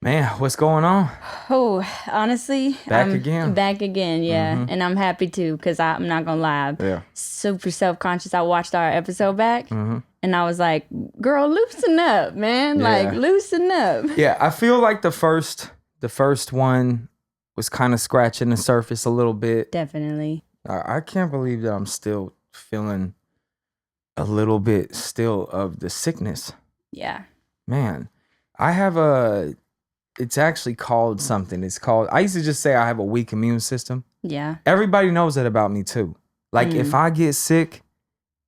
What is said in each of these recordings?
Man, what's going on? Oh, honestly, Back I'm again. back again, yeah. And I'm happy too, because I'm not gonna lie. I'm Yeah. super self-conscious. I watched our episode back hmm and I was like, girl, loosen up, man. Like, Yeah. loosen up. Yeah, I feel like the first one was kind of scratching the surface a little bit. Definitely. I can't believe that I'm still feeling a little bit still of the sickness. Yeah. Man, I have it's actually called something. I used to just say I have a weak immune system. Yeah. Everybody knows that about me too. Like if I get sick,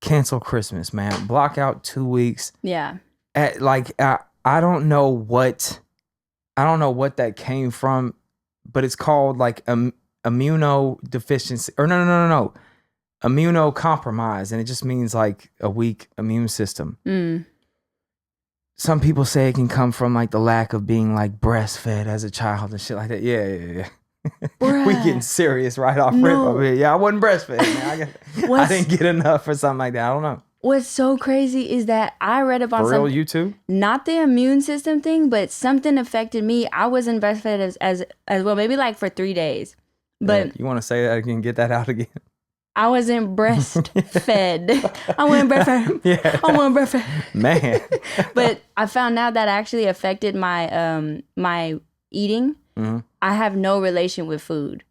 cancel Christmas, man. Block out 2 weeks. Yeah. I don't know what that came from, but it's called like immunodeficiency or no, immunocompromise, and it just means like a weak immune system. Some people say it can come from like the lack of being like breastfed as a child and shit like that. Yeah. We getting serious right off rip over here. Yeah, I wasn't breastfed, man. I didn't get enough or something like that. I don't know. What's so crazy is that I read about For real, you too? not the immune system thing, but something affected me. I wasn't breastfed as well, maybe like for 3 days. But you want to say that again? Get that out again. I wasn't breastfed. I wasn't breastfed. Yeah. I wasn't breastfed. Man. But I found out that actually affected my my eating. Mm-hmm. I have no relation with food.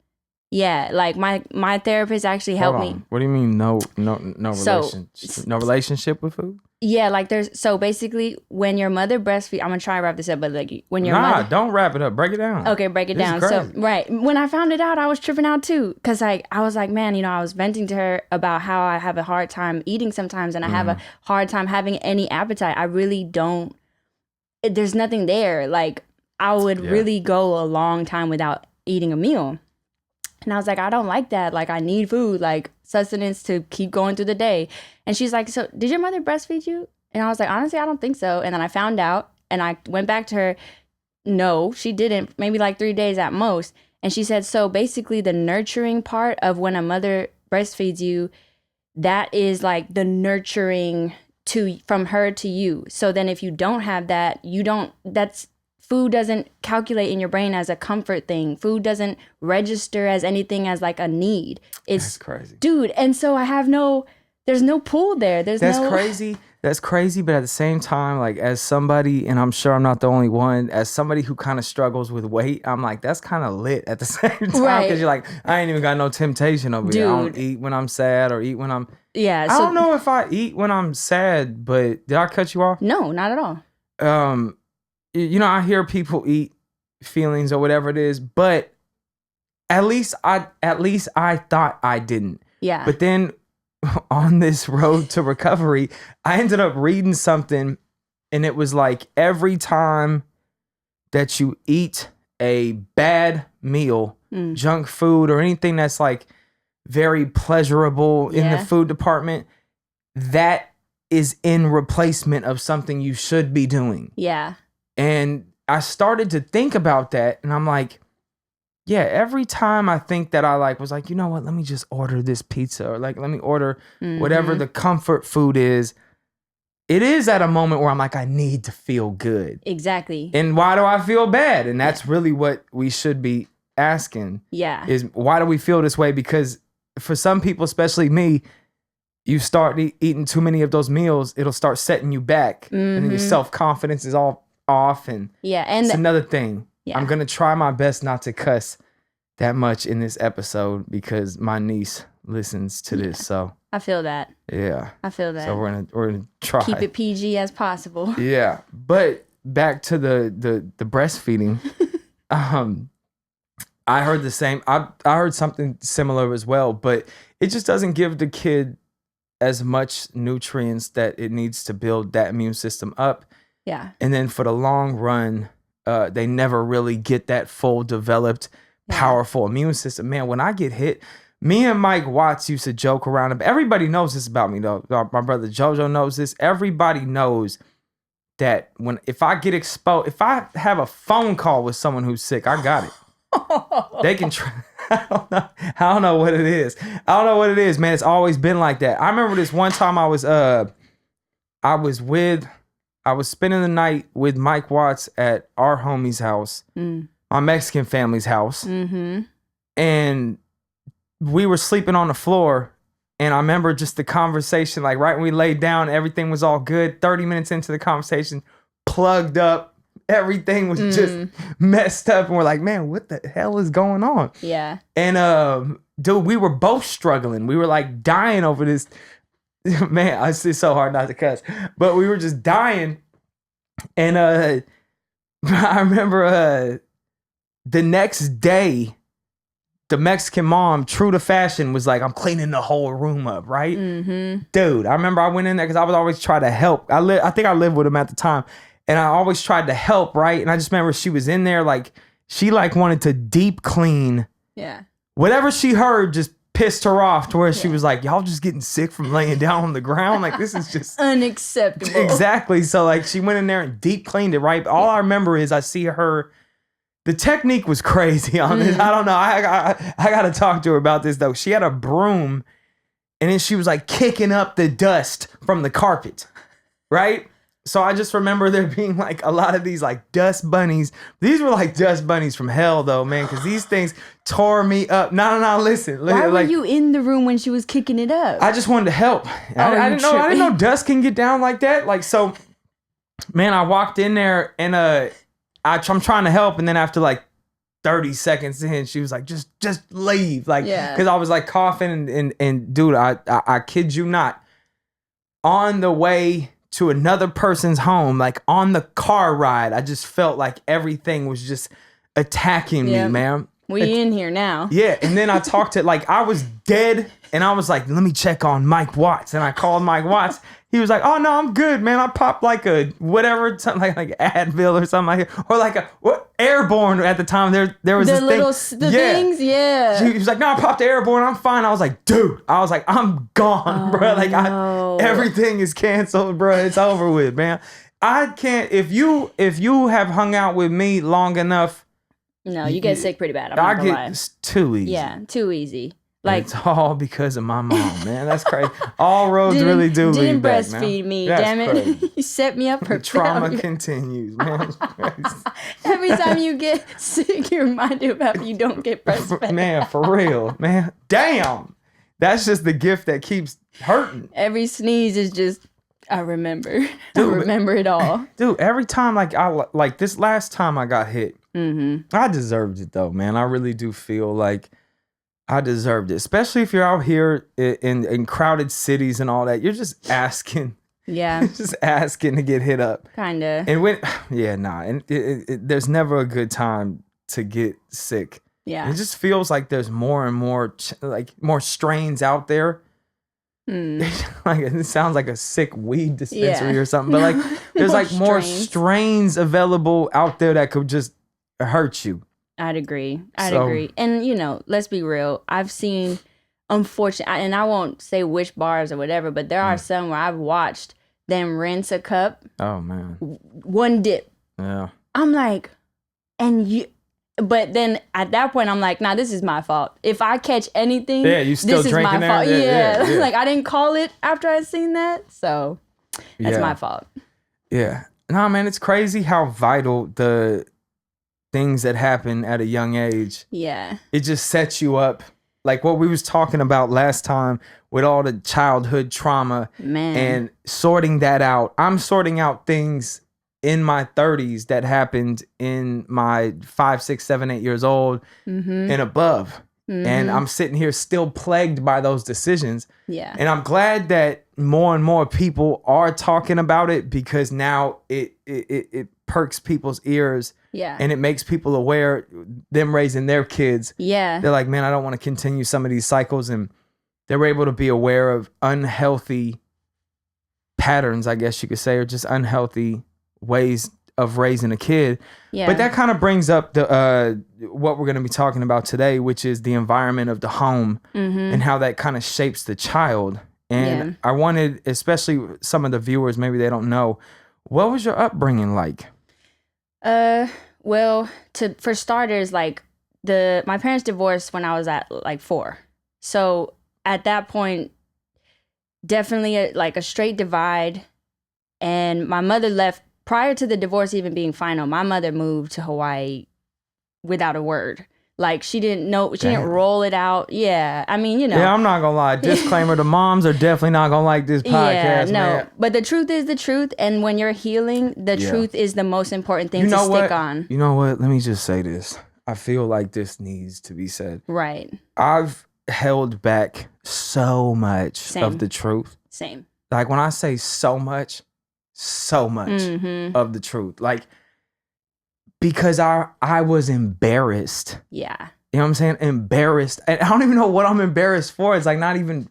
Yeah, like my therapist actually helped me. What do you mean no So- relationship? No relationship with food? Yeah, like so basically when your mother breastfeed, I'm gonna try to wrap this up, but like when your Nah, mother don't wrap it up. Break it down. Okay, break it This is down. So, crazy. right. When I found it out, I was tripping out too. Cause like, I was like, man, I was venting to her about how I have a hard time eating sometimes and I have a hard time having any appetite. I really don't, there's nothing there. Like, I would really go a long time without eating a meal. And I was like, I don't like that. Like, I need food, like sustenance to keep going through the day. And she's like, so did your mother breastfeed you? And I was like, honestly, I don't think so. And then I found out and I went back to her. No, she didn't. Maybe like 3 days at most. And she said, so basically the nurturing part of when a mother breastfeeds you, that is like the nurturing from her to you. So then if you don't have that, food doesn't calculate in your brain as a comfort thing. Food doesn't register as anything as like a need. That's crazy. Dude. And so there's no pull there. That's crazy. That's crazy, but at the same time, like as somebody, and I'm sure I'm not the only one, as somebody who kind of struggles with weight, I'm like, that's kind of lit at the same time. Right. Because you're like, I ain't even got no temptation over here. I don't Dude. eat when I'm sad or eat when I'm... Yeah. I don't know if I eat when I'm sad, but did I cut you off? No, not at all. I hear people eat feelings or whatever it is, but at least I thought I didn't. Yeah. But then on this road to recovery, I ended up reading something, and it was like every time that you eat a bad meal, junk food, or anything that's like very pleasurable in the food department, that is in replacement of something you should be doing. Yeah. And I started to think about that, and I'm like, yeah, every time I think that I was like, you know what, let me just order this pizza, or like, let me order whatever the comfort food is. It is at a moment where I'm like, I need to feel good. Exactly. And why do I feel bad? And that's really what we should be asking. Yeah. Is why do we feel this way? Because for some people, especially me, you start eating too many of those meals, it'll start setting you back. And then your self-confidence is all off. And it's another thing. Yeah. I'm going to try my best not to cuss that much in this episode because my niece listens to this. So I feel that. Yeah. I feel that. So we're gonna try. Keep it PG as possible. Yeah. But back to the breastfeeding. I heard the same. I heard something similar as well, but it just doesn't give the kid as much nutrients that it needs to build that immune system up. Yeah. And then for the long run, they never really get that full developed, powerful immune system. Man, when I get hit, me and Mike Watts used to joke around. Everybody knows this about me, though. My brother Jojo knows this. Everybody knows that if I get exposed, if I have a phone call with someone who's sick, I got it. They can try. I don't know what it is. I don't know what it is, man. It's always been like that. I remember this one time I was with I was spending the night with Mike Watts at our homie's house, my Mexican family's house. Mm-hmm. And we were sleeping on the floor. And I remember just the conversation, like right when we laid down, everything was all good. 30 minutes into the conversation, plugged up. Everything was just messed up. And we're like, man, what the hell is going on? Yeah. And dude, we were both struggling. We were like dying over this. Man, it's so hard not to cuss. But we were just dying. And I remember the next day, the Mexican mom, true to fashion, was like, I'm cleaning the whole room up, right? Mm-hmm. Dude, I remember I went in there because I was always trying to help. I think I lived with him at the time. And I always tried to help, right? And I just remember she was in there, like, she like wanted to deep clean. Yeah. Whatever she heard just pissed her off to where she was like, y'all just getting sick from laying down on the ground? Like, this is just unacceptable. Exactly. So like she went in there and deep cleaned it, right? All I remember is I see her. The technique was crazy on this. I don't know. I got to talk to her about this, though. She had a broom, and then she was, like, kicking up the dust from the carpet, right? So I just remember there being, like, a lot of these, like, dust bunnies. These were, like, dust bunnies from hell, though, man, because these things tore me up. No, listen. Why were you in the room when she was kicking it up? I just wanted to help. I didn't know dust can get down like that. Like, so, man, I walked in there, and I'm trying to help, and then after like 30 seconds in, she was like, just leave. Like, because I was like coughing and dude, I kid you not, on the way to another person's home, like on the car ride, I just felt like everything was just attacking me, man. We in here now. Yeah, and then I talked to, like, I was dead, and I was like, let me check on Mike Watts, and I called Mike Watts. He was like, oh, no, I'm good, man. I popped like a whatever, something like Advil or something like that. Or like a Airborne at the time. There was the this thing. Things, yeah. He was like, no, I popped the Airborne. I'm fine. I was like, dude. I was like, I'm gone, bro. Like, everything is canceled, bro. It's over with, man. I can't. If you have hung out with me long enough. No, you get sick pretty bad. I'm not gonna lie. It's too easy. Yeah, too easy. Like, it's all because of my mom, man. That's crazy. All roads really do lead back, man. Didn't breastfeed me, That's damn it. crazy. You set me up for the trauma continues, man. Every time you get sick, you're reminded about you don't get breastfed. Man, for real, man. Damn. That's just the gift that keeps hurting. Every sneeze is just, I remember. Dude, I remember it all. Dude, every time, like this last time I got hit, I deserved it, though, man. I really do feel like I deserved it, especially if you're out here in crowded cities and all that. You're just asking. Yeah. Just asking to get hit up. Kind of. And when, and there's never a good time to get sick. Yeah. It just feels like there's more and more, more strains out there. Like, it sounds like a sick weed dispensary or something. But like, there's like more strains available out there that could just hurt you. I'd agree. And, you know, let's be real. I've seen, unfortunately, and I won't say which bars or whatever, but there are some where I've watched them rinse a cup. Oh, man. One dip. Yeah. I'm like, but then at that point, I'm like, nah, this is my fault. If I catch anything, you still this is drinking my fault. there? Yeah. Like, I didn't call it after I seen that. So that's my fault. Yeah. Nah, man, it's crazy how vital the things that happen at a young age. Yeah. It just sets you up. Like what we was talking about last time with all the childhood trauma, man, and sorting that out. I'm sorting out things in my 30s that happened in my 5, 6, 7, 8 years old and above. And I'm sitting here still plagued by those decisions. Yeah. And I'm glad that more and more people are talking about it, because now it perks people's ears. Yeah. And it makes people aware, them raising their kids. Yeah. They're like, man, I don't want to continue some of these cycles. And they're able to be aware of unhealthy patterns, I guess you could say, or just unhealthy ways of raising a kid. Yeah. But that kind of brings up the what we're going to be talking about today, which is the environment of the home and how that kind of shapes the child. And I wanted, especially some of the viewers, maybe they don't know, what was your upbringing like? Well, for starters, like my parents divorced when I was at like 4. So at that point, definitely like a straight divide. And my mother left prior to the divorce even being final. My mother moved to Hawaii without a word. Like, she didn't know, she didn't roll it out. Yeah. I mean, you know. Yeah, I'm not gonna lie. Disclaimer, the moms are definitely not gonna like this podcast, yeah, no. man. But the truth is the truth. And when you're healing, the truth is the most important thing to stick on. You know what? Let me just say this. I feel like this needs to be said. Right. I've held back so much of the truth. Same. Like, when I say so much of the truth. Like, because I was embarrassed. Yeah. You know what I'm saying? Embarrassed. And I don't even know what I'm embarrassed for. It's like not even...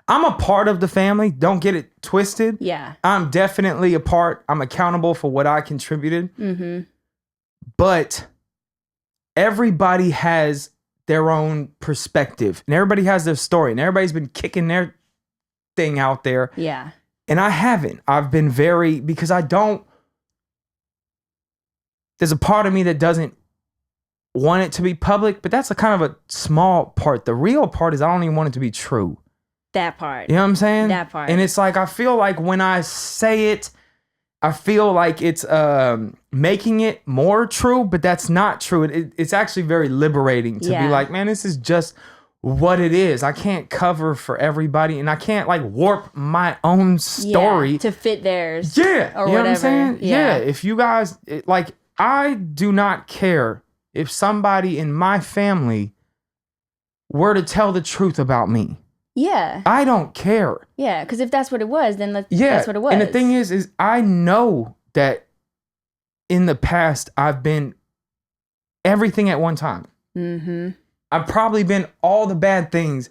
I'm a part of the family. Don't get it twisted. Yeah. I'm definitely a part. I'm accountable for what I contributed. But everybody has their own perspective. And everybody has their story. And everybody's been kicking their thing out there. Yeah. And I haven't. I've been very... Because I don't... There's a part of me that doesn't want it to be public, but that's a kind of a small part. The real part is I don't even want it to be true. That part. You know what I'm saying? That part. And it's like, I feel like when I say it, I feel like it's making it more true, but that's not true. It's actually very liberating to be like, man, this is just what it is. I can't cover for everybody, and I can't like warp my own story to fit theirs. Yeah. Or you know whatever. what I'm saying? Yeah. If you guys, like, I do not care if somebody in my family were to tell the truth about me. Yeah. I don't care. Yeah, because if that's what it was, then that's what it was. And the thing is I know that in the past I've been everything at one time. I've probably been all the bad things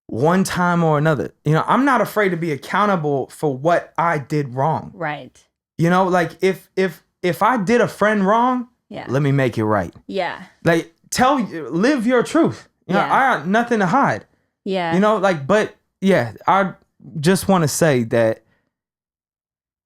one time or another. You know, I'm not afraid to be accountable for what I did wrong. Right. You know, like if I did a friend wrong, let me make it right. Yeah. Like, live your truth. You know, I got nothing to hide. Yeah. You know, like, but yeah, I just want to say that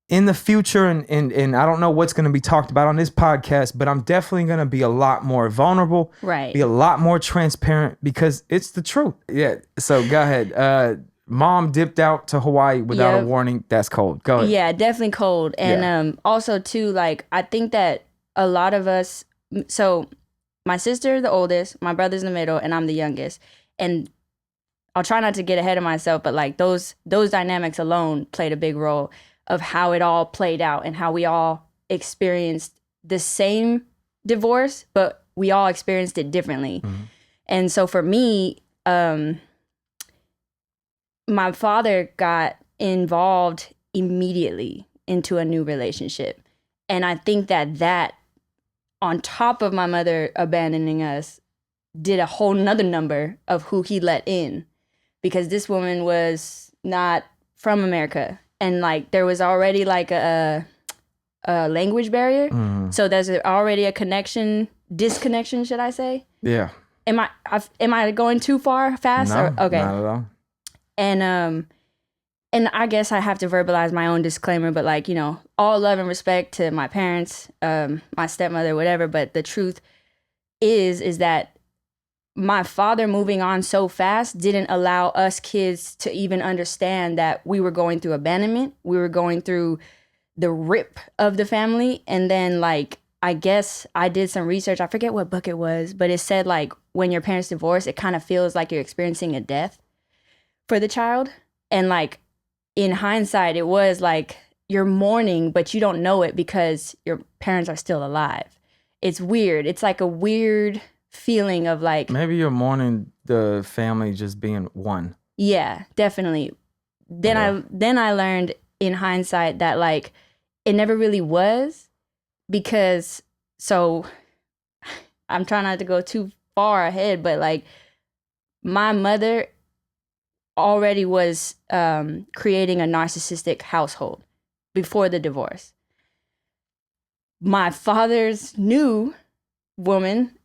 in the future, and I don't know what's going to be talked about on this podcast, but I'm definitely going to be a lot more vulnerable. Right. Be a lot more transparent because it's the truth. Yeah. So go ahead. Mom dipped out to Hawaii without a warning. That's cold. Go ahead. Yeah, definitely cold. And also too, like, I think that a lot of us, so my sister, the oldest, my brother's in the middle, and I'm the youngest. And I'll try not to get ahead of myself, but like those dynamics alone played a big role of how it all played out and how we all experienced the same divorce, but we all experienced it differently. And so for me, my father got involved immediately into a new relationship. And I think that on top of my mother abandoning us, did a whole nother number of who he let in. Because this woman was not from America. And like there was already like a language barrier. So there's already a disconnection, should I say? Yeah. Am I going too fast? No, okay. Not at all. And I guess I have to verbalize my own disclaimer, but like, you know, all love and respect to my parents, my stepmother, whatever. But the truth is that my father moving on so fast didn't allow us kids to even understand that we were going through abandonment. We were going through the rip of the family. And then like, I guess I did some research. I forget what book it was, but it said like when your parents divorce, it kind of feels like you're experiencing a death for the child. And like in hindsight, it was like you're mourning, but you don't know it because your parents are still alive. It's weird. It's like a weird feeling of like, maybe you're mourning the family just being one. Yeah, definitely. Then I learned in hindsight that like it never really was, because so I'm trying not to go too far ahead, but like my mother already was creating a narcissistic household before the divorce. My father's new woman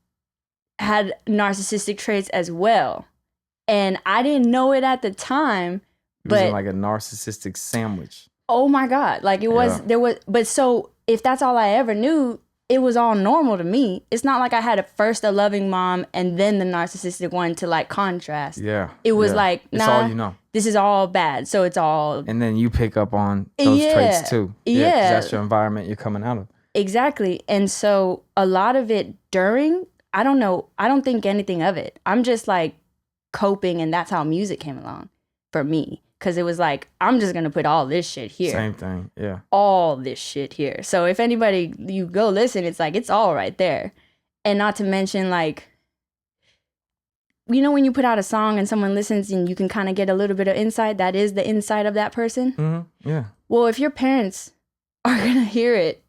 had narcissistic traits as well. And I didn't know it at the time. It was like a narcissistic sandwich. Oh my God. Like it was, but so if that's all I ever knew, it was all normal to me. It's not like I had a loving mom and then the narcissistic one to like contrast. Yeah. It was like, it's all you know. this is all bad. So it's all. And then you pick up on those traits too. Yeah. 'Cause that's your environment you're coming out of. Exactly. And so a lot of it during, I don't know, I don't think anything of it. I'm just like coping, and that's how music came along for me. Because it was like, I'm just going to put all this shit here. Same thing, yeah. All this shit here. So if anybody, you go listen, it's like, it's all right there. And not to mention, like, you know, when you put out a song and someone listens and you can kind of get a little bit of insight, that is the inside of that person. Mm-hmm. Yeah. Well, if your parents are going to hear it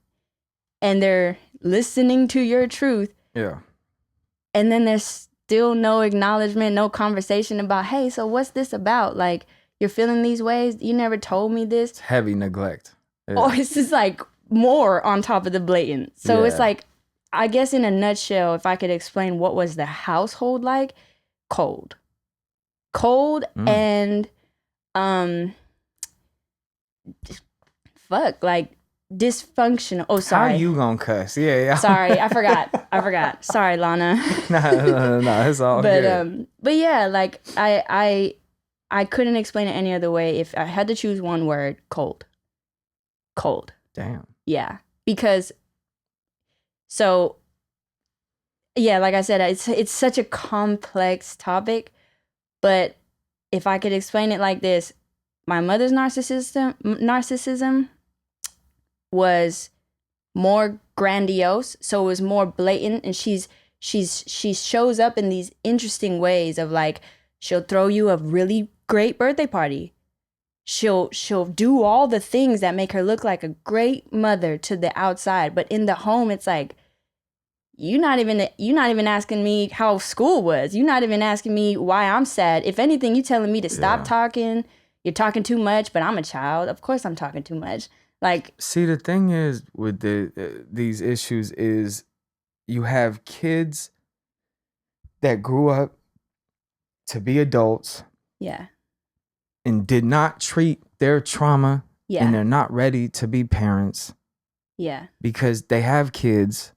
and they're listening to your truth, yeah, and then there's still no acknowledgement, no conversation about, hey, so what's this about? Like, you're feeling these ways? You never told me this. It's heavy neglect. Yeah. Or it's just like more on top of the blatant. So it's like, I guess in a nutshell, if I could explain what was the household like, cold. And like dysfunctional. Oh, sorry. How you gonna cuss? Yeah. Sorry, I forgot. Sorry, Lana. No, it's all good. But yeah, like I couldn't explain it any other way. If I had to choose one word, cold. Damn. Yeah, because so yeah, like I said, it's such a complex topic, but if I could explain it like this, my mother's narcissism was more grandiose, so it was more blatant, and she shows up in these interesting ways of like, she'll throw you a really great birthday party. She'll do all the things that make her look like a great mother to the outside, but in the home it's like, you're not even asking me how school was. You're not even asking me why I'm sad. If anything, you're telling me to stop talking. You're talking too much, but I'm a child. Of course I'm talking too much. Like, see, the thing is with these issues is you have kids that grew up to be adults. Yeah. And did not treat their trauma. Yeah. And they're not ready to be parents. Yeah. Because they have kids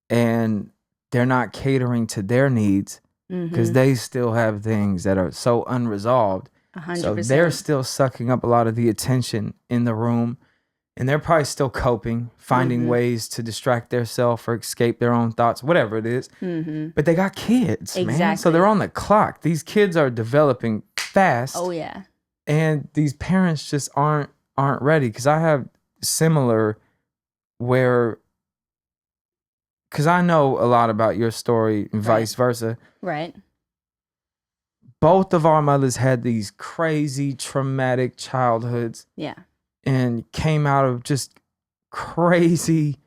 and they're not catering to their needs because they still have things that are so unresolved. 100%. So they're still sucking up a lot of the attention in the room, and they're probably still coping, finding ways to distract themselves or escape their own thoughts, whatever it is. But they got kids, man. So they're on the clock. These kids are developing fast. Oh yeah. And these parents just aren't ready. Because I have similar where, because I know a lot about your story and vice versa. Right. Both of our mothers had these crazy traumatic childhoods. Yeah. And came out of just crazy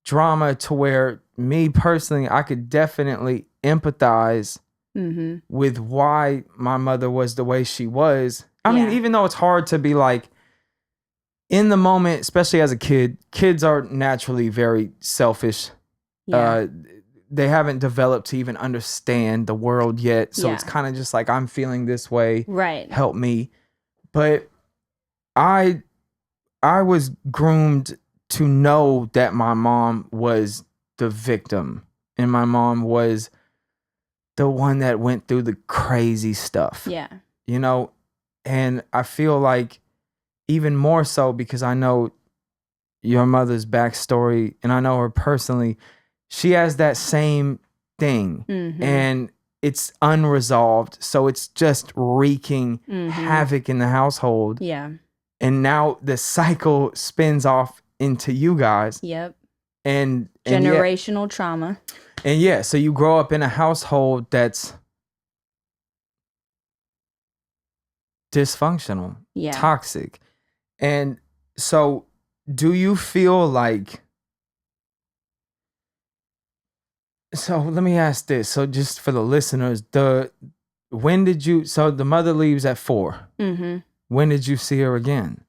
drama to where me personally, I could definitely empathize with why my mother was the way she was. I mean, even though it's hard to be like, in the moment, especially as a kid, kids are naturally very selfish. Yeah. They haven't developed to even understand the world yet. So it's kind of just like, I'm feeling this way. Right. Help me. But I was groomed to know that my mom was the victim and my mom was the one that went through the crazy stuff. Yeah. You know, and I feel like even more so because I know your mother's backstory and I know her personally, she has that same thing and it's unresolved. So it's just wreaking havoc in the household. Yeah. And now the cycle spins off into you guys. Yep. And generational trauma. And yeah, so you grow up in a household that's dysfunctional, toxic. And so do you feel like, so let me ask this. So just for the listeners, when did you, so the mother leaves at 4. When did you see her again?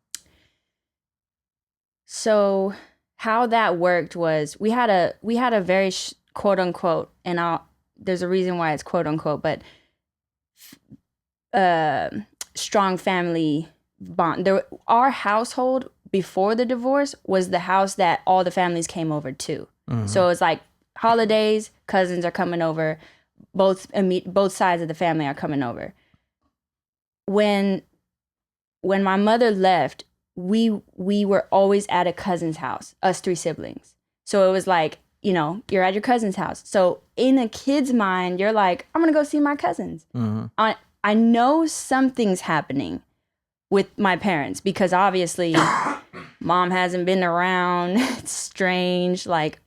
So how that worked was we had a very quote unquote, and there's a reason why it's quote unquote, but strong family bond. Our household before the divorce was the house that all the families came over to. So it's like holidays, cousins are coming over, both sides of the family are coming over. when my mother left, we were always at a cousin's house, us 3 siblings. So it was like, you know, you're at your cousin's house. So in a kid's mind, you're like, I'm gonna go see my cousins. I know something's happening with my parents because obviously mom hasn't been around. It's strange, like,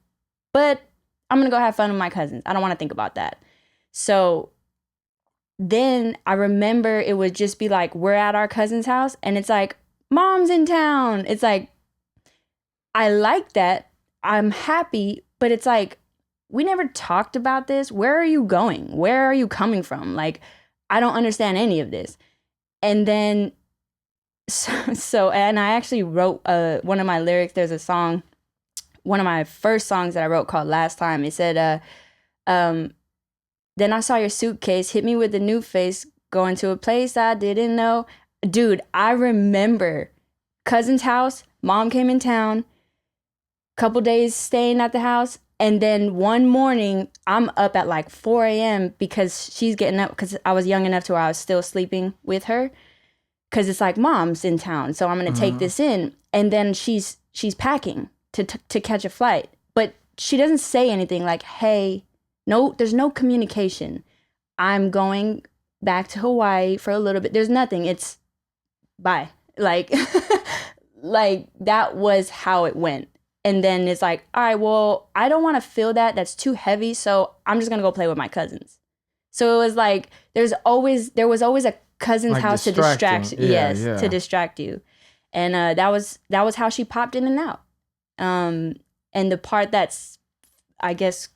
but I'm gonna go have fun with my cousins. I don't want to think about that. So then I remember it would just be like, we're at our cousin's house and it's like, mom's in town. It's like, I like that. I'm happy, but it's like, we never talked about this. Where are you going? Where are you coming from? Like, I don't understand any of this. And then, so and I actually wrote one of my lyrics. There's a song, one of my first songs that I wrote called Last Time. It said, then I saw your suitcase, hit me with a new face, going to a place I didn't know. Dude, I remember cousin's house, mom came in town, couple days staying at the house. And then one morning, I'm up at like 4 a.m. because she's getting up because I was young enough to where I was still sleeping with her. Because it's like, mom's in town, so I'm going to take this in. And then she's packing to catch a flight. But she doesn't say anything like, hey, no, there's no communication. I'm going back to Hawaii for a little bit. There's nothing. It's bye. Like, like that was how it went. And then it's like, all right, well, I don't want to feel that. That's too heavy. So I'm just going to go play with my cousins. So it was like, there was always a cousin's like house to distract you. To distract you. And that was how she popped in and out. And the part that's, I guess,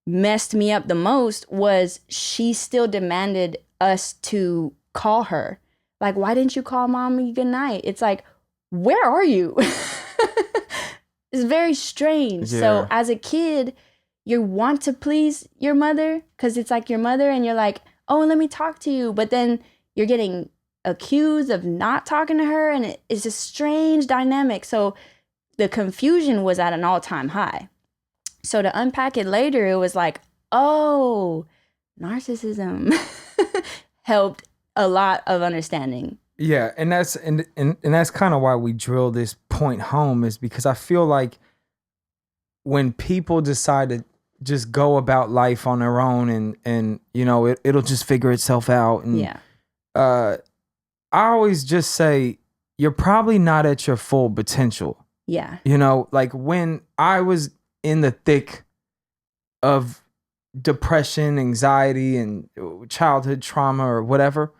messed me up the most was she still demanded us to call her. Like, why didn't you call mommy good night? It's like, where are you? It's very strange. Yeah. So as a kid, you want to please your mother because it's like your mother and you're like, oh, let me talk to you. But then you're getting accused of not talking to her and it's a strange dynamic. So the confusion was at an all-time high. So to unpack it later, it was like, oh, narcissism helped a lot of understanding. Yeah, and that's kind of why we drill this point home is because I feel like when people decide to just go about life on their own and you know it'll just figure itself out and I always just say you're probably not at your full potential. Yeah. You know, like when I was in the thick of depression, anxiety, and childhood trauma or whatever,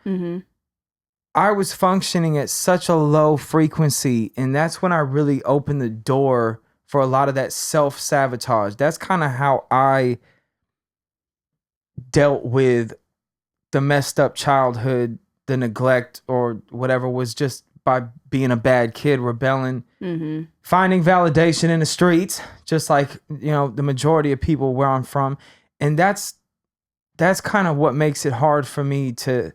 I was functioning at such a low frequency. And that's when I really opened the door for a lot of that self-sabotage. That's kind of how I dealt with the messed up childhood, the neglect or whatever was just by being a bad kid, rebelling, finding validation in the streets, just like, you know, the majority of people where I'm from. And that's kind of what makes it hard for me to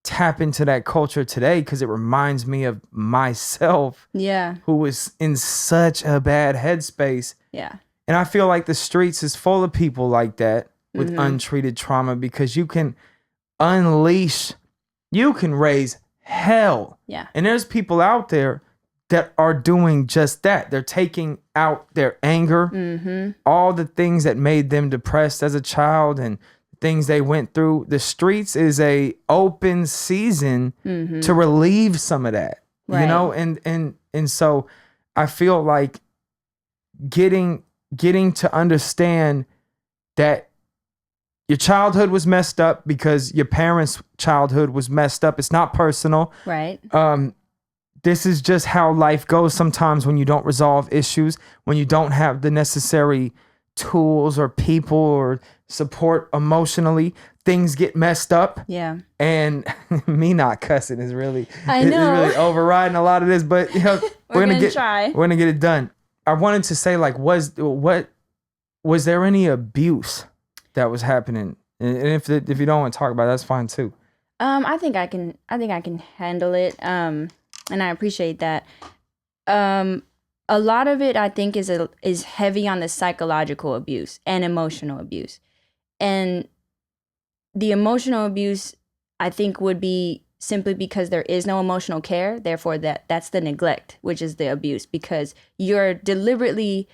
tap into that culture today because it reminds me of myself who was in such a bad headspace. Yeah. And I feel like the streets is full of people like that with untreated trauma because you can raise hell. Yeah. And there's people out there that are doing just that. They're taking out their anger, all the things that made them depressed as a child and things they went through. The streets is a open season to relieve some of that, you know? And so I feel like getting to understand that your childhood was messed up because your parents' childhood was messed up. It's not personal. Right. This is just how life goes sometimes when you don't resolve issues, when you don't have the necessary tools or people or support emotionally, things get messed up. Yeah. And me not cussing is really, is really overriding a lot of this, but you know, we're gonna get it done. I wanted to say, like, was there any abuse that was happening? And if you don't want to talk about it, that's fine too. I think I can handle it. And I appreciate that. A lot of it I think is heavy on the psychological abuse and emotional abuse. And the emotional abuse I think would be simply because there is no emotional care. Therefore, that's the neglect, which is the abuse, because you're deliberately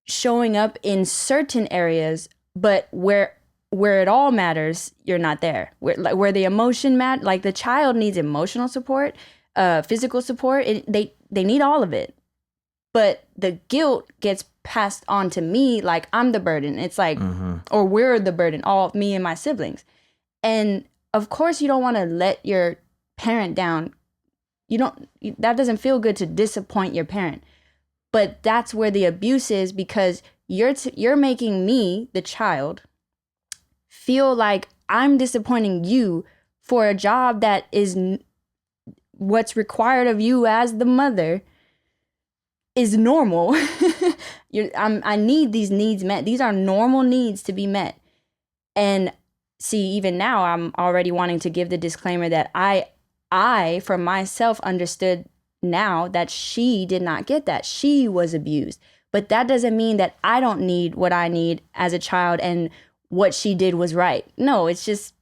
showing up in certain areas, but where it all matters, you're not there. Where the emotion like the child needs emotional support, physical support. They need all of it, but the guilt gets passed on to me. Like I'm the burden. It's like, or we're the burden, all me and my siblings. And of course, you don't want to let your parent down. That doesn't feel good to disappoint your parent. But that's where the abuse is, because you're making me, the child, feel like I'm disappointing you for a job that is what's required of you as the mother is normal. I need these needs met. These are normal needs to be met. And see, even now, I'm already wanting to give the disclaimer that I for myself understood now that she did not get that. She was abused. But that doesn't mean that I don't need what I need as a child and what she did was right. No, it's just,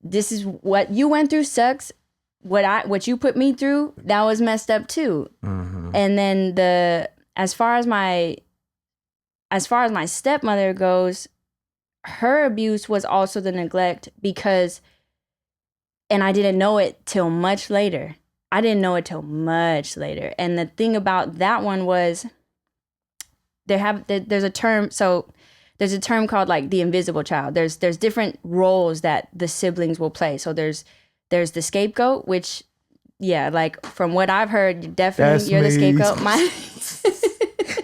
this is what you went through sucks. What you put me through, that was messed up too. And then as far as my stepmother goes, her abuse was also the neglect, because, and I didn't know it till much later. And the thing about that one was there's a term. So there's a term called like the invisible child. There's different roles that the siblings will play. So there's the scapegoat, which, yeah, like from what I've heard, definitely you're the scapegoat.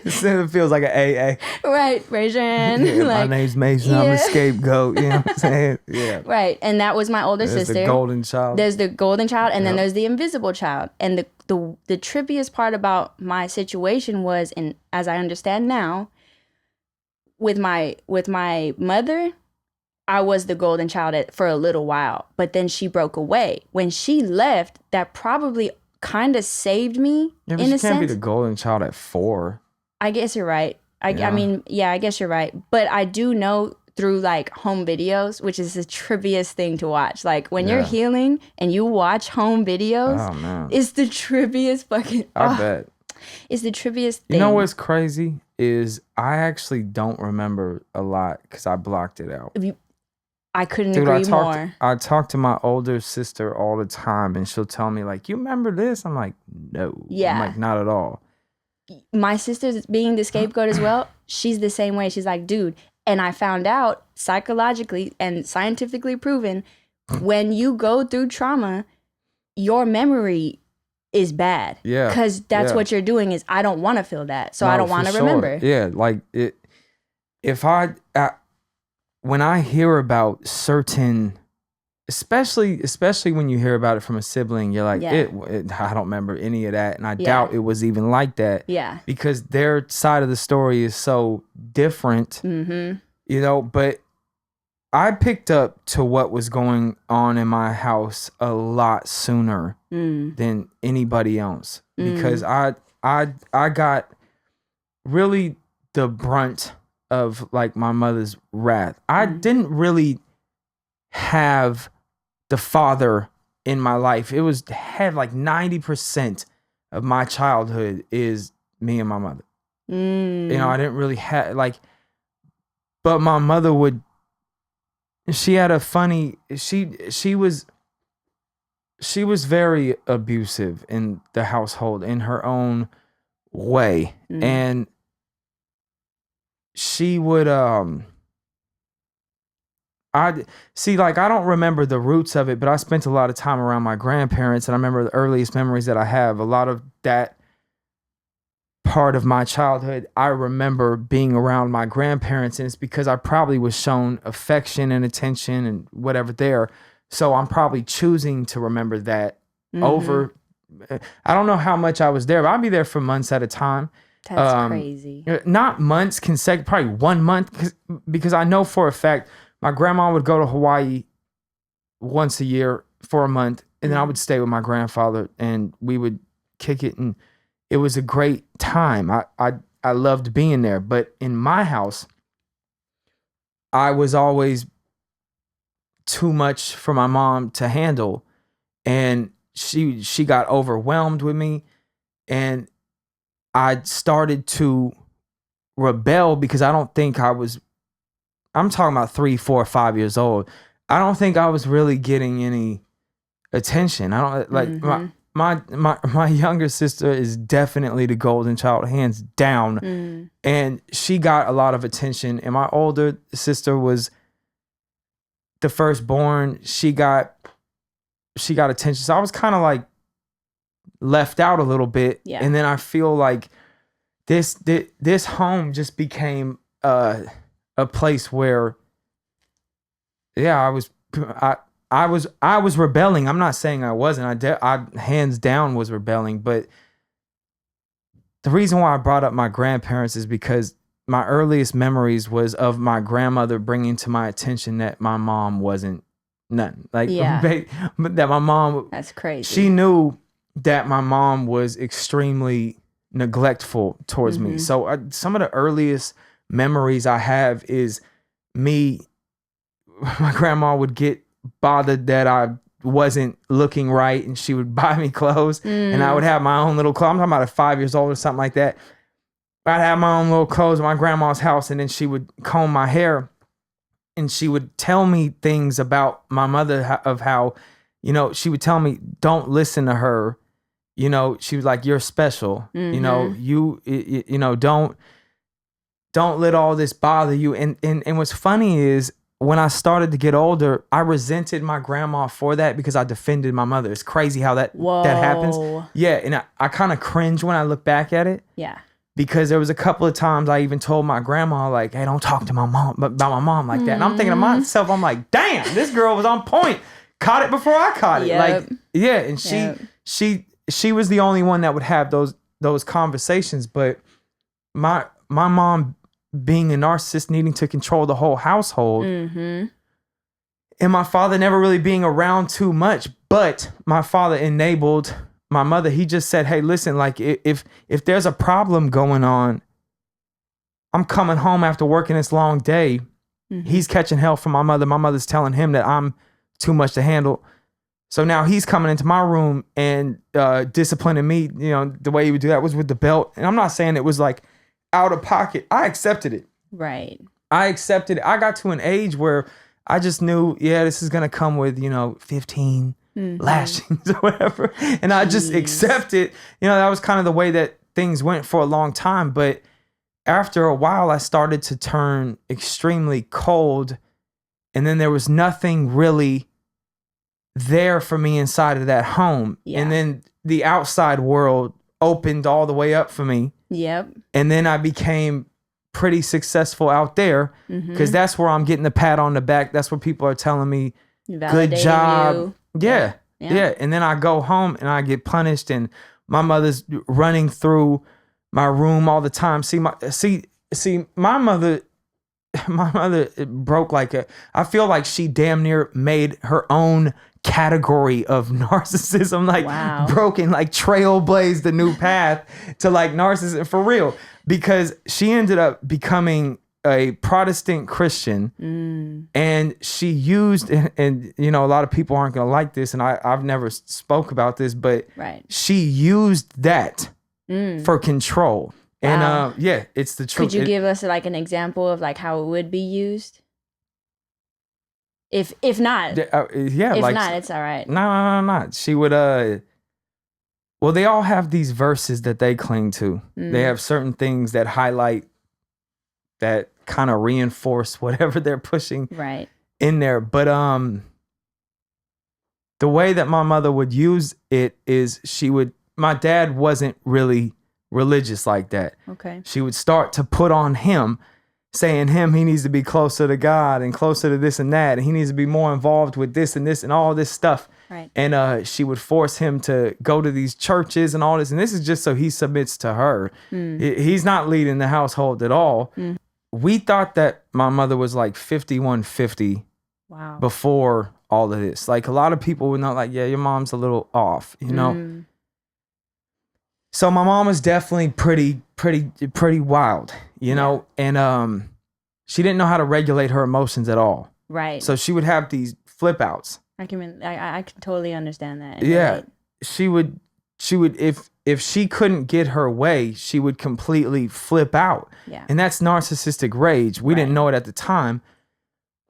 It feels like an AA. Right, raise your hand. Yeah, my name's Mason. I'm the scapegoat. You know what I'm saying? Yeah. Right, and that was my older sister. There's the golden child. There's the golden child, and then there's the invisible child. And the trippiest part about my situation was, and as I understand now, with my mother, I was the golden child for a little while, but then she broke away. When she left, that probably kind of saved me in a sense. You can't be the golden child at 4. I guess you're right. I mean, I guess you're right. But I do know through like home videos, which is the trippiest thing to watch. Like when you're healing and you watch home videos, it's the trippiest fucking. I bet. It's the trippiest thing. You know what's crazy is I actually don't remember a lot because I blocked it out. I couldn't agree more. I talk to my older sister all the time, and she'll tell me like, "You remember this?" I'm like, "No." Yeah. I'm like, "Not at all." My sister's being the scapegoat as well. She's the same way. She's like, dude. And I found out psychologically and scientifically proven, when you go through trauma, your memory is bad. Yeah. Because that's what you're doing is, I don't want to feel that. So I don't want to remember. Yeah. Like when I hear about certain, especially when you hear about it from a sibling, you're like, I don't remember any of that. And I doubt it was even like that. Yeah. Because their side of the story is so different, you know, but I picked up to what was going on in my house a lot sooner than anybody else, because I got really the brunt of like my mother's wrath. I didn't really have the father in my life. It was had like 90% of my childhood is me and my mother. You know, I didn't really have like, but my mother would. She had a funny. She was very abusive in the household in her own way, and she would I don't remember the roots of it, but I spent a lot of time around my grandparents, and I remember the earliest memories that I have. A lot of that part of my childhood, I remember being around my grandparents, and it's because I probably was shown affection and attention and whatever there. So I'm probably choosing to remember that over. I don't know how much I was there, but I'd be there for months at a time. That's crazy. Not months consecutive, probably 1 month, because I know for a fact my grandma would go to Hawaii once a year for a month, and then I would stay with my grandfather, and we would kick it, and it was a great time. I loved being there, but in my house, I was always too much for my mom to handle. and she got overwhelmed with me, and I started to rebel because I don't think I'm talking about 3, 4, 5 years old. I don't think I was really getting any attention. I don't like my younger sister is definitely the golden child, hands down. And she got a lot of attention. And my older sister was the firstborn. She got attention. So I was kind of like left out a little bit. Yeah. And then I feel like this home just became a place where, yeah, I was rebelling. I'm not saying I wasn't. I hands down was rebelling. But the reason why I brought up my grandparents is because my earliest memories was of my grandmother bringing to my attention that my mom wasn't nothing. Like, that my mom. That's crazy. She knew that my mom was extremely neglectful towards me. So some of the earliest memories I have is me. My grandma would get bothered that I wasn't looking right, and she would buy me clothes, and I would have my own little clothes. I'm talking about at 5 years old or something like that. I'd have my own little clothes at my grandma's house, and then she would comb my hair, and she would tell me things about my mother of how, she would tell me, don't listen to her. She was like, you're special. Don't let all this bother you. And what's funny is, when I started to get older, I resented my grandma for that because I defended my mother. It's crazy how that happens. Yeah, and I kind of cringe when I look back at it. Yeah. Because there was a couple of times I even told my grandma, like, hey, don't talk to my mom about my mom like that. And I'm thinking to myself, I'm like, damn, this girl was on point. Caught it before I caught it. Like, yeah, and she was the only one that would have those conversations. But my mom being a narcissist, needing to control the whole household, and my father never really being around too much, but my father enabled my mother. He just said, hey, listen, like, if there's a problem going on, I'm coming home after working this long day. He's catching hell from my mother. My mother's telling him that I'm too much to handle. So now he's coming into my room and disciplining me. The way he would do that was with the belt. And I'm not saying it was like out of pocket. I accepted it. Right. I accepted it. I got to an age where I just knew, this is going to come with, 15 lashings or whatever. And I just accepted, that was kind of the way that things went for a long time. But after a while, I started to turn extremely cold. And then there was nothing really there for me inside of that home. Yeah. And then the outside world opened all the way up for me. Yep. And then I became pretty successful out there because that's where I'm getting the pat on the back. That's where people are telling me, good job. Yeah. And then I go home and I get punished, and my mother's running through my room all the time. My mother broke I feel like she damn near made her own category of narcissism, broken, trailblazed the new path to narcissism for real, because she ended up becoming a Protestant Christian, and she used, and a lot of people aren't going to like this, and I've never spoke about this, but she used that for control. Wow. And it's the truth. Could you give us an example of how it would be used? If not, if not, it's all right. No. She would, well, they all have these verses that they cling to. They have certain things that highlight, that kind of reinforce whatever they're pushing in there. But the way that my mother would use it is my dad wasn't really religious like that. Okay. She would start to put on him, saying he needs to be closer to God and closer to this and that, and he needs to be more involved with this and all this stuff. Right. And she would force him to go to these churches and all this, and this is just so he submits to her. He's not leading the household at all. We thought that my mother was 5150 before all of this. A lot of people would know, your mom's a little off, So my mom was definitely pretty wild, and she didn't know how to regulate her emotions at all. Right. So she would have these flip outs. I can totally understand that. And Yeah. relate. She would if she couldn't get her way, she would completely flip out. Yeah. And that's narcissistic rage. We didn't know it at the time.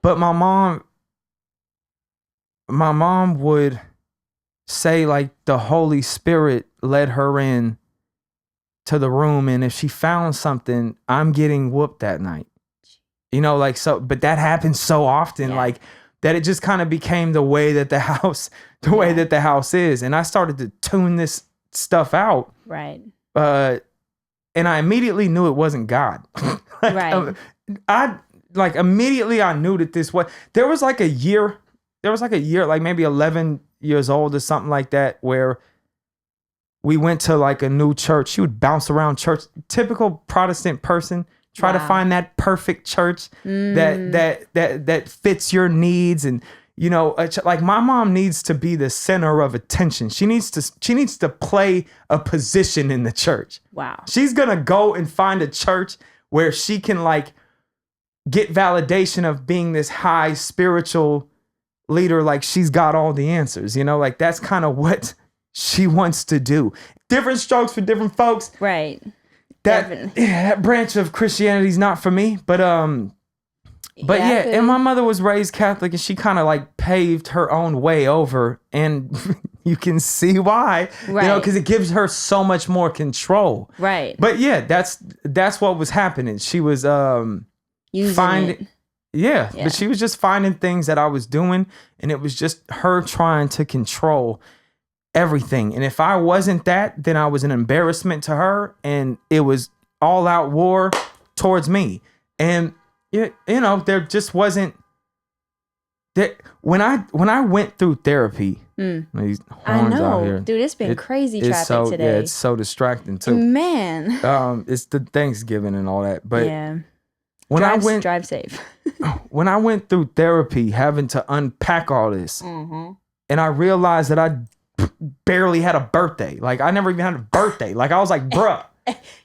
But my mom would say like the Holy Spirit led her in to the room, and if she found something, I'm getting whooped that night. You know, like, so, but that happens so often, like that it just kind of became the way that the house is. And I started to tune this stuff out. Right. And I immediately knew it wasn't God. Right. Immediately I knew that there was like a year, like maybe 11 years old or something like that, where we went to like a new church. She would bounce around church, typical Protestant person, try to find that perfect church that fits your needs. And, you know, like my mom needs to be the center of attention. She needs to play a position in the church. Wow. She's going to go and find a church where she can like get validation of being this high spiritual leader. Like she's got all the answers, you know, like that's kind of what she wants to do. Different strokes for different folks. Right. That branch of Christianity is not for me, but and my mother was raised Catholic, and she kind of like paved her own way over, and you can see why, you know, because it gives her so much more control. Right. But yeah, that's what was happening. She was finding. Yeah, but she was just finding things that I was doing, and it was just her trying to control everything. And if I wasn't that, then I was an embarrassment to her, and it was all out war towards me. And you know, there just wasn't that when I went through therapy. These horns out here. Dude, it's been crazy traffic today. Yeah, it's so distracting too. Man. It's the Thanksgiving and all that. But drive safe. When I went through therapy, having to unpack all this, and I realized that I barely had a birthday. Like I never even had a birthday. Like I was like, bruh.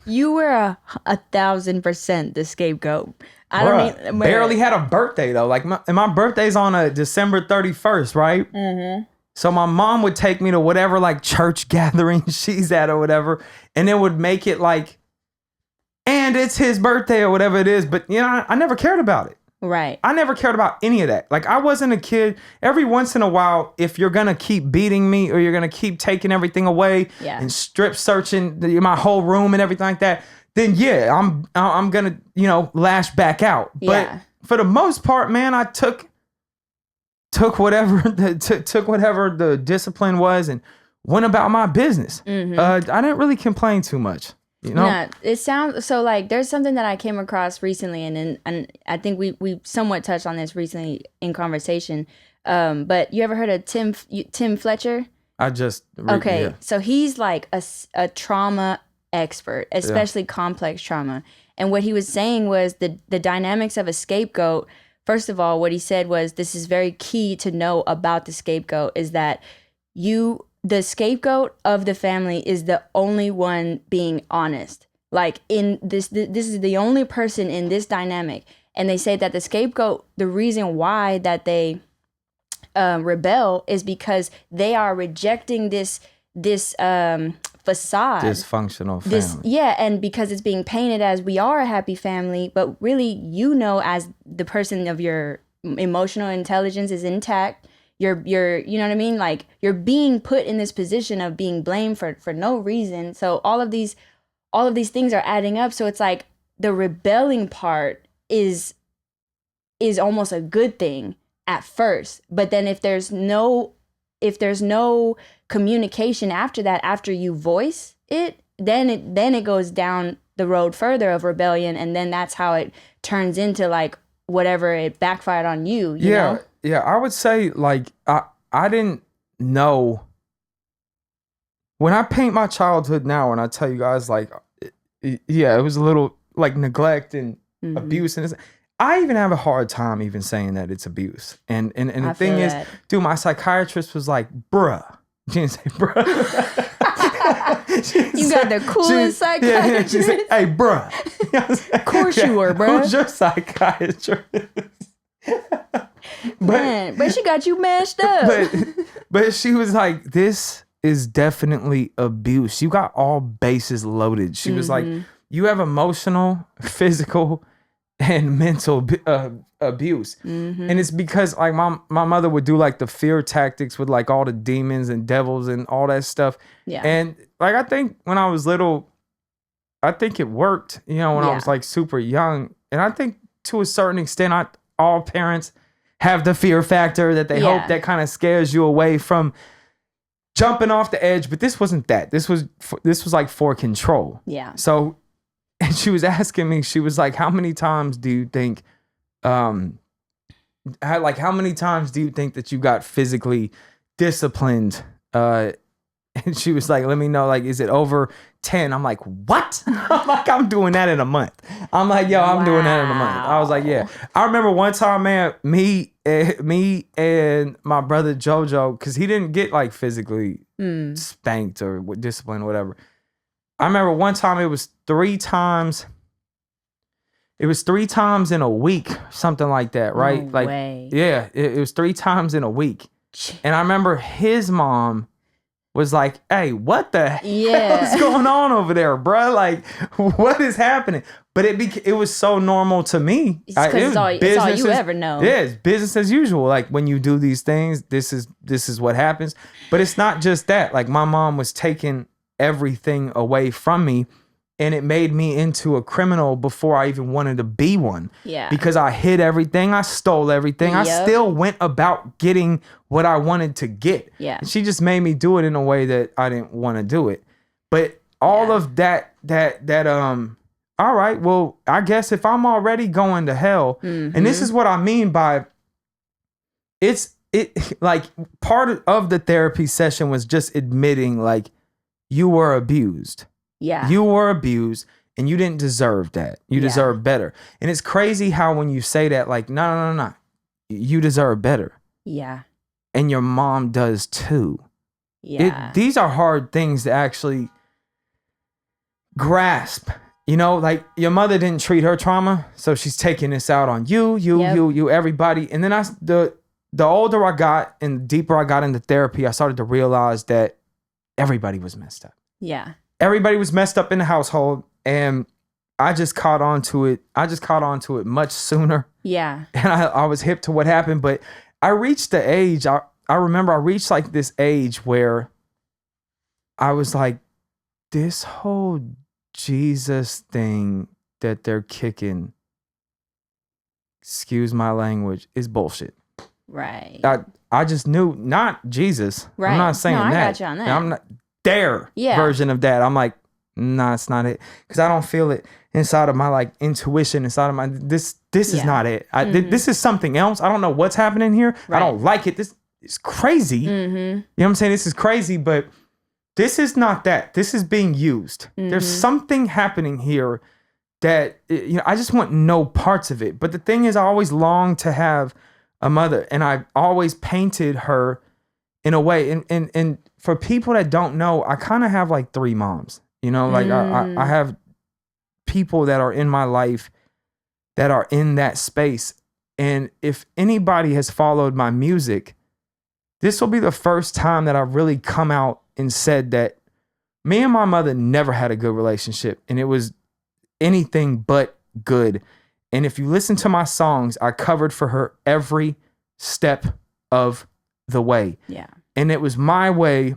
You were 1,000% the scapegoat. Barely had a birthday though. Like my birthday's on a December 31st, right? Mm-hmm. So my mom would take me to whatever like church gathering she's at or whatever, and it would make it like, and it's his birthday or whatever it is. But you know, I never cared about it. Right. I never cared about any of that. Like I wasn't a kid. Every once in a while, if you're gonna keep beating me or you're gonna keep taking everything away and strip searching my whole room and everything like that, then yeah, I'm gonna, you know, lash back out. But for the most part, man, I took whatever the discipline was and went about my business. I didn't really complain too much. You know? Yeah, it sounds so like there's something that I came across recently, and I think we somewhat touched on this recently in conversation. But you ever heard of Tim Fletcher? So he's like a trauma expert, especially complex trauma. And what he was saying was the dynamics of a scapegoat. First of all, what he said was this is very key to know about the scapegoat is that the scapegoat of the family is the only one being honest. Like in this is the only person in this dynamic. And they say that the scapegoat, the reason why that they rebel is because they are rejecting this facade. Dysfunctional family. And because it's being painted as we are a happy family, but really, you know, as the person of your emotional intelligence is intact, you're you know what I mean? Like you're being put in this position of being blamed for no reason. So all of these things are adding up. So it's like the rebelling part is almost a good thing at first. But then if there's no communication after that, after you voice it, then it goes down the road further of rebellion, and then that's how it turns into like whatever it backfired on you know? Yeah, I would say like I didn't know when I paint my childhood now, and I tell you guys like it was a little like neglect and abuse, and I even have a hard time even saying that it's abuse. And the thing is, dude, my psychiatrist was like, bruh. She didn't say bruh. You got the coolest psychiatrist. She said, hey, bruh. Of course you were, bruh. Who's your psychiatrist? but she got you mashed up. but she was like, this is definitely abuse. You got all bases loaded. She was like, you have emotional, physical, and mental abuse. And it's because like my mother would do like the fear tactics with like all the demons and devils and all that stuff. Yeah. And like, I think when I was little, I think it worked, when I was like super young. And I think to a certain extent, all parents have the fear factor that they hope that kind of scares you away from jumping off the edge. But this wasn't that. This was like for control. Yeah. So, and she was asking me, she was like, how many times do you think, how many times do you think that you got physically disciplined? And she was like, let me know, like, is it over 10? I'm like, what? I'm like, I'm doing that in a month. I'm like, yo, I'm doing that in a month. I was like, yeah. I remember one time, man, me and my brother Jojo, because he didn't get like physically spanked or disciplined or whatever. I remember one time it was 3 times. It was 3 times in a week, something like that, right? No like, way. yeah, it was 3 times in a week. And I remember his mom was like, hey, what the hell is going on over there, bro? Like, what is happening? But it was so normal to me. It's all you ever know. Yeah, it's business as usual. Like, when you do these things, this is what happens. But it's not just that. Like, my mom was taking everything away from me, and it made me into a criminal before I even wanted to be one. Yeah. Because I hid everything, I stole everything. I still went about getting what I wanted to get. Yeah. And she just made me do it in a way that I didn't want to do it. But all of that all right, well, I guess if I'm already going to hell, and this is what I mean by it like part of the therapy session was just admitting like you were abused. Yeah. You were abused and you didn't deserve that. You deserve better. And it's crazy how when you say that, like, no. You deserve better. Yeah. And your mom does too. Yeah. These are hard things to actually grasp. Like your mother didn't treat her trauma, so she's taking this out on you, everybody. And then the older I got and the deeper I got into therapy, I started to realize that everybody was messed up. Yeah. Everybody was messed up in the household, and I just caught on to it. Much sooner. Yeah. And I was hip to what happened, but I reached the age, I remember I reached like this age where I was like, this whole Jesus thing that they're kicking, excuse my language, is bullshit. Right. I just knew, not Jesus. Right. I'm not saying that. I got you on that. I'm not their version of that. I'm like, nah, it's not it. Because I don't feel it inside of my like intuition, inside of my, this is not it. This is something else. I don't know what's happening here. Right. I don't like it. This is crazy. You know what I'm saying? This is crazy, but this is not that. This is being used. There's something happening here that, I just want no parts of it. But the thing is, I always longed to have a mother, and I always painted her in a way. And for people that don't know, I kind of have like 3 moms. Like I have people that are in my life that are in that space. And if anybody has followed my music, this will be the first time that I've really come out and said that me and my mother never had a good relationship, and it was anything but good. And if you listen to my songs, I covered for her every step of the way. Yeah. And it was my way.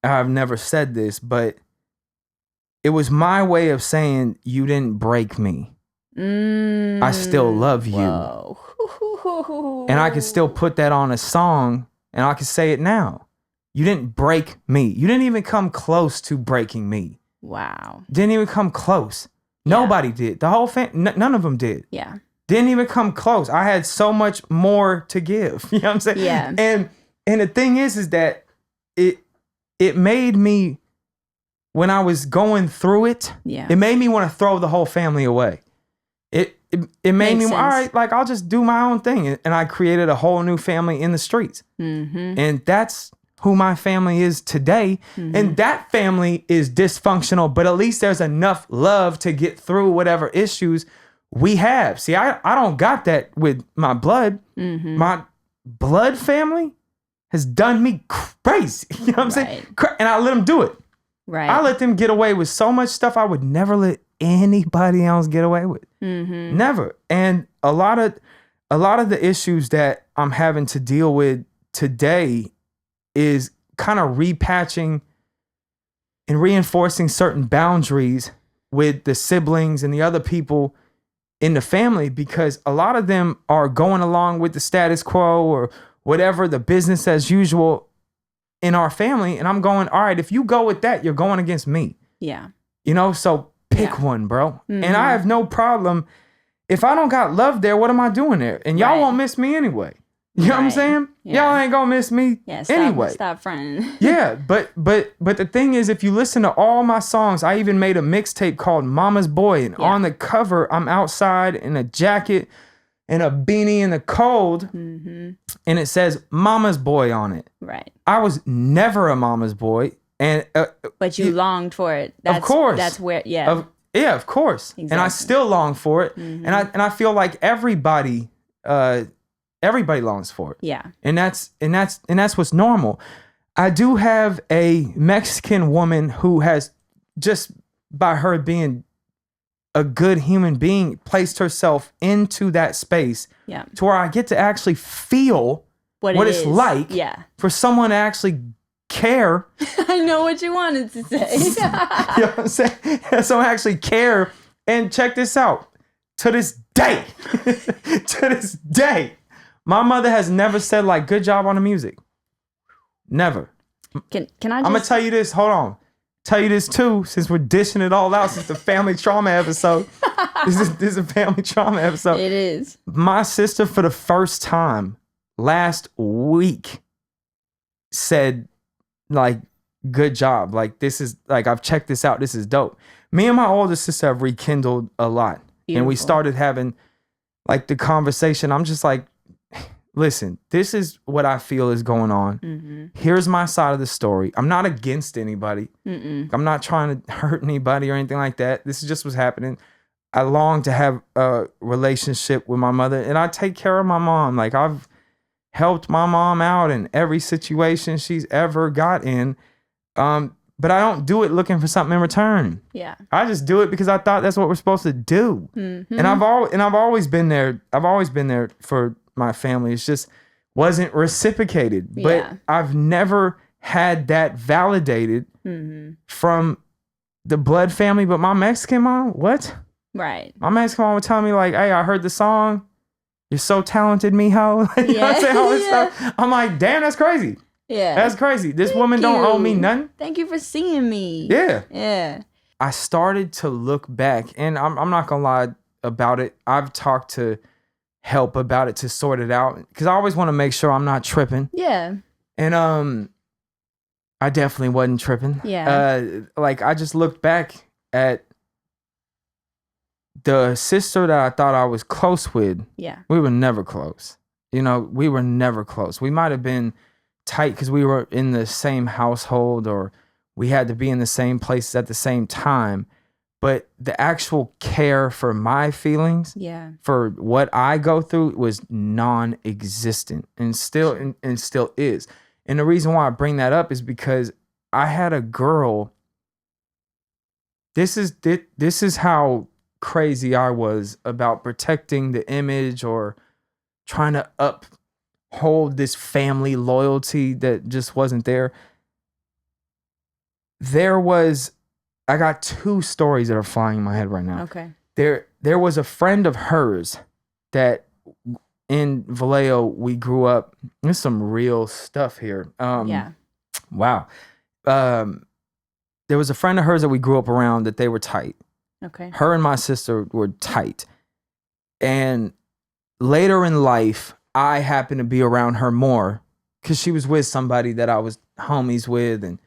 I've never said this, but it was my way of saying, you didn't break me. I still love you. Whoa. And I can still put that on a song, and I can say it now. You didn't break me. You didn't even come close to breaking me. Wow. Didn't even come close. Nobody did. The whole none of them did. Yeah. Didn't even come close. I had so much more to give. You know what I'm saying? Yeah. And the thing is that it made me, when I was going through it, it made me want to throw the whole family away. It made me, all right, like, I'll just do my own thing. And I created a whole new family in the streets. And that's who my family is today. And that family is dysfunctional, but at least there's enough love to get through whatever issues we have. See, I don't got that with my blood. My blood family has done me crazy. You know what I'm saying? And I let them do it. Right. I let them get away with so much stuff I would never let anybody else get away with. Never. And a lot of the issues that I'm having to deal with today is kind of repatching and reinforcing certain boundaries with the siblings and the other people in the family, because a lot of them are going along with the status quo or whatever, the business as usual in our family. And I'm going, all right, if you go with that, you're going against me. Yeah. You know, so pick one, bro. And I have no problem. If I don't got love there, what am I doing there? And y'all won't miss me anyway. You know what I'm saying? Yeah. Y'all ain't gonna miss me anyway. Stop fronting. Yeah, but the thing is, if you listen to all my songs, I even made a mixtape called Mama's Boy, and on the cover, I'm outside in a jacket and a beanie in the cold, and it says Mama's Boy on it. Right. I was never a mama's boy, and but you longed for it. Of course. That's where. Of course. Exactly. And I still long for it, and I feel like everybody longs for it. Yeah. And that's what's normal. I do have a Mexican woman who has, just by her being a good human being, placed herself into that space to where I get to actually feel what it's like for someone to actually care. I know what you wanted to say. You know what I'm saying? Someone actually care. And check this out. To this day, my mother has never said like, good job on the music. Never. Can I just... I'm going to tell you this. Hold on. Tell you this too, since we're dishing it all out since the family trauma episode. This is a family trauma episode. It is. My sister, for the first time last week, said like, good job. Like, this is like, I've checked this out. This is dope. Me and my older sister have rekindled a lot. Beautiful. And we started having like the conversation. I'm just like, listen, this is what I feel is going on. Here's my side of the story. I'm not against anybody. I'm not trying to hurt anybody or anything like that. This is just what's happening. I long to have a relationship with my mother, and I take care of my mom. Like, I've helped my mom out in every situation she's ever got in. But I don't do it looking for something in return. Yeah. I just do it because I thought that's what we're supposed to do. And I've always been there. I've always been there for my family. It's just wasn't reciprocated. But I've never had that validated from the blood family. But my Mexican mom, what? Right. My Mexican mom would tell me like, hey, I heard the song. You're so talented, mijo. You know what I'm saying? All this stuff. I'm like, damn, that's crazy. Yeah. That's crazy. This woman don't owe me nothing. Thank you for seeing me. Yeah. Yeah. I started to look back, and I'm not going to lie about it. I've talked to help about it to sort it out, because I always want to make sure I'm not tripping. Yeah. And I definitely wasn't tripping. Yeah. Like, I just looked back at the sister that I thought I was close with. Yeah. We were never close. You know, we were never close. We might have been tight because we were in the same household, or we had to be in the same places at the same time, but the actual care for my feelings, for what I go through, was non-existent, and still is. And the reason why I bring that up is because I had a girl. This is how crazy I was about protecting the image or trying to uphold this family loyalty that just wasn't there. I got two stories that are flying in my head right now. Okay. There was a friend of hers that in Vallejo we grew up. There's some real stuff here. Wow. There was a friend of hers that we grew up around that they were tight. Okay. Her and my sister were tight. And later in life, I happened to be around her more because she was with somebody that I was homies with. And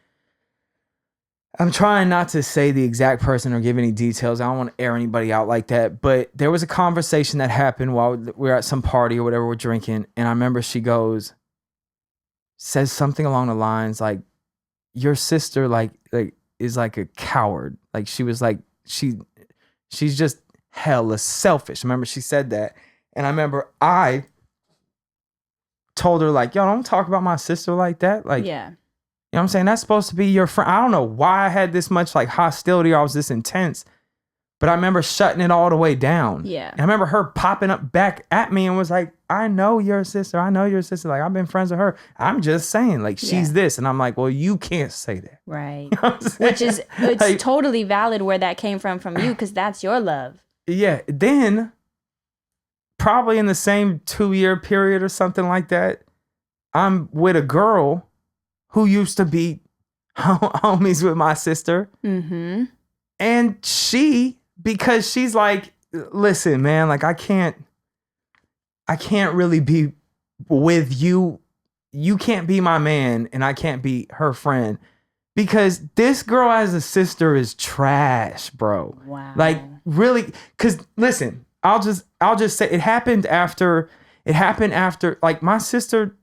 I'm trying not to say the exact person or give any details. I don't want to air anybody out like that. But there was a conversation that happened while we were at some party or whatever we're drinking. And I remember she says something along the lines like, your sister like is like a coward. Like, she was like, she's just hella selfish. Remember, she said that. And I remember I told her, like, yo, don't talk about my sister like that. Like, Yeah. you know what I'm saying? That's supposed to be your friend. I don't know why I had this much like hostility or I was this intense, but I remember shutting it all the way down. Yeah. And I remember her popping up back at me and was like, I know your sister. I know your sister. Like, I've been friends with her. I'm just saying, like, she's this. And I'm like, well, you can't say that. Right. You know what I'm Which is, saying? it's Like, totally valid where that came from you, because that's your love. yeah. Then, probably in the same 2-year period or something like that, I'm with a girl who used to be homies with my sister. Mm-hmm. And she, because she's like, listen, man, like I can't really be with you. You can't be my man and I can't be her friend because this girl as a sister is trash, bro. Wow. Like really, cause listen, I'll just say it happened after like my sister,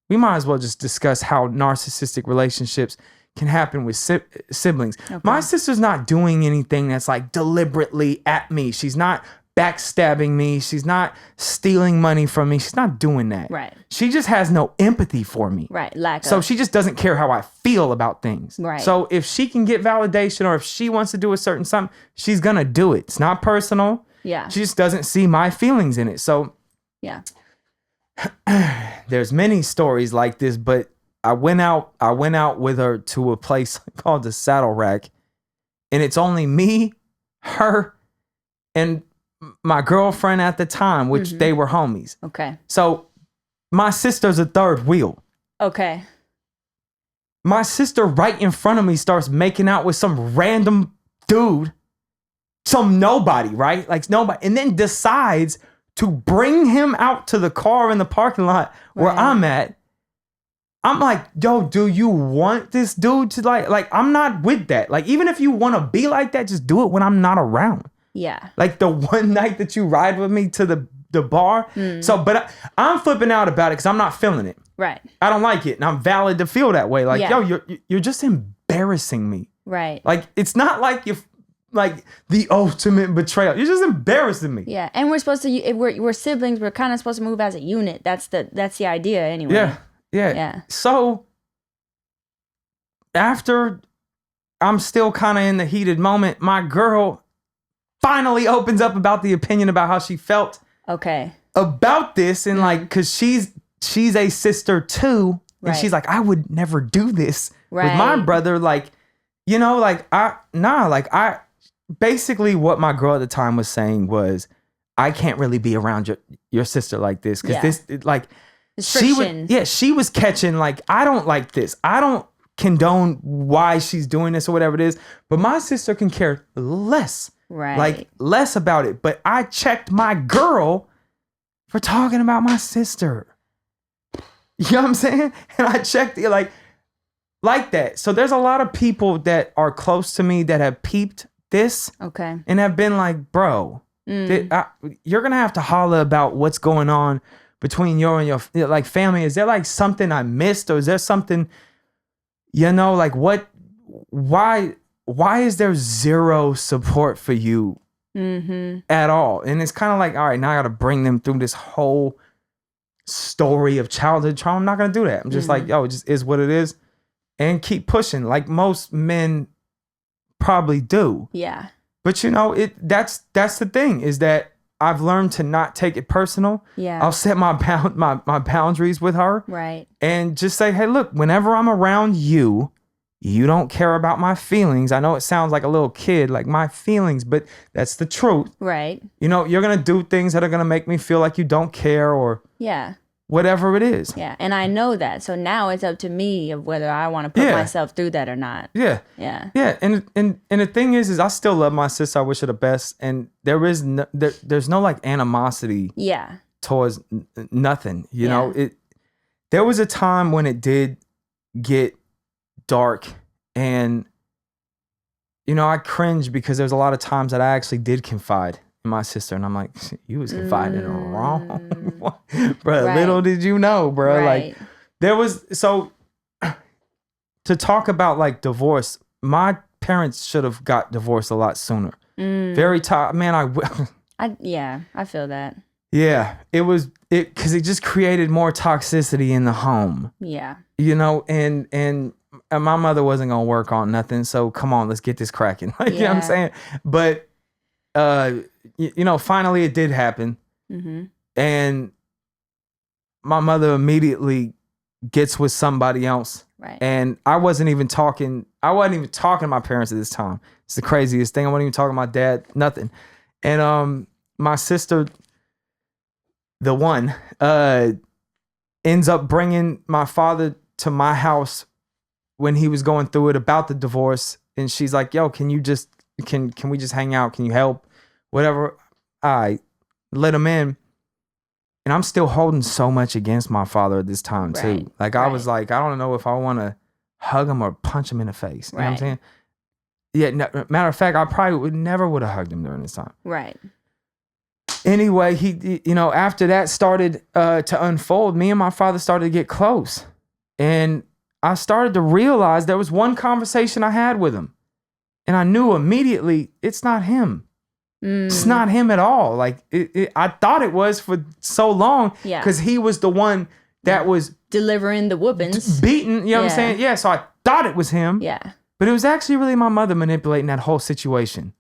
we might as well just discuss how narcissistic relationships can happen with siblings. Okay. My sister's not doing anything that's like deliberately at me. She's not backstabbing me. She's not stealing money from me. She's not doing that. Right. She just has no empathy for me. Right. So she just doesn't care how I feel about things. Right. So if she can get validation or if she wants to do a certain something, she's gonna do it. It's not personal. Yeah. She just doesn't see my feelings in it. So yeah. There's many stories like this, but I went out with her to a place called the Saddle Rack, and it's only me, her, and my girlfriend at the time, which they were homies. Okay. So my sister's a third wheel. Okay. My sister right in front of me starts making out with some random dude, some nobody, right? Like nobody, and then decides to bring him out to the car in the parking lot where I'm at. I'm like, yo, do you want this dude to like, I'm not with that. Like, even if you want to be like that, just do it when I'm not around. Yeah. Like the one night that you ride with me to the bar. So, but I'm flipping out about it because I'm not feeling it. Right. I don't like it. And I'm valid to feel that way. Like, yo, you're just embarrassing me. Right. Like, it's not like you're like the ultimate betrayal. You're just embarrassing me. Yeah. And we're supposed to, if we're siblings, we're kind of supposed to move as a unit. That's the idea anyway. Yeah. So after I'm still kind of in the heated moment, my girl finally opens up about the opinion about how she felt about this. And like, cause she's a sister too. And she's like, I would never do this with my brother. Like, you know, like basically what my girl at the time was saying was, I can't really be around your sister like this. Cause she was catching like, I don't like this. I don't condone why she's doing this or whatever it is. But my sister can care less. Right. Like less about it. But I checked my girl for talking about my sister. You know what I'm saying? And I checked it like that. So there's a lot of people that are close to me that have peeped this. Okay. And have been like, bro, you're going to have to holler about what's going on between you and your like family. Is there like something I missed, or is there something, you know, like why is there zero support for you at all? And it's kind of like, all right, now I got to bring them through this whole story of childhood trauma. I'm not going to do that. I'm just like, yo, it just is what it is, and keep pushing like most men probably do. Yeah. But you know, that's the thing, is that I've learned to not take it personal. Yeah. I'll set my boundaries with her. Right. And just say, hey, look, whenever I'm around you, you don't care about my feelings. I know it sounds like a little kid, like my feelings, but that's the truth. Right. You know, you're going to do things that are going to make me feel like you don't care, or whatever it is. Yeah. And I know that. So now it's up to me of whether I want to put myself through that or not. Yeah. Yeah. Yeah. And the thing is I still love my sister. I wish her the best. And there's no like animosity towards nothing. You know, there was a time when it did get dark, and you know, I cringed because there's a lot of times that I actually did confide in my sister, and I'm like, you was confiding wrong. Bro, little did you know, bro. Like there was, so to talk about like divorce, my parents should have got divorced a lot sooner. Very man, I feel that. Yeah, because it just created more toxicity in the home. Yeah. You know, and my mother wasn't gonna work on nothing. So come on, let's get this cracking. Like, you know what I'm saying? But you know, finally it did happen, and my mother immediately gets with somebody else. Right. And I wasn't even talking to my parents at this time. It's the craziest thing. I wasn't even talking to my dad, nothing. And my sister, the one, ends up bringing my father to my house when he was going through it about the divorce. And she's like, yo, can we just hang out? Can you help? Whatever. I let him in. And I'm still holding so much against my father at this time too. Like I was like, I don't know if I want to hug him or punch him in the face. You know what I'm saying? Yeah. Matter of fact, I probably would have hugged him during this time. Right. Anyway, he, you know, after that started to unfold, me and my father started to get close. And I started to realize there was one conversation I had with him. And I knew immediately it's not him. It's not him at all. Like I thought it was for so long because he was the one that was delivering the whoopings, beaten. You know what I'm saying? Yeah. So I thought it was him. Yeah. But it was actually really my mother manipulating that whole situation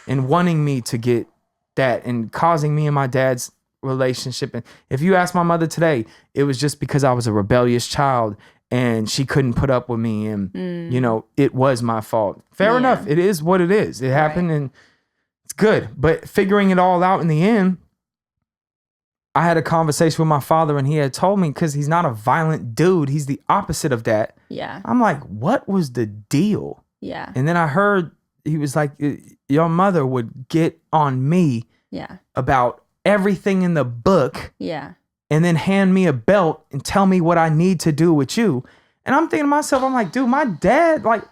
and wanting me to get that and causing me and my dad's relationship. And if you ask my mother today, it was just because I was a rebellious child and she couldn't put up with me. And, you know, it was my fault. Fair enough. It is what it is. It happened and it's good. But figuring it all out in the end, I had a conversation with my father and he had told me, because he's not a violent dude, he's the opposite of that. Yeah. I'm like, what was the deal? Yeah. And then I heard he was like, your mother would get on me about everything in the book. Yeah. And then hand me a belt and tell me what I need to do with you. And I'm thinking to myself, I'm like, dude, my dad, like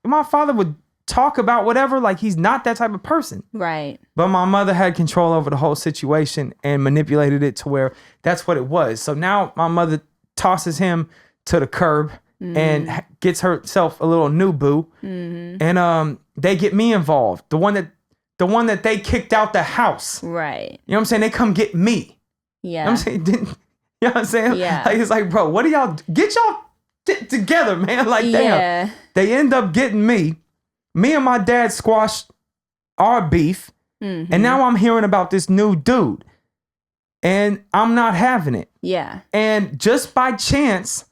my father would talk about whatever, like he's not that type of person. Right. But my mother had control over the whole situation and manipulated it to where that's what it was. So now my mother tosses him to the curb and gets herself a little new boo. And they get me involved. The one that they kicked out the house. Right. You know what I'm saying? They come get me. Yeah. You know what I'm saying? You know what I'm saying? Yeah. Like, it's like, bro, what do y'all get y'all together, man? Like, damn. They end up getting me. Me and my dad squashed our beef. And now I'm hearing about this new dude. And I'm not having it. Yeah. And just by chance,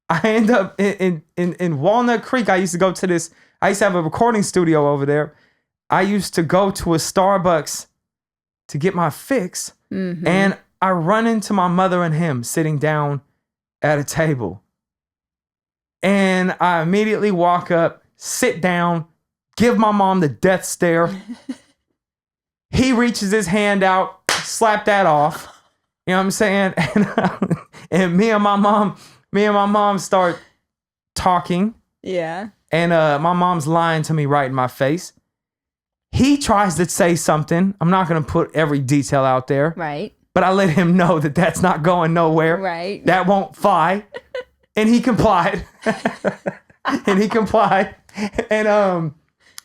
I end up in Walnut Creek. I used to go to this. I used to have a recording studio over there. I used to go to a Starbucks to get my fix. And I run into my mother and him sitting down at a table. And I immediately walk up, sit down, give my mom the death stare. He reaches his hand out, slap that off. You know what I'm saying? And me and my mom start talking. Yeah. And my mom's lying to me right in my face. He tries to say something. I'm not going to put every detail out there. Right. But I let him know that that's not going nowhere. Right. That won't fly. And he complied. And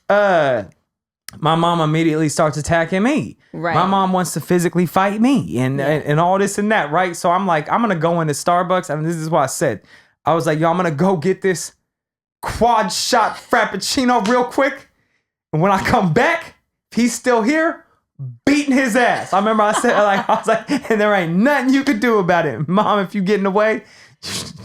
my mom immediately starts attacking me. Right. My mom wants to physically fight me and all this and that, right? So I'm like, I'm going to go into Starbucks. And this is what I said. I was like, yo, I'm going to go get this quad shot Frappuccino real quick. And when I come back, if he's still here, beating his ass. I remember I was like, and there ain't nothing you could do about it. Mom, if you get in the way,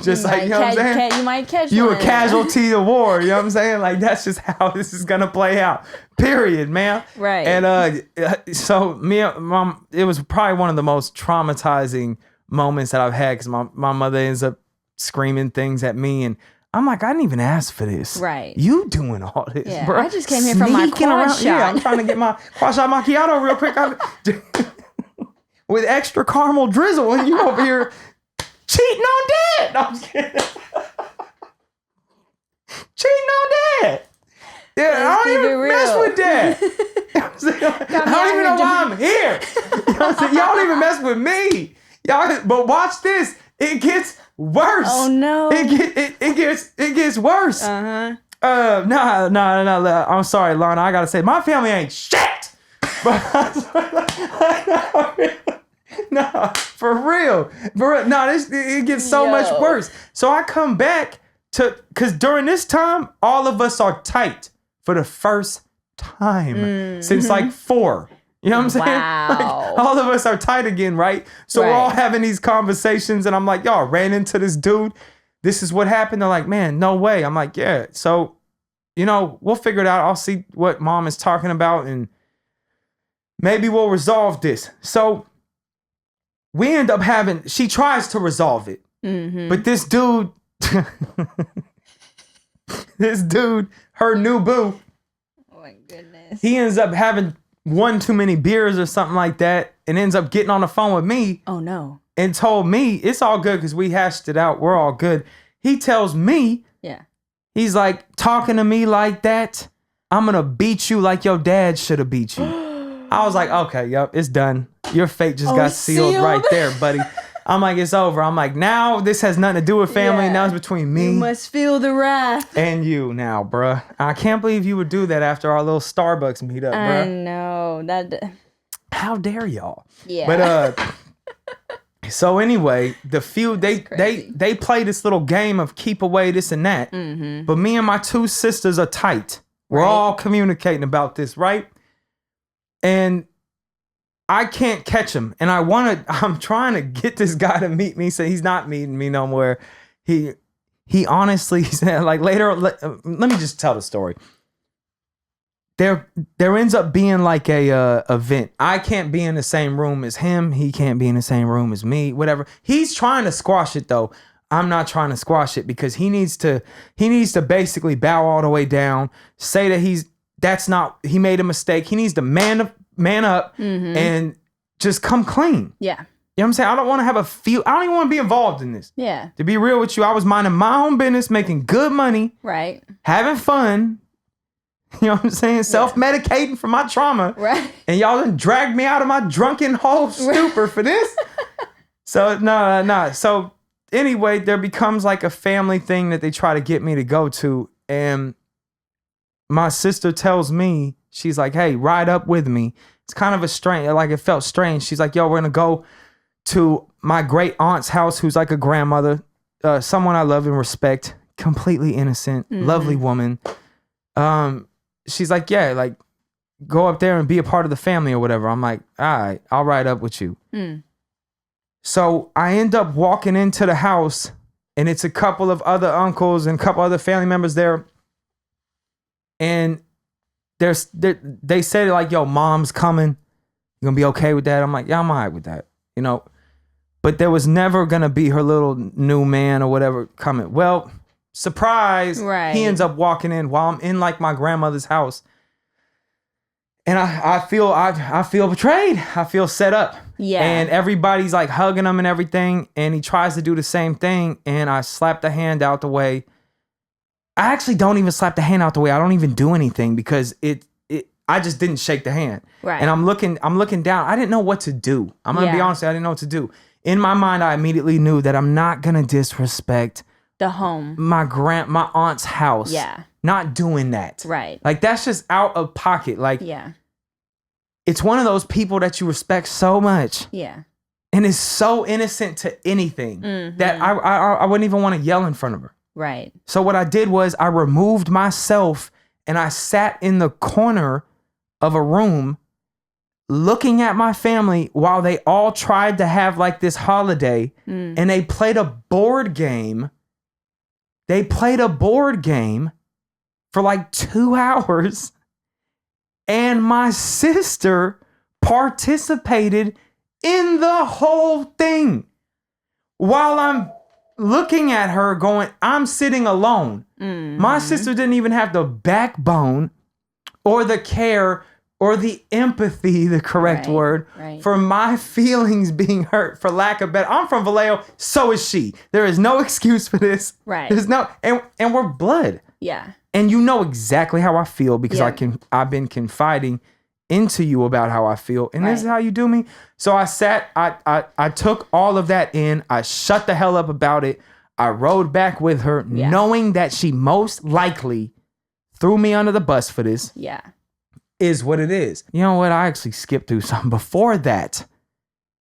just like, you know what I'm saying? You might catch you one. a casualty of war. You know what I'm saying? Like, that's just how this is going to play out. Period, man. Right. And so me and mom, it was probably one of the most traumatizing moments that I've had because my mother ends up screaming things at me and I'm like, I didn't even ask for this. Right. You doing all this, bro. I just came here from my quad shot. Yeah, I'm trying to get my quad shot macchiato real quick. With extra caramel drizzle and you over here cheating on dad. No, I'm just kidding. Cheating on dad. Yeah, I don't even mess with dad. I don't even know why I'm here. You know what I'm saying? Y'all don't even mess with me. Y'all, but watch this. It gets worse. Oh no. It gets worse. Uh-huh. No. I'm sorry, Lana. I gotta say, my family ain't shit. No, for real. No, it gets so much worse. So I come back because during this time, all of us are tight for the first time since like 4. You know what I'm saying? Wow. Like, all of us are tight again, right? So we're all having these conversations and I'm like, y'all ran into this dude. This is what happened. They're like, man, no way. I'm like, yeah. So, we'll figure it out. I'll see what mom is talking about and maybe we'll resolve this. So we end up she tries to resolve it. But this dude, her new boo. Oh my goodness. He ends up having one too many beers or something like that and ends up getting on the phone with me. Oh no. And told me, it's all good because we hashed it out. We're all good. He tells me, he's like, talking to me like that, I'm going to beat you like your dad should have beat you. I was like, okay, yep, it's done. Your fate just got sealed right there, buddy. I'm like, it's over. I'm like, now this has nothing to do with family. Now it's between me. You must feel the wrath. And you now, bruh. I can't believe you would do that after our little Starbucks meetup, bruh. I know. How dare y'all? Yeah. But so anyway, the feud they play this little game of keep away this and that. But me and my 2 sisters are tight. We're all communicating about this, right? And I can't catch him. And I'm trying to get this guy to meet me. So he's not meeting me no more. He honestly said, like, later, let me just tell the story. There ends up being like a event. I can't be in the same room as him. He can't be in the same room as me, whatever. He's trying to squash it though. I'm not trying to squash it because he needs to basically bow all the way down, say that he made a mistake. He needs to man up and just come clean. Yeah. You know what I'm saying? I don't want to have I don't even want to be involved in this. Yeah. To be real with you, I was minding my own business, making good money. Right. Having fun. You know what I'm saying? Self-medicating for my trauma. Right. And y'all done dragged me out of my drunken whole stupor for this. So, no. So, anyway, there becomes like a family thing that they try to get me to go to. And my sister tells me, she's like, hey, ride up with me. It's kind of it felt strange. She's like, yo, we're going to go to my great aunt's house, who's like a grandmother, someone I love and respect, completely innocent, lovely woman. She's like, yeah, like, go up there and be a part of the family or whatever. I'm like, all right, I'll ride up with you. So I end up walking into the house and it's a couple of other uncles and a couple other family members there. And they said like, yo, mom's coming. You gonna be okay with that? I'm like, yeah, I'm all right with that, But there was never gonna be her little new man or whatever coming. Well, surprise, right. He ends up walking in while I'm in like my grandmother's house. And I feel betrayed. I feel set up. Yeah. And everybody's like hugging him and everything. And he tries to do the same thing. And I slap the hand out the way. I actually don't even slap the hand out the way. I don't even do anything because I just didn't shake the hand. Right. And I'm looking down. I didn't know what to do. I'm going to be honest. I didn't know what to do. In my mind, I immediately knew that I'm not going to disrespect the home. My aunt's house. Yeah. Not doing that. Right. Like, that's just out of pocket. Like, yeah. It's one of those people that you respect so much. Yeah. And is so innocent to anything that I wouldn't even want to yell in front of her. Right. So what I did was I removed myself and I sat in the corner of a room looking at my family while they all tried to have like this holiday and they played a board game. They played a board game for like 2 hours and my sister participated in the whole thing while I'm looking at her going, I'm sitting alone. My sister didn't even have the backbone or the care or the empathy, the correct word, for my feelings being hurt, for lack of better. I'm from Vallejo, so is she. There is no excuse for this. Right. There's no, and we're blood. Yeah. And you know exactly how I feel because I've been confiding into you about how I feel. And this is how you do me. So I sat, I took all of that in. I shut the hell up about it. I rode back with her knowing that she most likely threw me under the bus for this. Yeah. is what it is. You know what? I actually skipped through something before that.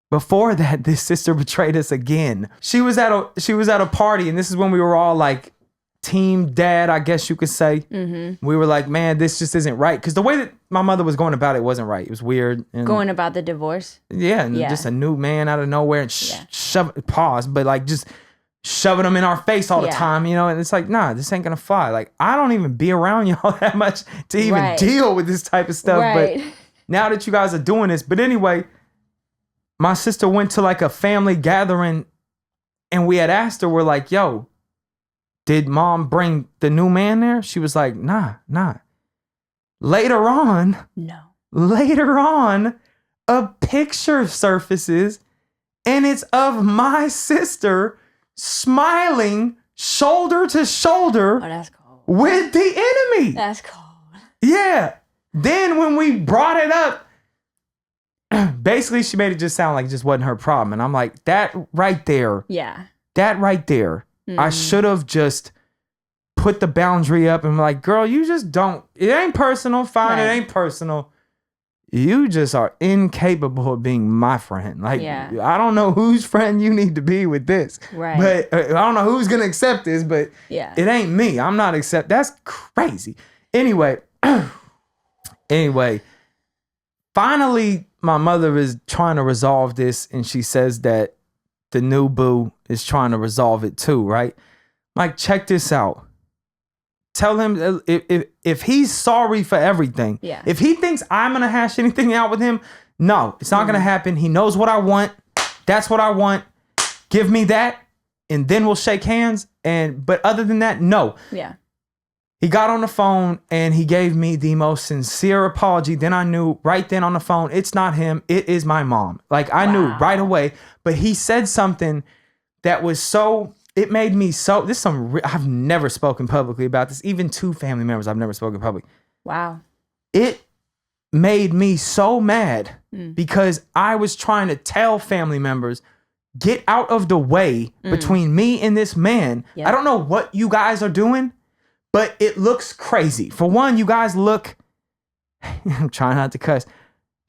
Before that, this sister betrayed us again. She was at a party, and this is when we were all like team dad, I guess you could say. Mm-hmm. We were like, man, this just isn't right. Because the way that my mother was going about it wasn't right. It was weird. And going about the divorce? Yeah, and just a new man out of nowhere and but like just shoving them in our face all the time, you know? And it's like, nah, this ain't gonna fly. Like, I don't even be around y'all that much to even deal with this type of stuff. But now that you guys are doing this, but anyway, my sister went to like a family gathering and we had asked her, we're like, yo, did mom bring the new man there? She was like, nah. Later on, a picture surfaces and it's of my sister smiling shoulder to shoulder with the enemy. That's cold. Yeah. Then when we brought it up, basically she made it just sound like it just wasn't her problem. And I'm like, that right there. Yeah. That right there. I should have just put the boundary up and be like, girl, you just don't, it ain't personal. Fine, it ain't personal. You just are incapable of being my friend. Like, I don't know whose friend you need to be with this. Right. But I don't know who's going to accept this, but it ain't me. I'm not accept. That's crazy. Anyway, finally, my mother is trying to resolve this, and she says that the new boo is trying to resolve it too, right? Like, check this out. Tell him if he's sorry for everything. Yeah. If he thinks I'm going to hash anything out with him, no, it's not going to happen. He knows what I want. That's what I want. Give me that, and then we'll shake hands. But other than that, no. Yeah. He got on the phone and he gave me the most sincere apology. Then I knew right then on the phone, it's not him. It is my mom. Like, I knew right away. But he said something that was so, it made me so, I've never spoken publicly about this. Even to family members, I've never spoken publicly. Wow. It made me so mad because I was trying to tell family members, get out of the way between me and this man. Yep. I don't know what you guys are doing, but it looks crazy. For one, you guys look, I'm trying not to cuss,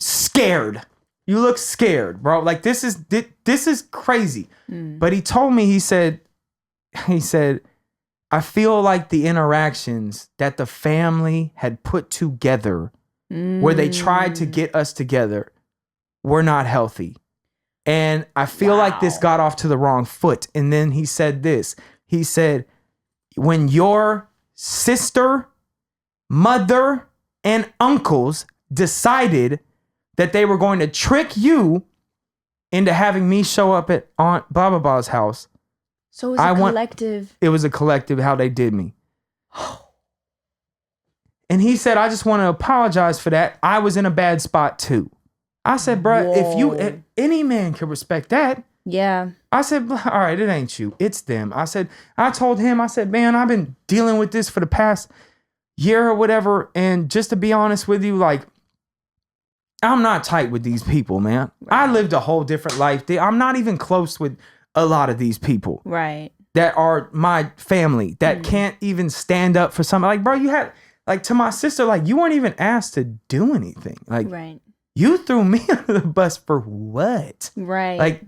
scared. You look scared, bro. Like, this is crazy. But he told me, he said, I feel like the interactions that the family had put together where they tried to get us together were not healthy. And I feel like this got off to the wrong foot. And then he said this. He said, when your sister, mother, and uncles decided that they were going to trick you into having me show up at Aunt blah blah blah's house. So it was a collective. It was a collective how they did me. And he said, I just want to apologize for that. I was in a bad spot too. I said, bruh, if any man could respect that. Yeah. I said, all right, it ain't you. It's them. I told him, man, I've been dealing with this for the past year or whatever. And just to be honest with you, like, I'm not tight with these people, man. Right. I lived a whole different life. I'm not even close with a lot of these people. Right. That are my family that can't even stand up for something. Like, bro, you had, like, to my sister, like, you weren't even asked to do anything. Like, you threw me under the bus for what? Right. Like,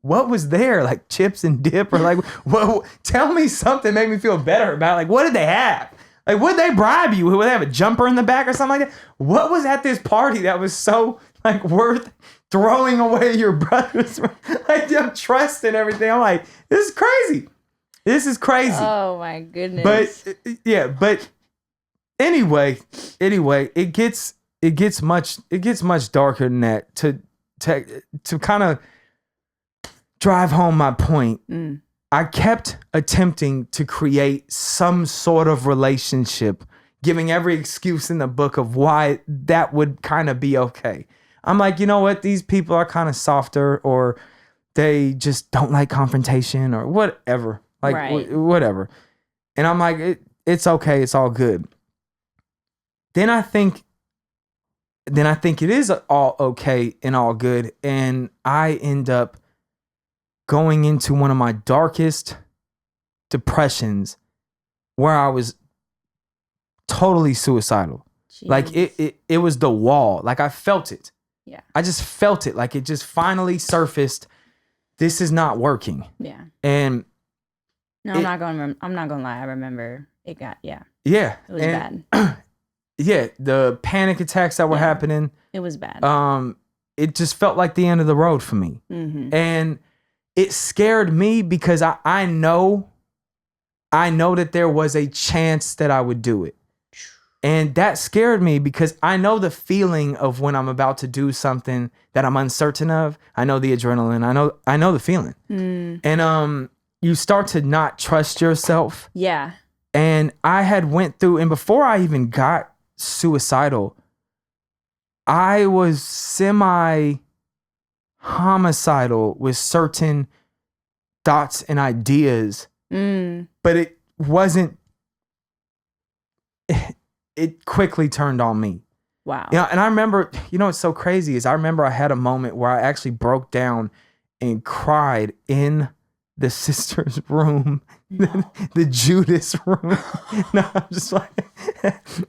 what was there? Like, chips and dip? Or like, what? Tell me something, make me feel better about it. Like, what did they have? Like, would they bribe you? Would they have a jumper in the back or something like that? What was at this party that was so, like, worth throwing away your brother's, like, your trust and everything? I'm like, this is crazy. This is crazy. Oh, my goodness. But anyway, it gets much darker than that. To kind of drive home my point, I kept attempting to create some sort of relationship, giving every excuse in the book of why that would kind of be okay. I'm like, you know what? These people are kind of softer, or they just don't like confrontation, or whatever. Like, whatever. And I'm like, it's okay. It's all good. Then I think it is all okay and all good. And I end up going into one of my darkest depressions where I was totally suicidal. Like it was the wall. Like I felt it. Yeah. I just felt it. Like it just finally surfaced. This is not working. Yeah. And no, I'm not gonna lie. I remember it got yeah. It was bad. Yeah, the panic attacks that were happening. It was bad. It just felt like the end of the road for me. Mm-hmm. And it scared me because I know that there was a chance that I would do it. And that scared me because I know the feeling of when I'm about to do something that I'm uncertain of. I know the adrenaline. I know the feeling. And you start to not trust yourself. Yeah. And I had went through, and before I even got suicidal, I was semi-homicidal with certain thoughts and ideas, but it wasn't, it quickly turned on me. Wow. Yeah, and I remember, what's so crazy is I remember I had a moment where I actually broke down and cried in the sister's room, the Judas room. No, I'm just like,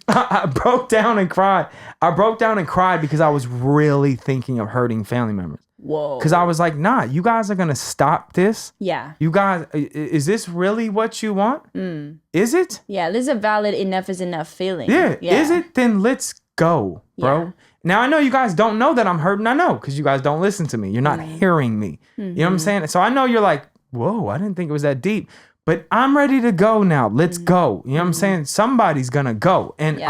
I broke down and cried. I broke down and cried because I was really thinking of hurting family members. Whoa. Because I was like, nah, you guys are going to stop this? Yeah. You guys, is this really what you want? Is it? Yeah, this is a valid enough is enough feeling. Yeah. Is it? Then let's go, bro. Yeah. Now, I know you guys don't know that I'm hurting. I know because you guys don't listen to me. You're not hearing me. You know what I'm saying? So I know you're like, whoa, I didn't think it was that deep. But I'm ready to go now. Let's go. You know what I'm saying? Somebody's going to go. And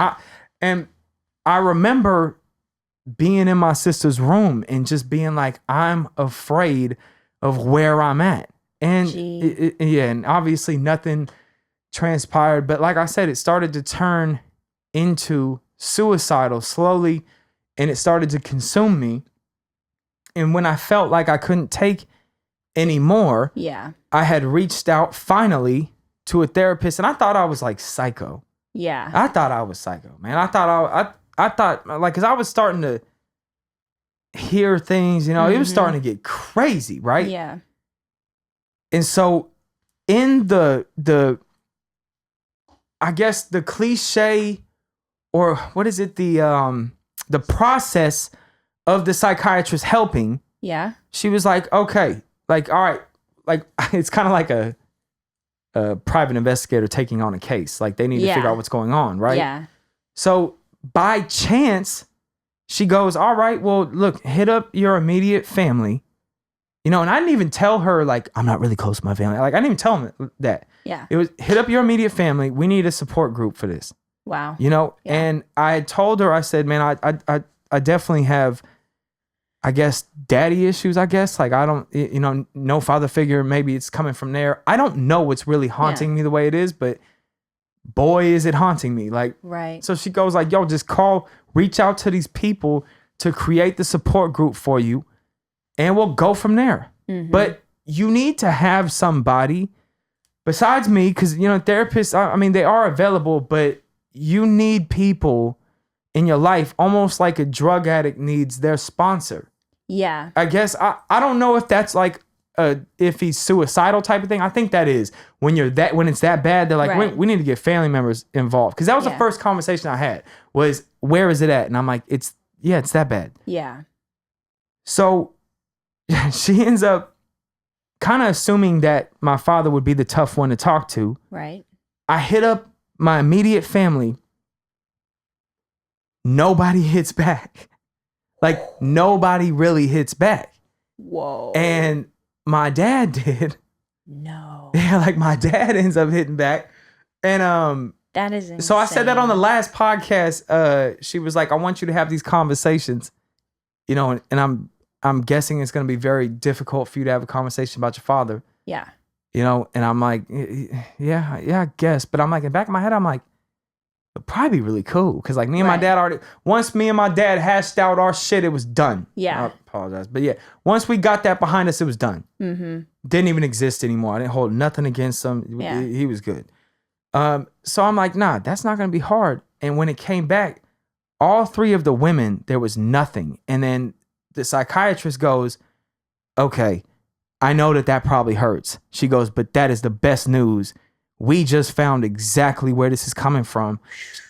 I remember being in my sister's room and just being like, I'm afraid of where I'm at. And and obviously nothing transpired. But like I said, it started to turn into suicidal slowly, and it started to consume me. And when I felt like I couldn't take anymore, I had reached out finally to a therapist, and I thought I was like psycho. Yeah. I thought I was psycho, man. I thought like, cause I was starting to hear things, it was starting to get crazy, right? Yeah. And so in the I guess the cliche, or what is it? The process of the psychiatrist helping. Yeah. She was like, okay, like, all right, like it's kind of like a private investigator taking on a case. Like they need to figure out what's going on, right? Yeah. So by chance, she goes, all right, well, look, hit up your immediate family. And I didn't even tell her, like, I'm not really close to my family. Like, I didn't even tell them that. Yeah. It was, hit up your immediate family. We need a support group for this. Wow. And I told her, I said, man, I definitely have, I guess, daddy issues, I guess. Like, I don't, no father figure. Maybe it's coming from there. I don't know what's really haunting me the way it is, but boy, is it haunting me. Like, right. So she goes like, yo, just reach out to these people to create the support group for you, and we'll go from there. But you need to have somebody besides me, because, therapists, I mean, they are available, but you need people in your life, almost like a drug addict needs their sponsor. Yeah. I guess, I don't know if that's like if he's suicidal type of thing. I think that is when it's that bad, they're like, right. we need to get family members involved. Because that was the first conversation I had was, where is it at? And I'm like, it's that bad. Yeah. So she ends up kind of assuming that my father would be the tough one to talk to. Right. I hit up my immediate family. Nobody hits back. Like, nobody really hits back. Whoa. And my dad did. No. Yeah, like my dad ends up hitting back. And that is insane. So I said that on the last podcast. She was like, I want you to have these conversations. And I'm guessing it's going to be very difficult for you to have a conversation about your father. Yeah. And I'm like, yeah, I guess. But I'm like, in the back of my head, I'm like, it'd probably be really cool. Because like once me and my dad hashed out our shit, it was done. Yeah. I apologize. But yeah, once we got that behind us, it was done. Didn't even exist anymore. I didn't hold nothing against him. Yeah. He was good. So I'm like, nah, that's not going to be hard. And when it came back, all three of the women, there was nothing. And then the psychiatrist goes, okay, I know that probably hurts. She goes, but that is the best news. We just found exactly where this is coming from.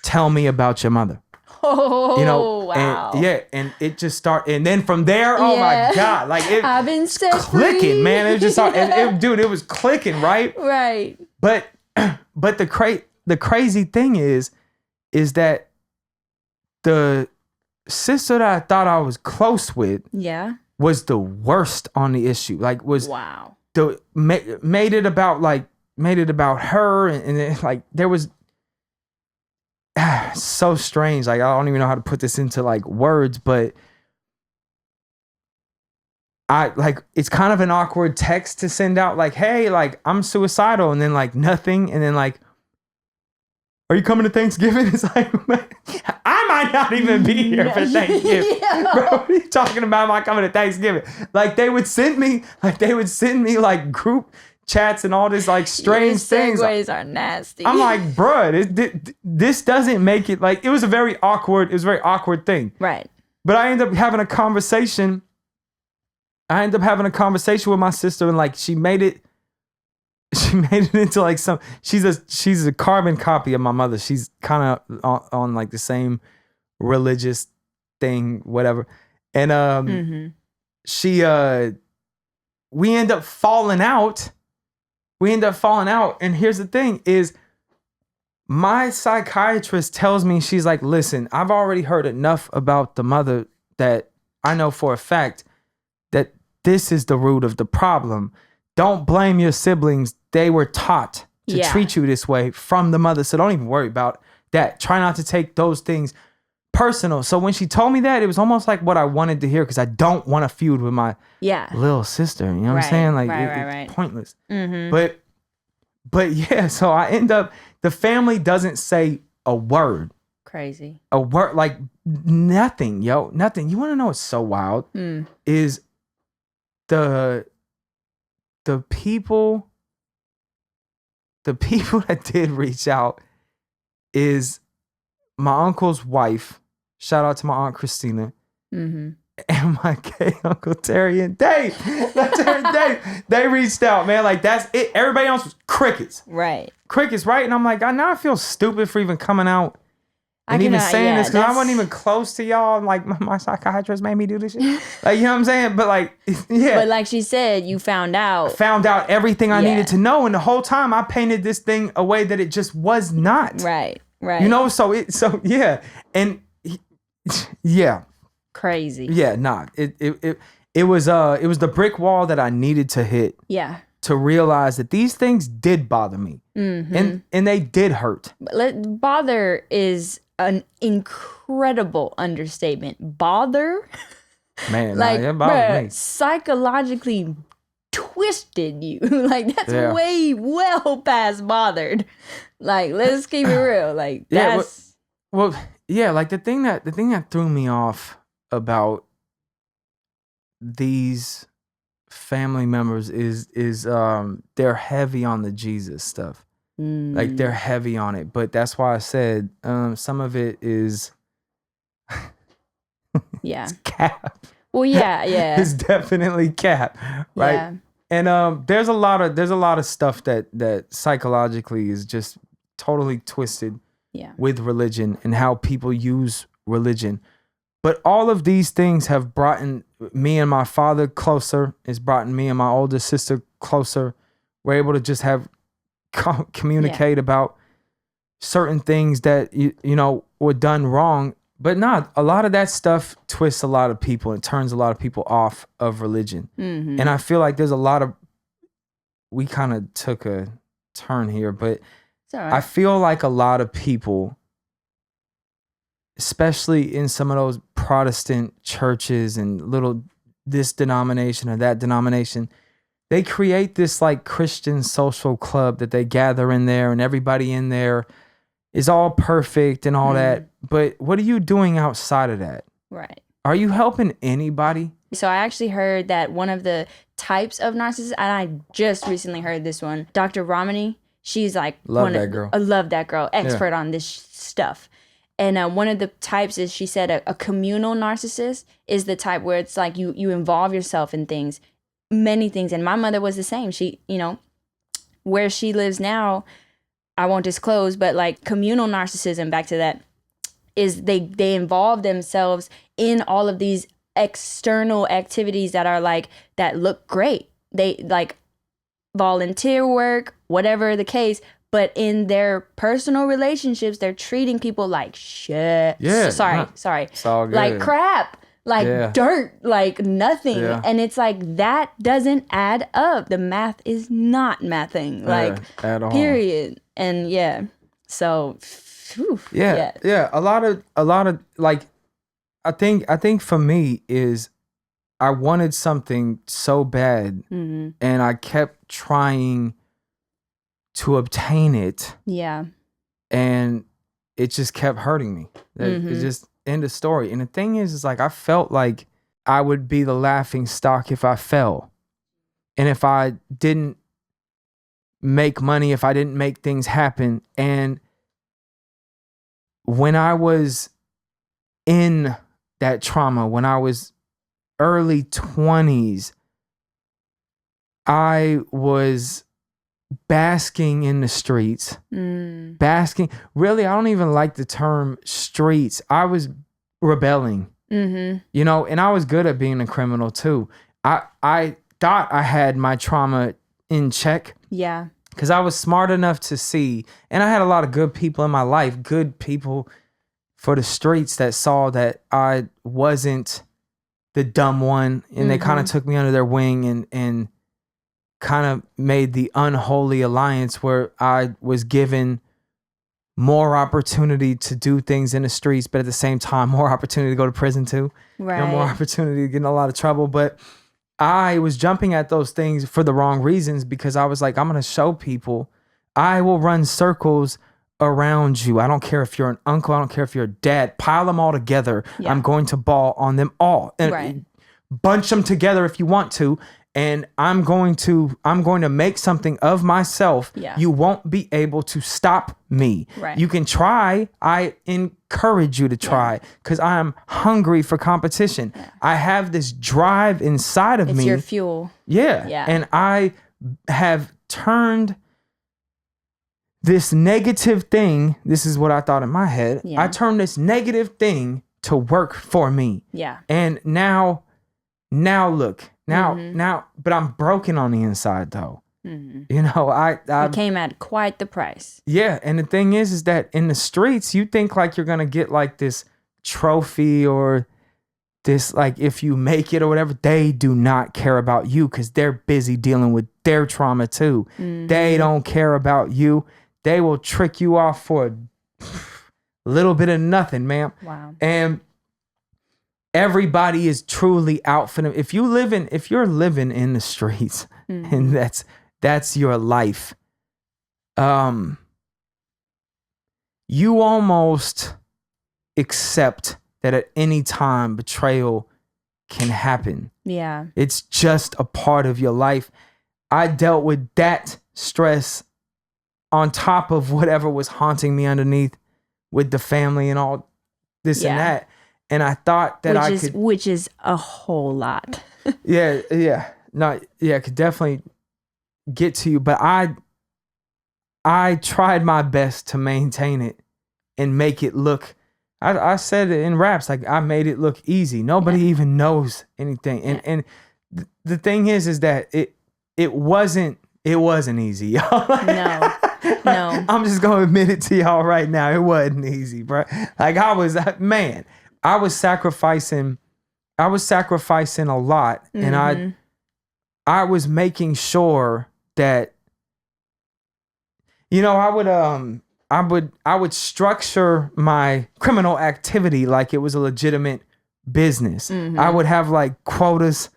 Tell me about your mother. Oh, you know, wow. and it just started, and then from there, oh my God, like I've been set clicking, free. man. It just, dude, it was clicking, right? Right. But the crazy thing is that the sister that I thought I was close with, was the worst on the issue. Like, was made it about her, and it, like, there was so strange. Like, I don't even know how to put this into like words, but it's kind of an awkward text to send out, like, hey, like, I'm suicidal, and then like nothing, and then like, are you coming to Thanksgiving? It's like, I might not even be here for Thanksgiving. Bro, what are you talking about? Am I coming to Thanksgiving? Like, they would send me like group chats and all this like strange things. Segues are nasty. I'm like, bruh, this doesn't make it, like, it was a very awkward thing. Right. But I ended up having a conversation with my sister, and like, she made it into like she's a carbon copy of my mother. She's kind of on like the same religious thing, whatever. And we end up falling out. And here's the thing is, my psychiatrist tells me, she's like, listen, I've already heard enough about the mother that I know for a fact that this is the root of the problem. Don't blame your siblings. They were taught to treat you this way from the mother. So don't even worry about that. Try not to take those things personal. So when she told me that, it was almost like what I wanted to hear, because I don't want to feud with my little sister. You know what I'm saying? Like, it's pointless. Mm-hmm. But yeah, so I end up, the family doesn't say a word. Crazy. A word, like nothing, nothing. You want to know what's so wild? Is the people that did reach out is my uncle's wife. Shout out to my Aunt Christina. And my gay Uncle Terry and Dave. They reached out, man. Like, that's it. Everybody else was crickets. Right. Crickets, right? And I'm like, now I feel stupid for even coming out and even saying this, because I wasn't even close to y'all. Like, my psychiatrist made me do this shit. Like, you know what I'm saying? But like, yeah. But like she said, you found out everything I needed to know. And the whole time I painted this thing a way that it just was not. Right. You know, so yeah. And yeah. Crazy. Yeah, it was the brick wall that I needed to hit. Yeah. To realize that these things did bother me. And they did hurt. Bother is an incredible understatement. Bother? Man, like, it bothered me. Psychologically twisted you. Like, that's way well past bothered. Like, let's keep it real. Like, that's like the thing that threw me off about these family members is they're heavy on the Jesus stuff. Like, they're heavy on it. But that's why I said some of it is it's cap. Well, yeah. It's definitely cap, right? Yeah. And there's a lot of stuff that psychologically is just totally twisted with religion and how people use religion. But all of these things have brought me and my father closer. It's brought me and my older sister closer. We're able to just have communicate about certain things that you know were done wrong. But not a lot of that stuff twists a lot of people and turns a lot of people off of religion. And I feel like there's a lot of, we kind of took a turn here, but I feel like a lot of people, especially in some of those Protestant churches and little this denomination or that denomination, they create this like Christian social club that they gather in there, and everybody in there is all perfect and all that. But what are you doing outside of that? Right. Are you helping anybody? So I actually heard that one of the types of narcissists, and I just recently heard this one, Dr. Ramani, she's like, I love that girl, expert on this stuff. And one of the types is, she said a communal narcissist is the type where it's like you involve yourself in things, many things. And my mother was the same. She, you know, where she lives now, I won't disclose, but like communal narcissism, back to that, is they involve themselves in all of these external activities that are like, that look great. They like volunteer work, whatever the case, but in their personal relationships, they're treating people like shit. Yeah. Sorry. It's all good. Like crap, like dirt, like nothing. Yeah. And it's like, that doesn't add up. The math is not mathing, like at all. period. And so yeah. A lot of like, I think for me is I wanted something so bad, and I kept trying to obtain it. Yeah. And it just kept hurting me. It just end of story. And the thing is like, I felt like I would be the laughing stock if I fell. And if I didn't make money, if I didn't make things happen. And when I was in that trauma, when I was early 20s, I was basking in the streets. Basking. Really, I don't even like the term streets. I was rebelling. You know, and I was good at being a criminal too. I thought I had my trauma in check. Yeah. Because I was smart enough to see, and I had a lot of good people in my life, good people for the streets that saw that I wasn't the dumb one, and they kind of took me under their wing and kind of made the unholy alliance where I was given more opportunity to do things in the streets, but at the same time, more opportunity to go to prison too. Right. You know, more opportunity to get in a lot of trouble. But I was jumping at those things for the wrong reasons, because I was like, I'm going to show people I will run circles around you. I don't care if you're an uncle. I don't care if you're a dad. Pile them all together. Yeah. I'm going to ball on them all. And bunch them together if you want to. And I'm going to make something of myself. Yeah. You won't be able to stop me. Right. You can try. I encourage you to try, because I am hungry for competition. Yeah. I have this drive inside of me. It's your fuel. Yeah. Yeah. And I have turned this negative thing. This is what I thought in my head. Yeah. I turned this negative thing to work for me. Yeah. And now look. Now, but I'm broken on the inside though. You know, I it came at quite the price. Yeah, and the thing is that in the streets, you think like you're gonna get like this trophy or this, like if you make it or whatever. They do not care about you because they're busy dealing with their trauma too. They don't care about you. They will trick you off for a little bit of nothing, man. Wow. And everybody is truly out for them. If you're living in the streets, and that's your life, you almost accept that at any time betrayal can happen. Yeah. It's just a part of your life. I dealt with that stress on top of whatever was haunting me underneath with the family and all this and that. And I thought that which is a whole lot. Yeah. I could definitely get to you, but I tried my best to maintain it and make it look. I said it in raps, like I made it look easy. Nobody even knows anything, and the thing is that it wasn't easy, y'all. No. I'm just gonna admit it to y'all right now. It wasn't easy, bro. Like I was sacrificing a lot, and I was making sure that, you know, I would structure my criminal activity like it was a legitimate business. I would have like quotas,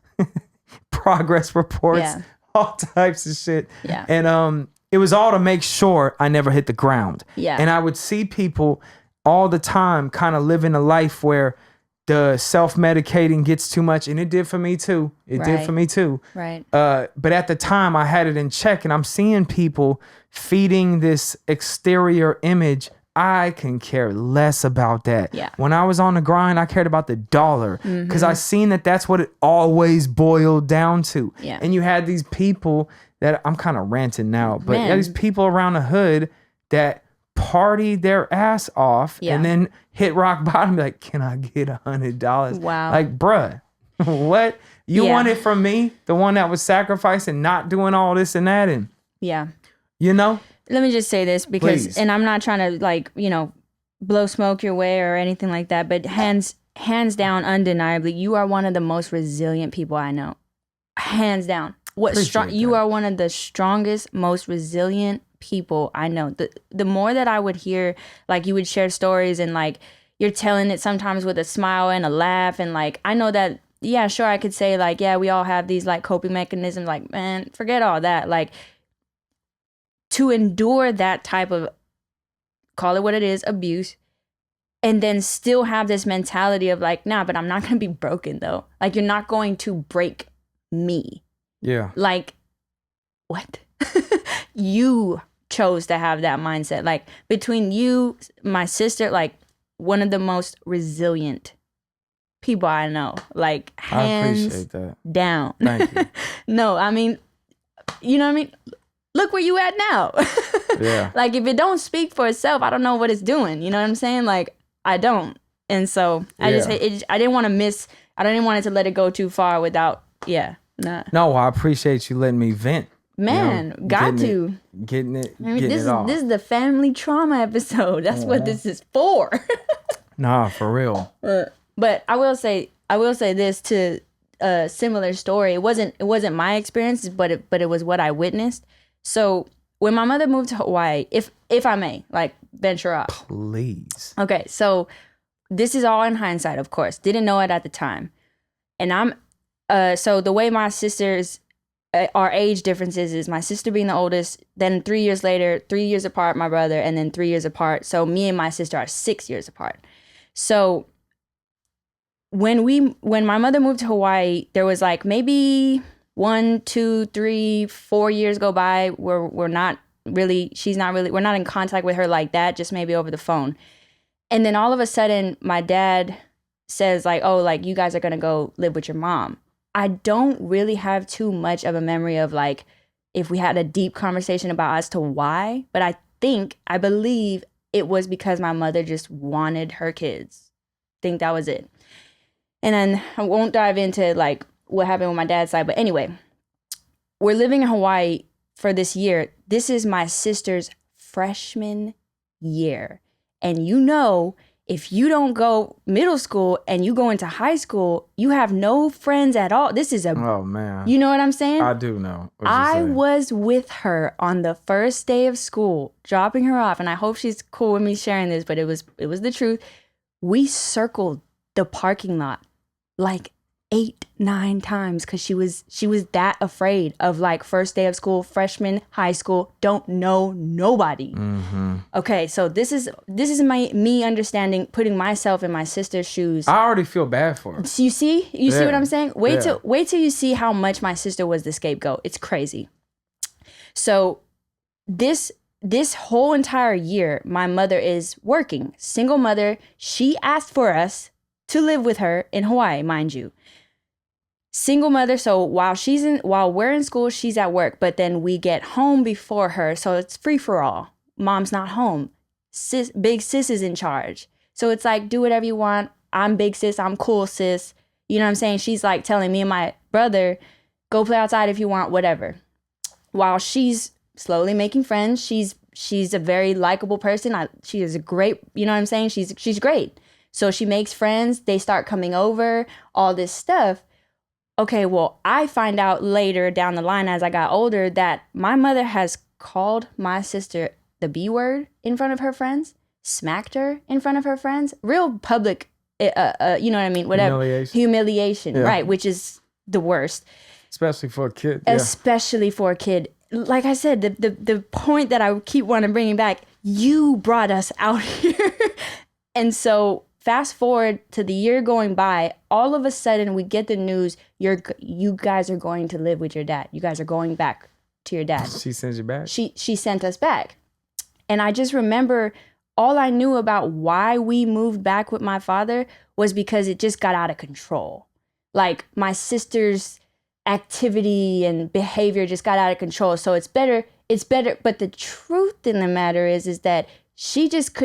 progress reports, all types of shit. Yeah. And it was all to make sure I never hit the ground. Yeah. And I would see people all the time kind of living a life where the self-medicating gets too much, and it did for me too. It did for me too. Right. But at the time I had it in check, and I'm seeing people feeding this exterior image. I can care less about that. Yeah. When I was on the grind, I cared about the dollar, because I seen that that's what it always boiled down to. Yeah. And you had these people that, I'm kind of ranting now, but you had these people around the hood that party their ass off Yeah. and then hit rock bottom, be like, can I get $100? Wow. Like, bruh, what? You Yeah. want it from me? The one that was sacrificing, not doing all this and that, and Yeah. you know? Let me just say this because, Please. and I'm not trying to like, blow smoke your way or anything like that, but hands down, undeniably, you are one of the most resilient people I know. Hands down. You are one of the strongest, most resilient people I know. The more that I would hear, like you would share stories and like you're telling it sometimes with a smile and a laugh, and like I know that, yeah, sure, I could say like, yeah, we all have these like coping mechanisms, like, man, forget all that. Like, to endure that type of, call it what it is, abuse, and then still have this mentality of like, nah, but I'm not going to be broken though. Like, you're not going to break me. Yeah. Like, what? You chose to have that mindset. Like, between you, my sister, like one of the most resilient people I know. Like, hands I appreciate that. down. Thank you. No, I mean, you know what I mean? Look where you at now. Yeah. Like, if it don't speak for itself, I don't know what it's doing. You know what I'm saying? Like, I don't. And so I didn't want it to let it go too far without, nah. No, I appreciate you letting me vent. Man, Getting it this off. is the family trauma episode. That's what this is for. Nah, for real. But I will say this to a similar story. It wasn't my experience, but it was what I witnessed. So when my mother moved to Hawaii, if I may, like, venture off. Please. Okay, so this is all in hindsight, of course. Didn't know it at the time. And I'm so the way my sisters, our age differences is my sister being the oldest, then 3 years later, 3 years apart, my brother, and then 3 years apart. So me and my sister are 6 years apart. So when my mother moved to Hawaii, there was like maybe 1, 2, 3, 4 years go by where we're not in contact with her like that, just maybe over the phone. And then all of a sudden my dad says like, oh, like, you guys are going to go live with your mom. I don't really have too much of a memory of like if we had a deep conversation about as to why, but I believe it was because my mother just wanted her kids. I think that was it. And then I won't dive into like what happened with my dad's side, but anyway, we're living in Hawaii for this year. This is my sister's freshman year. And if you don't go middle school and you go into high school, you have no friends at all. This is oh man. You know what I'm saying? I do know. I was with her on the first day of school, dropping her off, and I hope she's cool with me sharing this, but it was the truth. We circled the parking lot like 8, 9 times because she was that afraid of like first day of school, freshman, high school, don't know nobody. Mm-hmm. Okay, so this is me understanding, putting myself in my sister's shoes. I already feel bad for her. You see what I'm saying? Wait till you see how much my sister was the scapegoat. It's crazy. So this whole entire year, my mother is working, single mother. She asked for us to live with her in Hawaii, mind you. Single mother, so while we're in school, she's at work, but then we get home before her, so it's free for all. Mom's not home. Big sis is in charge. So it's like, do whatever you want. I'm big sis, I'm cool sis. You know what I'm saying? She's like telling me and my brother, go play outside if you want, whatever. While she's slowly making friends, she's a very likable person. She is a great, you know what I'm saying? She's great. So she makes friends, they start coming over, all this stuff. Okay, well, I find out later down the line as I got older that my mother has called my sister the B word in front of her friends, smacked her in front of her friends, real public, you know what I mean? Whatever. Humiliation, yeah. Right, which is the worst. Especially for a kid. Yeah. Especially for a kid. Like I said, the point that I keep wanting bringing back, you brought us out here. And so fast forward to the year going by, all of a sudden we get the news, you guys are going to live with your dad. You guys are going back to your dad. She sends you back? She sent us back. And I just remember all I knew about why we moved back with my father was because it just got out of control. Like my sister's activity and behavior just got out of control. So it's better. But the truth in the matter is that she just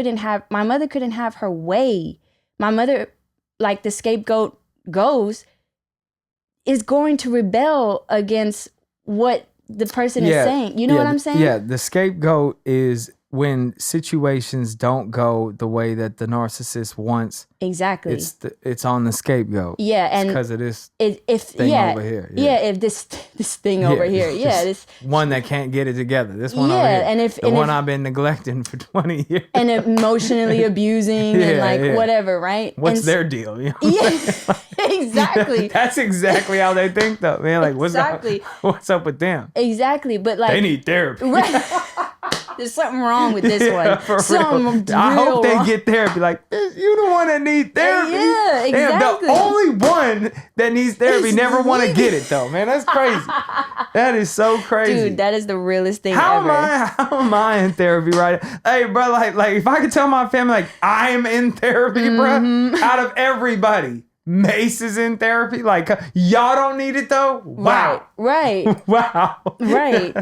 my mother couldn't have her way. My mother, like the scapegoat goes, is going to rebel against what the person is saying. You know what I'm saying? Yeah, the scapegoat is when situations don't go the way that the narcissist wants. Exactly. It's on the scapegoat. Yeah, and because of this thing over here. If this thing over here. Yeah, this one that can't get it together. This one over here. And I've been neglecting for 20 years. And emotionally abusing and whatever, right? What's their deal? You know exactly. That's exactly how they think though, man. Like what's up with them? Exactly. But like they need therapy. Right. There's something wrong with this one. Something I hope they wrong. get therapy. Like, you the one that needs therapy. Yeah, exactly. The only one that needs therapy never want to get it though, man. That's crazy. That is so crazy. Dude, that is the realest thing ever. How am I in therapy right now? Hey, bro, like if I could tell my family, like, I'm in therapy, bro, out of everybody, Mase is in therapy. Like, y'all don't need it though? Wow. Right. Wow. Right.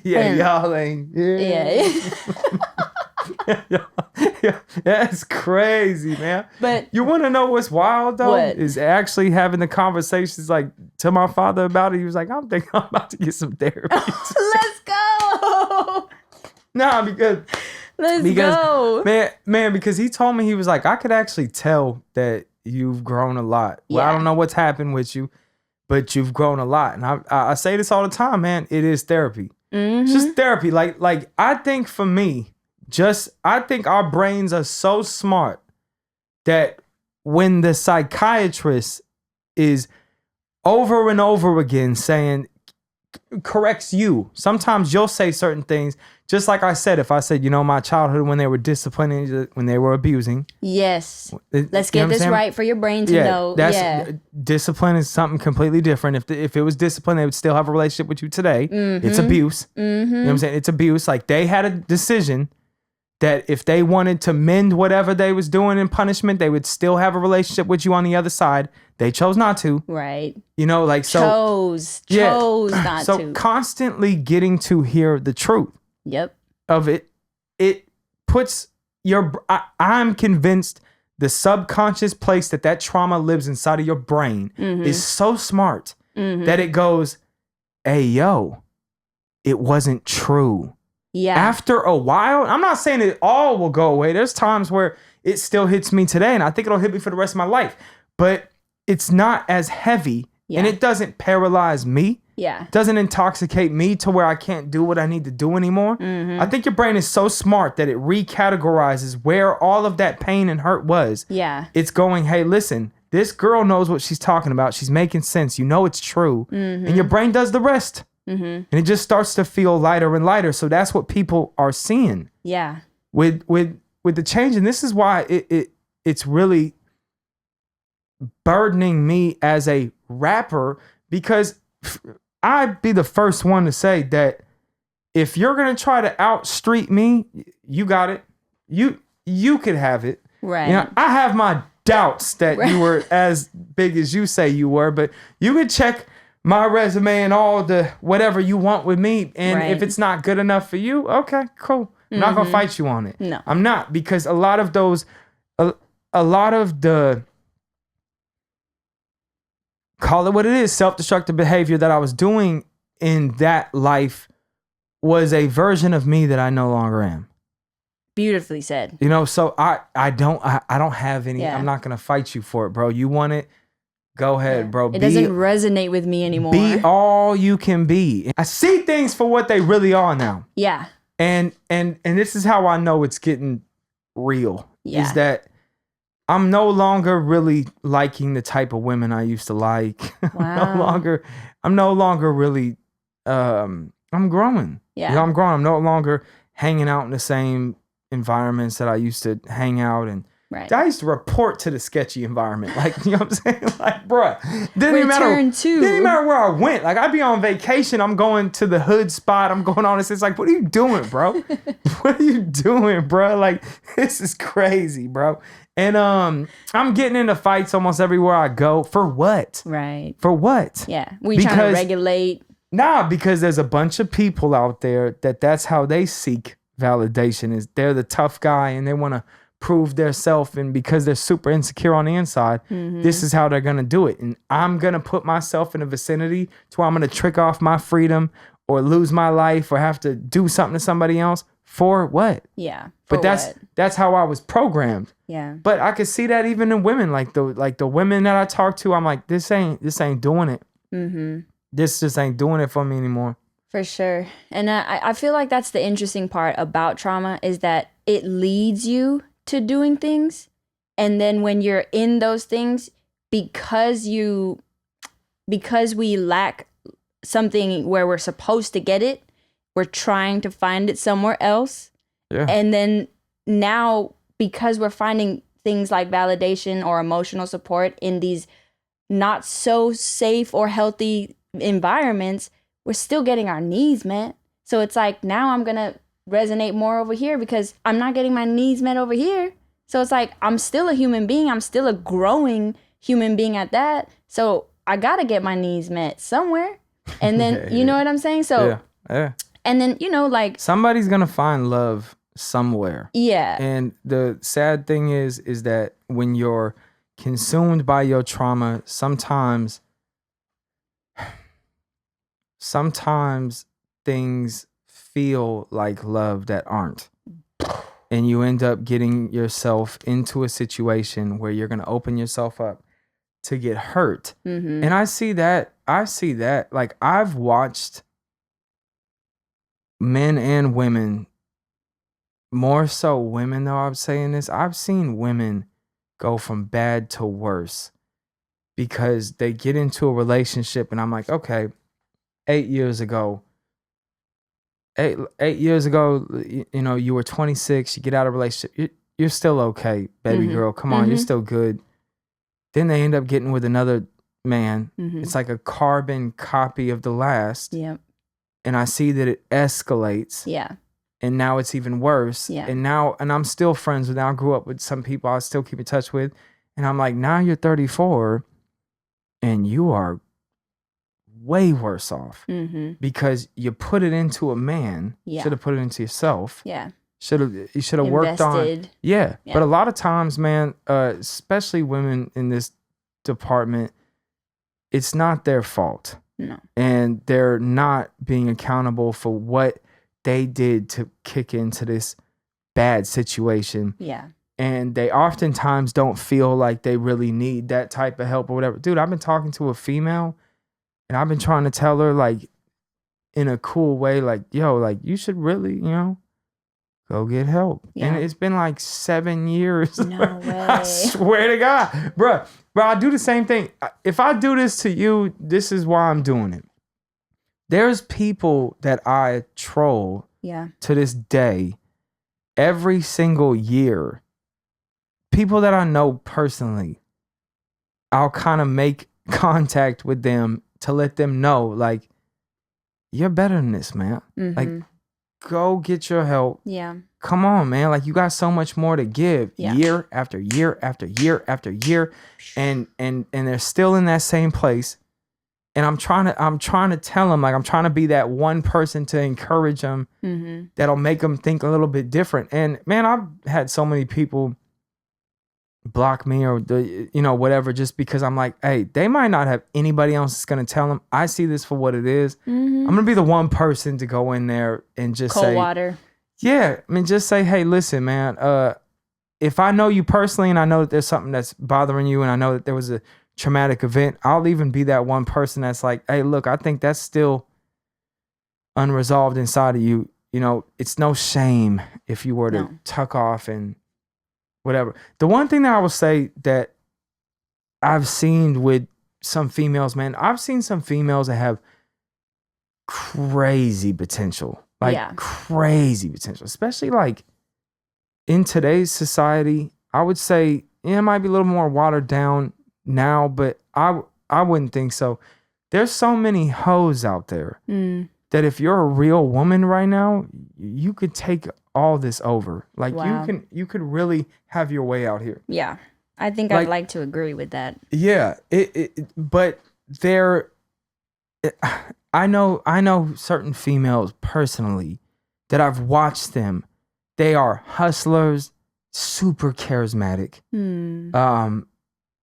Y'all ain't. Yeah. That's crazy, man. But you want to know what's wild though? What? Is actually having the conversations like to my father about it. He was like, I'm thinking I'm about to get some therapy. Let's go. Nah, because man, because he told me, he was like, I could actually tell that you've grown a lot. Well, I don't know what's happened with you, but you've grown a lot. And I say this all the time, man. It is therapy. It's just therapy. Like I think for me, I think our brains are so smart that when the psychiatrist is over and over again saying, corrects you, sometimes you'll say certain things. Just like I said, if I said, my childhood when they were disciplining, when they were abusing. Yes. Let's get this right for your brain to know. Discipline is something completely different. If it was discipline, they would still have a relationship with you today. It's abuse. You know what I'm saying? It's abuse. Like they had a decision that if they wanted to mend whatever they was doing in punishment, they would still have a relationship with you on the other side. They chose not to. Right. Chose not to. So constantly getting to hear the truth. Yep. Of it puts I'm convinced the subconscious place that trauma lives inside of your brain is so smart that it goes, hey, yo, it wasn't true. Yeah. After a while, I'm not saying it all will go away. There's times where it still hits me today and I think it'll hit me for the rest of my life, but it's not as heavy and it doesn't paralyze me. Yeah. Doesn't intoxicate me to where I can't do what I need to do anymore. I think your brain is so smart that it recategorizes where all of that pain and hurt was. Yeah. It's going, hey, listen, this girl knows what she's talking about. She's making sense. You know it's true. And your brain does the rest. And it just starts to feel lighter and lighter. So that's what people are seeing. Yeah. With the change. And this is why it's really burdening me as a rapper, because I'd be the first one to say that if you're going to try to outstreet me, you got it. You could have it. Right. I have my doubts that you were as big as you say you were, but you could check my resume and all the whatever you want with me. And if it's not good enough for you, okay, cool. I'm not going to fight you on it. No. I'm not, because a lot of the, call it what it is, self-destructive behavior that I was doing in that life was a version of me that I no longer am. Beautifully said. So I don't have any, I'm not going to fight you for it, bro. You want it? Go ahead, bro. It doesn't resonate with me anymore. Be all you can be. I see things for what they really are now. Yeah. And this is how I know it's getting real. Yeah. Is that I'm no longer really liking the type of women I used to like. Wow. I'm no longer really I'm growing. Yeah. I'm growing. I'm no longer hanging out in the same environments that I used to hang out in. Right. I used to report to the sketchy environment. Like, you know what I'm saying? Like, bruh, didn't even matter where I went. Like, I'd be on vacation. I'm going to the hood spot. I'm going on this. It's like, what are you doing, bro? What are you doing, bro? Like, this is crazy, bro. And I'm getting into fights almost everywhere I go. For what? Right. For what? Yeah. We trying to regulate. Nah, because there's a bunch of people out there that's how they seek validation is they're the tough guy and they want to prove their self, and because they're super insecure on the inside, this is how they're going to do it. And I'm going to put myself in a vicinity to where I'm going to trick off my freedom or lose my life or have to do something to somebody else for what? Yeah. But that's how I was programmed. Yeah. But I could see that even in women, like the women that I talk to, I'm like, this ain't doing it. This just ain't doing it for me anymore. For sure. And I feel like that's the interesting part about trauma is that it leads you to doing things. And then when you're in those things, because we lack something where we're supposed to get it, we're trying to find it somewhere else. Yeah. And then now, because we're finding things like validation or emotional support in these not so safe or healthy environments, we're still getting our needs met. So it's like, now I'm going to resonate more over here because I'm not getting my needs met over here. So it's like, I'm still a human being. I'm still a growing human being at that. So I got to get my needs met somewhere. And then, you know what I'm saying? So, and then, like, somebody's going to find love somewhere. Yeah. And the sad thing is that when you're consumed by your trauma, sometimes things feel like love that aren't. And you end up getting yourself into a situation where you're going to open yourself up to get hurt. And I see that. Like, I've watched men and women, more so women though, I'm saying this, I've seen women go from bad to worse because they get into a relationship and I'm like, okay, 8 years ago, you know, you were 26, you get out of a relationship, you're still okay, baby girl, come on, you're still good. Then they end up getting with another man. It's like a carbon copy of the last. Yep. And I see that it escalates. Yeah. And now it's even worse. Yeah. And I'm still friends with, now I grew up with some people I still keep in touch with. And I'm like, now you're 34 and you are way worse off because you put it into a man. Yeah. Should have put it into yourself. Yeah. You should have worked on. Yeah. But a lot of times, man, especially women in this department, it's not their fault. No. And they're not being accountable for what they did to kick into this bad situation. Yeah. And they oftentimes don't feel like they really need that type of help or whatever. Dude, I've been talking to a female and I've been trying to tell her, like, in a cool way, like, yo, like, you should really, go get help. Yeah. And it's been like 7 years. No way. I swear to God. Bro, I do the same thing. If I do this to you, this is why I'm doing it. There's people that I troll to this day, every single year. People that I know personally, I'll kind of make contact with them to let them know, like, you're better than this, man. Like, go get your help. Yeah. Come on, man. Like, you got so much more to give year after year after year after year. And they're still in that same place. And I'm trying to tell them, like, I'm trying to be that one person to encourage them that'll make them think a little bit different. And man, I've had so many people block me or whatever, just because I'm like, hey, they might not have anybody else that's going to tell them. I see this for what it is. I'm going to be the one person to go in there and just cold say, water. Yeah. I mean, just say, hey, listen, man, if I know you personally and I know that there's something that's bothering you and I know that there was a traumatic event, I'll even be that one person that's like, hey, look, I think that's still unresolved inside of you. It's no shame if you were to tuck off and whatever. The one thing that I will say that I've seen with some females, man, I've seen some females that have crazy potential, crazy potential, especially like in today's society. I would say it might be a little more watered down now, but I wouldn't think so. There's so many hoes out there that if you're a real woman right now, you could take all this over. Like, you could really have your way out here. Yeah. I think I'd like to agree with that. Yeah. But I know certain females personally that I've watched them. They are hustlers, super charismatic,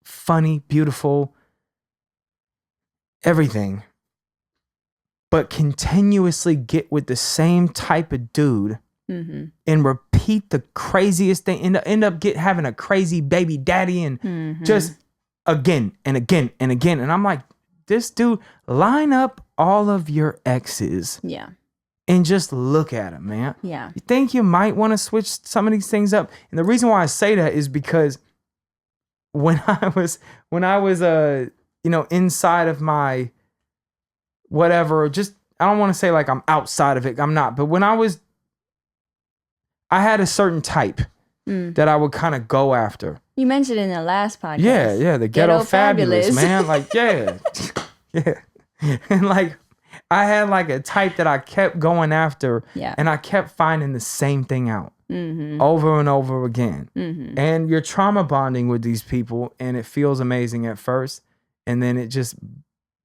funny, beautiful, everything. But continuously get with the same type of dude and repeat the craziest thing. End up having a crazy baby daddy and just again and again and again. And I'm like, this dude, line up all of your exes. Yeah. And just look at them, man. Yeah. You think you might want to switch some of these things up? And the reason why I say that is because when I was inside of my whatever, just, I don't want to say like I'm outside of it. I'm not. But when I had a certain type that I would kind of go after. You mentioned in the last podcast. Yeah. The ghetto fabulous, man. Like, yeah. Yeah. And like, I had like a type that I kept going after, and I kept finding the same thing out over and over again. And you're trauma bonding with these people, and it feels amazing at first, and then it just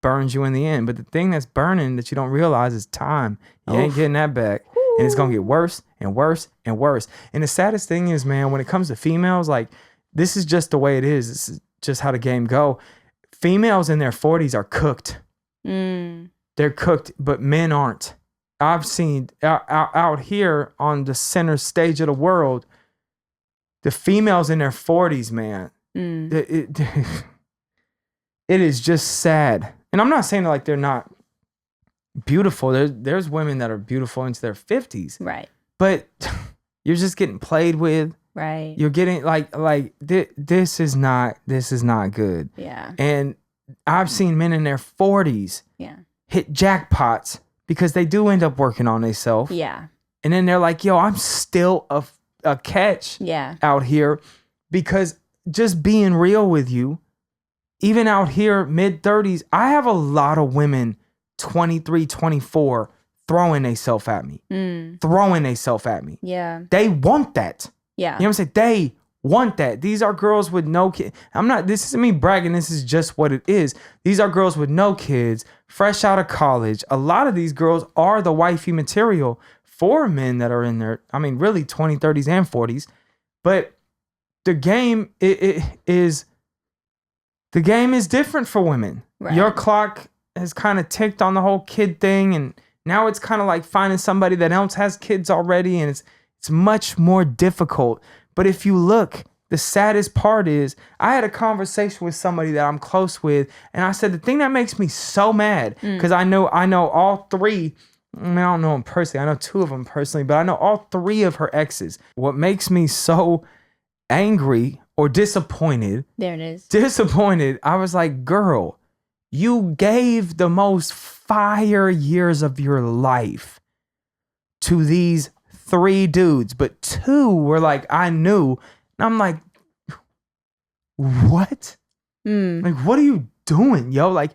burns you in the end. But the thing that's burning that you don't realize is time. You ain't getting that back. And it's going to get worse and worse and worse. And the saddest thing is, man, when it comes to females, like, this is just the way it is. This is just how the game go. Females in their 40s are cooked. They're cooked, but men aren't. I've seen out here on the center stage of the world, the females in their 40s, man, it is just sad. And I'm not saying like they're not beautiful. There's women that are beautiful into their 50s. Right. But you're just getting played with. Right. You're getting this is not good. Yeah. And I've seen men in their 40s hit jackpots because they do end up working on themselves. Yeah. And then they're like, yo, I'm still a catch out here, because just being real with you, even out here, mid-30s, I have a lot of women, 23, 24, throwing themselves at me. Yeah. They want that. Yeah. You know what I'm saying? They want that. These are girls with no kids. This isn't me bragging. This is just what it is. These are girls with no kids, fresh out of college. A lot of these girls are the wifey material for men that are in their, really 20, 30s and 40s. But the game is different for women. Right. Your clock has kind of ticked on the whole kid thing, and now it's kind of like finding somebody that else has kids already, and it's much more difficult. But if you look, the saddest part is I had a conversation with somebody that I'm close with, and I said the thing that makes me so mad, because I know all three. I don't know them personally. I know two of them personally, but I know all three of her exes. What makes me so angry or disappointed? There it is. Disappointed. I was like, girl, you gave the most fire years of your life to these 3 dudes, but 2 were like, I knew. And I'm like, what? Like, what are you doing, yo? Like,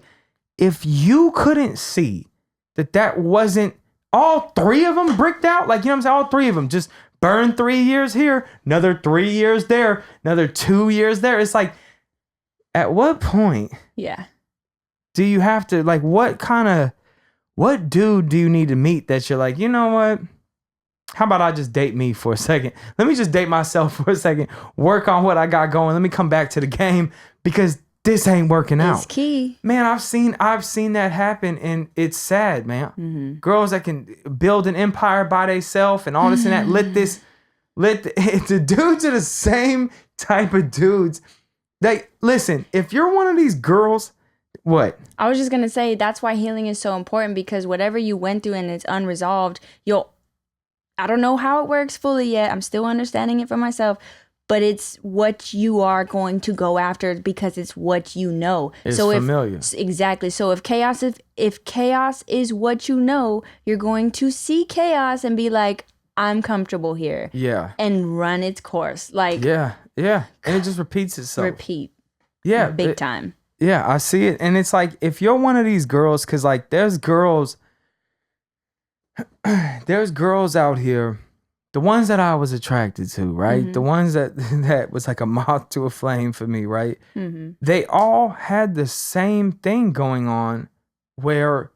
if you couldn't see that wasn't all 3 of them bricked out, like, you know what I'm saying? All 3 of them just burned 3 years here, another 3 years there, another 2 years there. It's like, at what point do you have to, like, what dude do you need to meet that you're like, you know what? How about I just date me for a second? Let me just date myself for a second. Work on what I got going. Let me come back to the game, because this ain't working out. It's key. Man, I've seen that happen, and it's sad, man. Girls that can build an empire by themselves and all this and that. The dudes are the same type of dudes. Listen, if you're one of these girls, what? I was just going to say, that's why healing is so important, because whatever you went through and it's unresolved, I don't know how it works fully yet. I'm still understanding it for myself, but it's what you are going to go after, because it's what you know. It's familiar. Exactly. So if chaos is what you know, you're going to see chaos and be like, I'm comfortable here. Yeah. And run its course. Like, yeah. And it just repeats itself. Repeat. Yeah. Big time. Yeah, I see it. And it's like, if you're one of these girls, because like there's girls out here, the ones that I was attracted to, right? The ones that was like a moth to a flame for me, right? They all had the same thing going on, where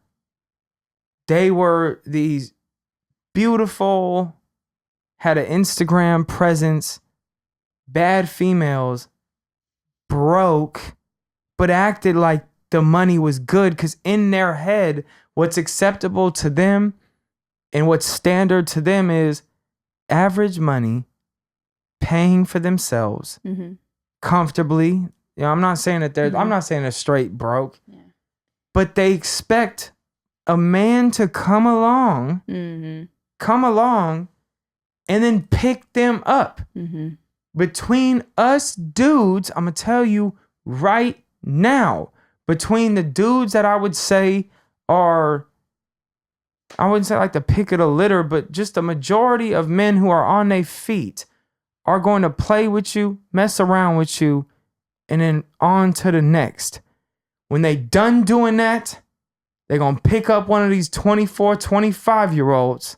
they were these beautiful, had an Instagram presence, bad females, broke, but acted like the money was good because in their head, what's acceptable to them and what's standard to them is average money, paying for themselves comfortably. You know, I'm not saying that I'm not saying they're straight broke, but they expect a man to come along, and then pick them up. Between us dudes, I'm gonna tell you right now, between the dudes that I would say are, I wouldn't say like the pick of the litter, but just a majority of men who are on their feet are going to play with you, mess around with you, and then on to the next. When they done doing that, they're going to pick up one of these 24, 25-year-olds,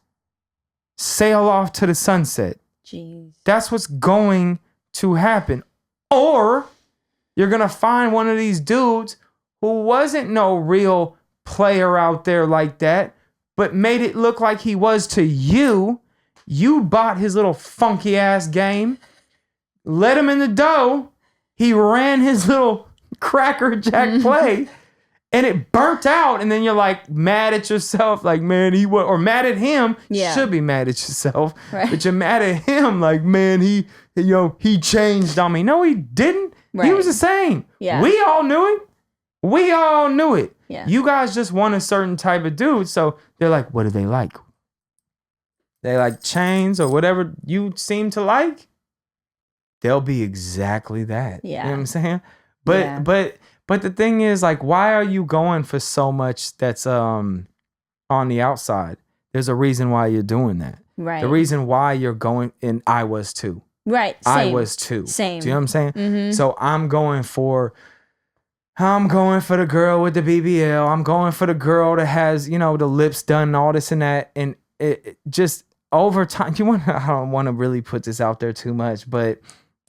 sail off to the sunset. Jeez. That's what's going to happen. Or you're going to find one of these dudes who wasn't no real player out there like that, but made it look like he was to you. You bought his little funky ass game, let him in the dough. He ran his little cracker jack play and it burnt out. And then you're like mad at yourself, like, man, or mad at him. Yeah. You should be mad at yourself, right. But you're mad at him, like, man, he changed on me. No, he didn't. Right. He was the same. Yeah. We all knew it. Yeah. You guys just want a certain type of dude. So they're like, what do they like? They like chains or whatever you seem to like. They'll be exactly that. Yeah. You know what I'm saying? But the thing is, like, why are you going for so much that's on the outside? There's a reason why you're doing that. Right. The reason why you're going, and I was too. Right. Same. I was too. Same. Do you know what I'm saying? Mm-hmm. So I'm going for the girl with the BBL. I'm going for the girl that has, the lips done and all this and that. And it just over time, I don't want to really put this out there too much, but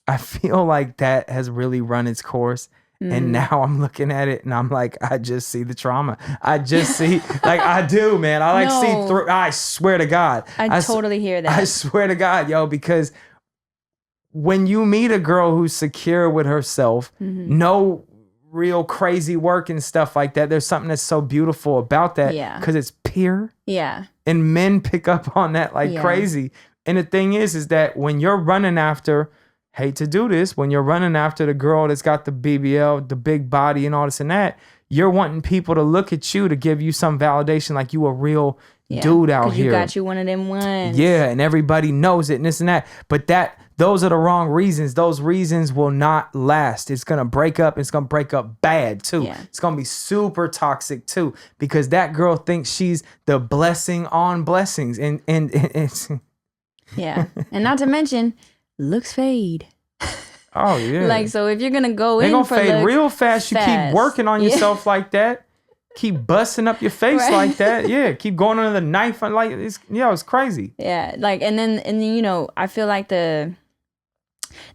I feel like that has really run its course. And now I'm looking at it and I'm like, I just see the trauma. I just see, like, I do, man. I see through. I swear to God. I totally hear that. I swear to God, yo, because when you meet a girl who's secure with herself, no real crazy work and stuff like that, there's something that's so beautiful about that. Yeah. Because it's pure. Yeah. And men pick up on that like crazy. And the thing is that when you're running after, hate to do this, when you're running after the girl that's got the BBL, the big body and all this and that, you're wanting people to look at you to give you some validation like you a real dude out here. You got you one of them ones. Yeah, and everybody knows it and this and that. But those are the wrong reasons. Those reasons will not last. It's going to break up. It's going to break up bad too. Yeah. It's going to be super toxic too, because that girl thinks she's the blessing on blessings. And it's... Yeah. And not to mention, looks fade. Oh, yeah. Like, so if you're going to go in for fade looks real fast. You keep working on yourself like that. Keep busting up your face like that. Yeah. Keep going under the knife. Like, it's crazy. Yeah. Like, and then, I feel like the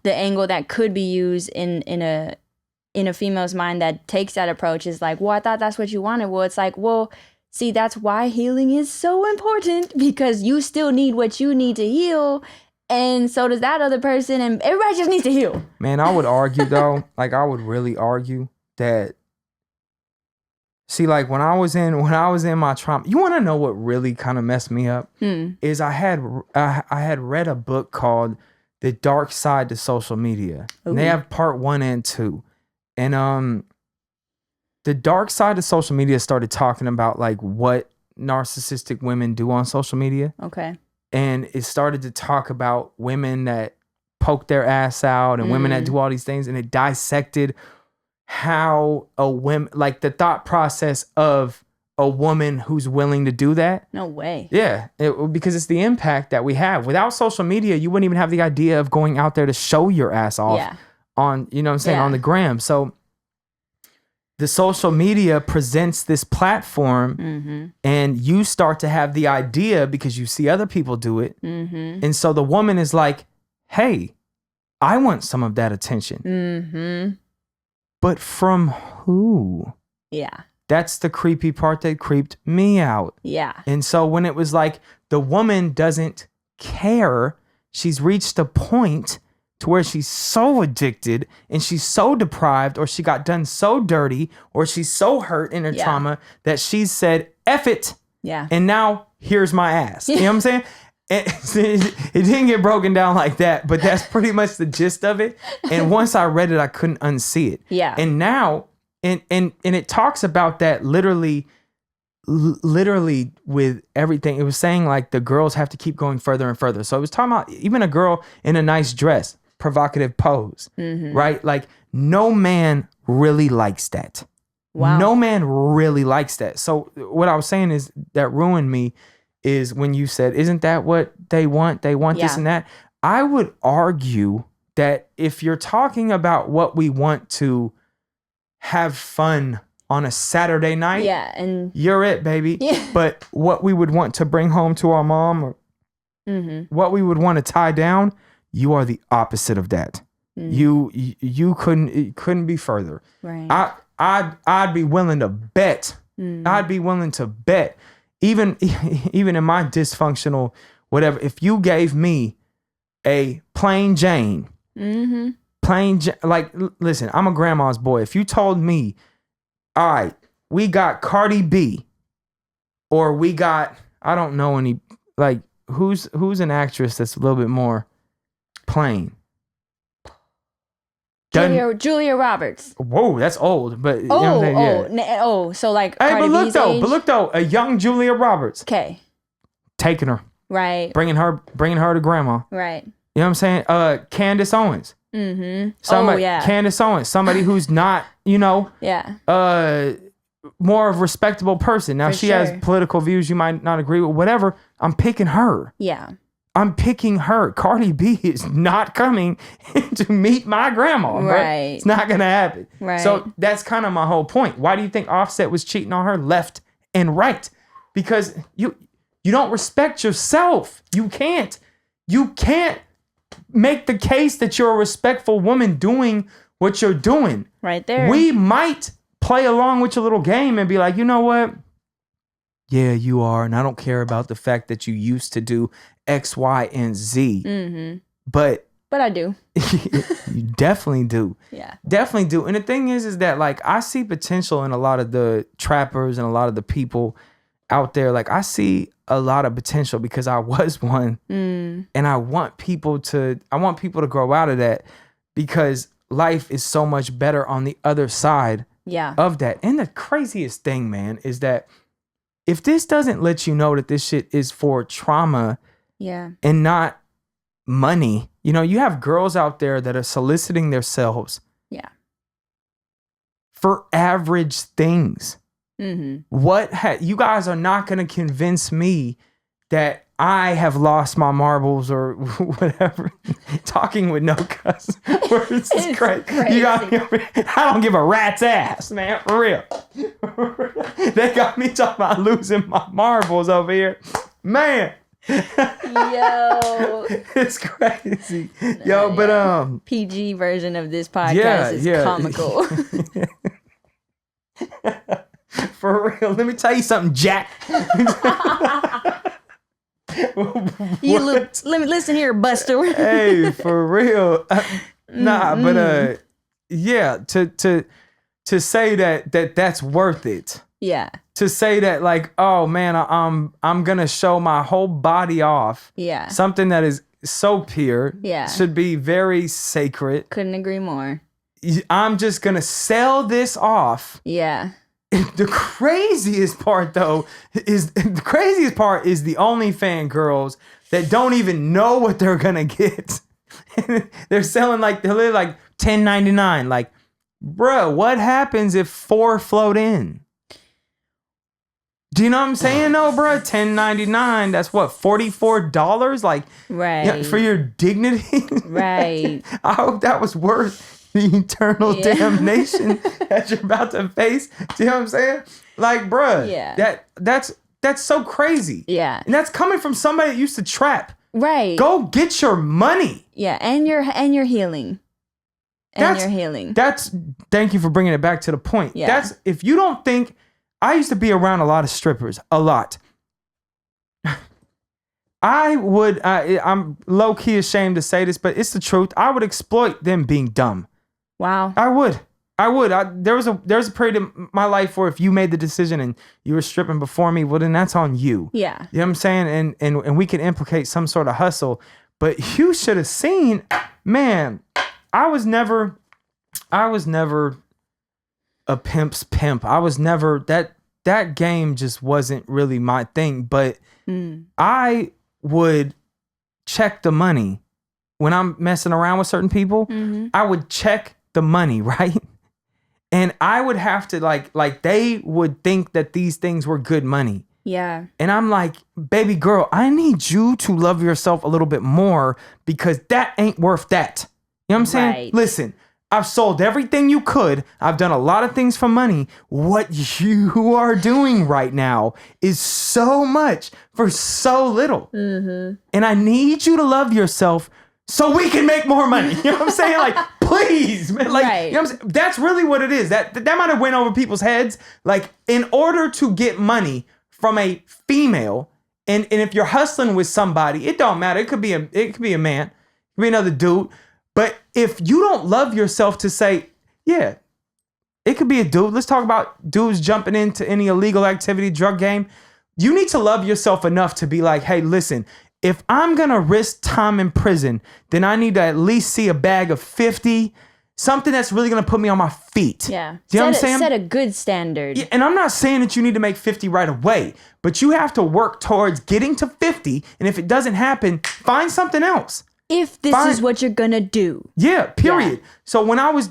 angle that could be used in a female's mind that takes that approach is like, well, I thought that's what you wanted. Well, it's like, well, see, that's why healing is so important, because you still need what you need to heal. And so does that other person, and everybody just needs to heal. Man, I would argue though, like I would really argue that, see, like when I was in my trauma, you want to know what really kind of messed me up? Is I had read a book called The Dark Side to Social Media. And they have part 1 and 2. And the dark side of social media started talking about like what narcissistic women do on social media. Okay. And it started to talk about women that poke their ass out and women that do all these things. And it dissected how like the thought process of a woman who's willing to do that. No way. Yeah. Because it's the impact that we have. Without social media, you wouldn't even have the idea of going out there to show your ass off on, you know what I'm saying, on the gram. So the social media presents this platform and you start to have the idea because you see other people do it. And so the woman is like, hey, I want some of that attention. But from who? Yeah. That's the creepy part that creeped me out. Yeah. And so when it was like the woman doesn't care, she's reached a point to where she's so addicted and she's so deprived, or she got done so dirty, or she's so hurt in her trauma that she said, F it. Yeah. And now here's my ass. You know what I'm saying? It didn't get broken down like that, but that's pretty much the gist of it. And once I read it, I couldn't unsee it. Yeah. And now, and it talks about that literally with everything. It was saying like the girls have to keep going further and further. So it was talking about even a girl in a nice dress, provocative pose, right? Like no man really likes that. Wow. No man really likes that. So what I was saying is that ruined me is when you said, isn't that what they want? They want this and that. I would argue that if you're talking about what we want to have fun on a Saturday night, and you're it, baby. Yeah. But what we would want to bring home to our mom, or what we would want to tie down, you are the opposite of that. You couldn't be further. Right. I'd be willing to bet. I'd be willing to bet. Even in my dysfunctional whatever, if you gave me a plain Jane, listen, I'm a grandma's boy. If you told me, all right, we got Cardi B, or we got, I don't know any, like, who's an actress that's a little bit more plain? Julia Roberts. Whoa, that's old, but you know what I'm saying? So like, hey, Cardi B's age? but look though, a young Julia Roberts. Okay. Taking her. Right. Bringing her to grandma. Right. You know what I'm saying? Candace Owens. Candace Owens, somebody who's not, more of a respectable person. Now she has political views you might not agree with, whatever. I'm picking her. Yeah. I'm picking her. Cardi B is not coming to meet my grandma. Right. It's not going to happen. Right. So that's kind of my whole point. Why do you think Offset was cheating on her left and right? Because you don't respect yourself. You can't make the case that you're a respectful woman doing what you're doing. Right there. We might play along with your little game and be like, you know what? Yeah, you are. And I don't care about the fact that you used to do X, Y, and Z. But I do. You definitely do. Yeah. Definitely do. And the thing is that like I see potential in a lot of the trappers and a lot of the people out there. Like I see a lot of potential because I was one. And I want people to grow out of that because life is so much better on the other side of that. And the craziest thing, man, is that if this doesn't let you know that this shit is for trauma and not money, you have girls out there that are soliciting themselves for average things. You guys are not going to convince me that I have lost my marbles or whatever. Talking with no cuss words is crazy. I don't give a rat's ass, man. For real. They got me talking about losing my marbles over here. Man. Yo. It's crazy. But PG version of this podcast is comical. For real. Let me tell you something, Jack. Listen here, Buster. Hey, for real. To say that's worth it. Yeah. To say that like, oh man, I'm gonna show my whole body off. Yeah. Something that is so pure. Yeah. Should be very sacred. Couldn't agree more. I'm just gonna sell this off. Yeah. The craziest part is the OnlyFans girls that don't even know what they're gonna get. They're selling they're like $10.99. Like, bruh, what happens if 4 float in? Do you know what I'm saying? No, bruh, $10.99. That's what, $44? Like, right, for your dignity. Right. I hope that was worth the eternal damnation that you're about to face. Do you know what I'm saying? Like, bruh, that's so crazy. Yeah. And that's coming from somebody that used to trap. Right. Go get your money. Yeah, and you're healing. You're healing. Thank you for bringing it back to the point. Yeah. That's if you don't think I used to be around a lot of strippers, a lot. I'm low key ashamed to say this, but it's the truth. I would exploit them being dumb. Wow. I would. There was a period in my life where if you made the decision and you were stripping before me, well, then that's on you. Yeah. You know what I'm saying? And we can implicate some sort of hustle. But you should have seen, man, I was never a pimp's pimp. I was never that game just wasn't really my thing. But I would check the money when I'm messing around with certain people. Mm-hmm. I would check the money, right? And I would have to like they would think that these things were good money. Yeah. And I'm like, baby girl, I need you to love yourself a little bit more because that ain't worth that. You know what I'm saying? Right. Listen, I've sold everything you could. I've done a lot of things for money. What you are doing right now is so much for so little. Mm-hmm. And I need you to love yourself so we can make more money. You know what I'm saying? Like, please, man. Like, right. You know what I'm saying? That's really what it is. That might have went over people's heads. Like, in order to get money from a female, and if you're hustling with somebody, it don't matter. It could be a man, it could be another dude. But if you don't love yourself to say, yeah, it could be a dude. Let's talk about dudes jumping into any illegal activity, drug game. You need to love yourself enough to be like, hey, listen, if I'm going to risk time in prison, then I need to at least see a bag of 50, something that's really going to put me on my feet. Yeah. Do you know what I'm saying? Set a good standard. Yeah, and I'm not saying that you need to make 50 right away, but you have to work towards getting to 50. And if it doesn't happen, find something else. If this is what you're going to do. Yeah, period. Yeah. So when I was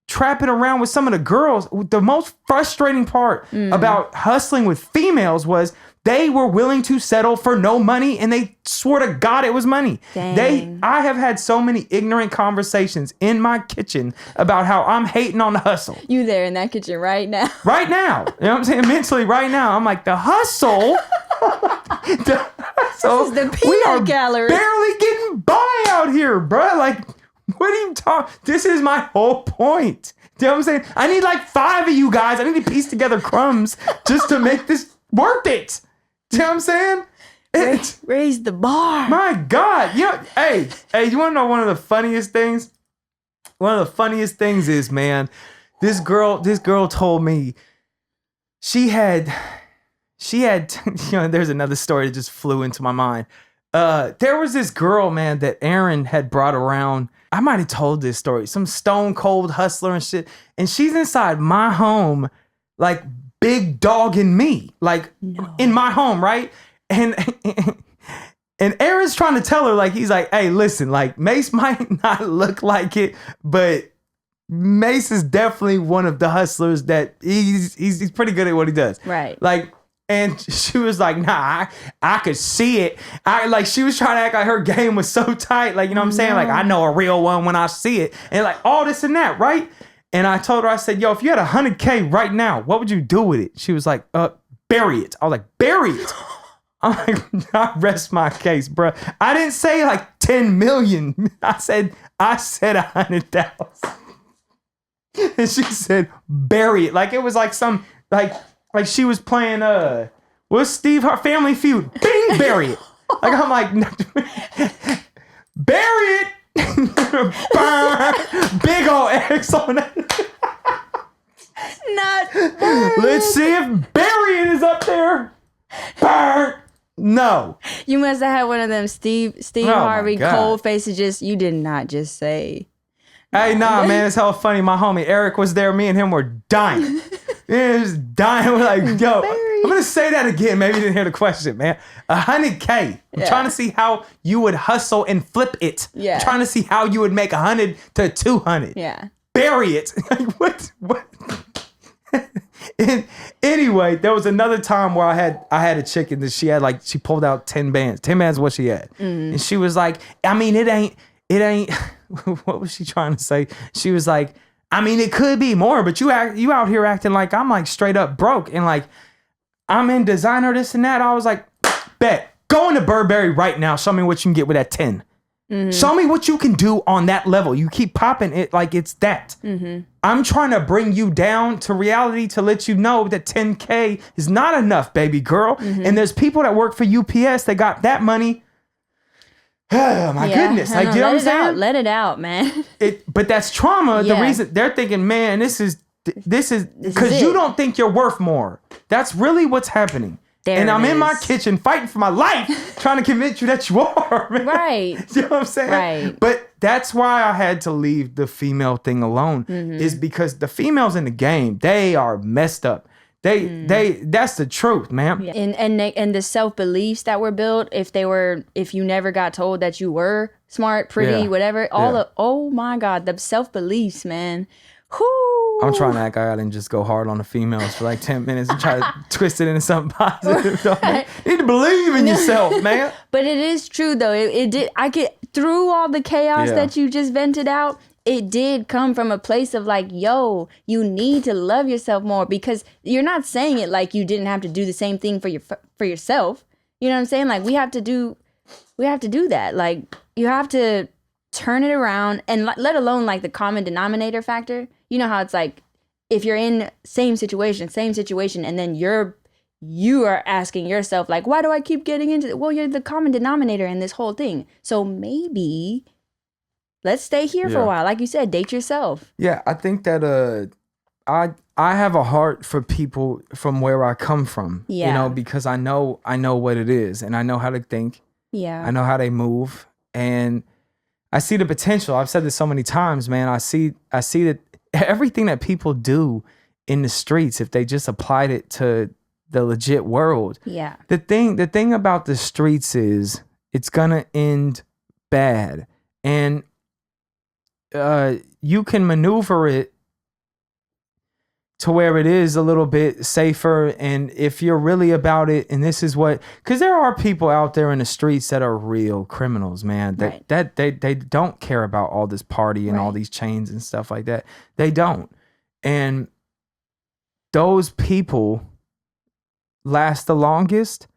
trapping around with some of the girls, the most frustrating part about hustling with females was they were willing to settle for no money, and they swore to God it was money. Dang. I have had so many ignorant conversations in my kitchen about how I'm hating on the hustle. You there in that kitchen right now. Right now. You know what I'm saying? Mentally right now. I'm like, the hustle. This is the peanut gallery. Barely getting by out here, bro. Like, what are you talking? This is my whole point. You know what I'm saying? I need like 5 of you guys. I need to piece together crumbs just to make this worth it. You know what I'm saying? Raise the bar. My God. Hey, you want to know one of the funniest things? One of the funniest things is, man, this girl told me she had, there's another story that just flew into my mind. There was this girl, man, that Aaron had brought around. I might have told this story. Some stone cold hustler and shit. And she's inside my home, like big dogging me, like in my home, right? And Aaron's trying to tell her, like, he's like, hey, listen, like, Mase might not look like it, but Mase is definitely one of the hustlers that he's pretty good at what he does. Right. Like, and she was like, nah, I could see it. She was trying to act like her game was so tight. Like, you know what I'm saying? Like, I know a real one when I see it. And like all this and that, right? And I told her, I said, yo, if you had $100K right now, what would you do with it? She was like, bury it. I was like, bury it. I'm like, I rest my case, bro. I didn't say like 10 million. I said 100,000. And she said, bury it. Like it was like some, like she was playing, what's Steve, her Family Feud? Bing, bury it. Like, I'm like, bury it. Big old X on it. Not burn. Let's see if burying is up there. Burn. No. You must have had one of them Steve Harvey cold faces. You did not just say. Hey, nah, man, it's hella funny. My homie Eric was there. Me and him were dying. Yeah, just dying. We're like, yo, I'm gonna say that again. Maybe you didn't hear the question, man. $100K. I'm trying to see how you would hustle and flip it. Yeah. I'm trying to see how you would make 100 to 200. Yeah. Bury it. Like, what? And anyway, there was another time where I had a chicken that she had she pulled out 10 bands. 10 bands is what she had. Mm-hmm. And she was like, I mean, it ain't what was she trying to say? She was like, I mean, it could be more, but you out here acting like I'm like straight up broke and like I'm in designer, this and that. I was like, bet. Go into Burberry right now. Show me what you can get with that 10. Show me what you can do on that level. You keep popping it like it's that. I'm trying to bring you down to reality to let you know that 10K is not enough, baby girl. And there's people that work for UPS that got that money. Oh my goodness. Like, you know what I'm saying? Let it out, man. But that's trauma. The reason they're thinking, man, this is because you don't think you're worth more. That's really what's happening. And I'm in my kitchen fighting for my life, trying to convince you that you are, man. Right. You know what I'm saying? Right. But that's why I had to leave the female thing alone, is because the females in the game, they are messed up. That's the truth, man. Yeah. And the self-beliefs that were built, if you never got told that you were smart, pretty, whatever, oh my God, the self-beliefs, man. Whoo. I'm trying to act out and just go hard on the females for like 10 minutes and try to twist it into something positive. Right. You need to believe in yourself, man. But it is true though. Through all the chaos that you just vented out, it did come from a place of like, yo, you need to love yourself more, because you're not saying it like you didn't have to do the same thing for yourself. You know what I'm saying? Like we have to do that. Like you have to turn it around, and let alone like the common denominator factor. You know how it's like, if you're in same situation, and then you are asking yourself like, why do I keep getting into it? Well, you're the common denominator in this whole thing. So maybe let's stay here for a while. Like you said, date yourself. Yeah, I think that I have a heart for people from where I come from. Yeah. You know, because I know what it is, and I know how to think. Yeah. I know how they move, and I see the potential. I've said this so many times, man. I see that everything that people do in the streets, if they just applied it to the legit world. Yeah. The thing about the streets is it's gonna end bad. And you can maneuver it to where it is a little bit safer. And if you're really about it, and this is because there are people out there in the streets that are real criminals, man, that they don't care about all this party and all these chains and stuff like that. They don't. And those people last the longest,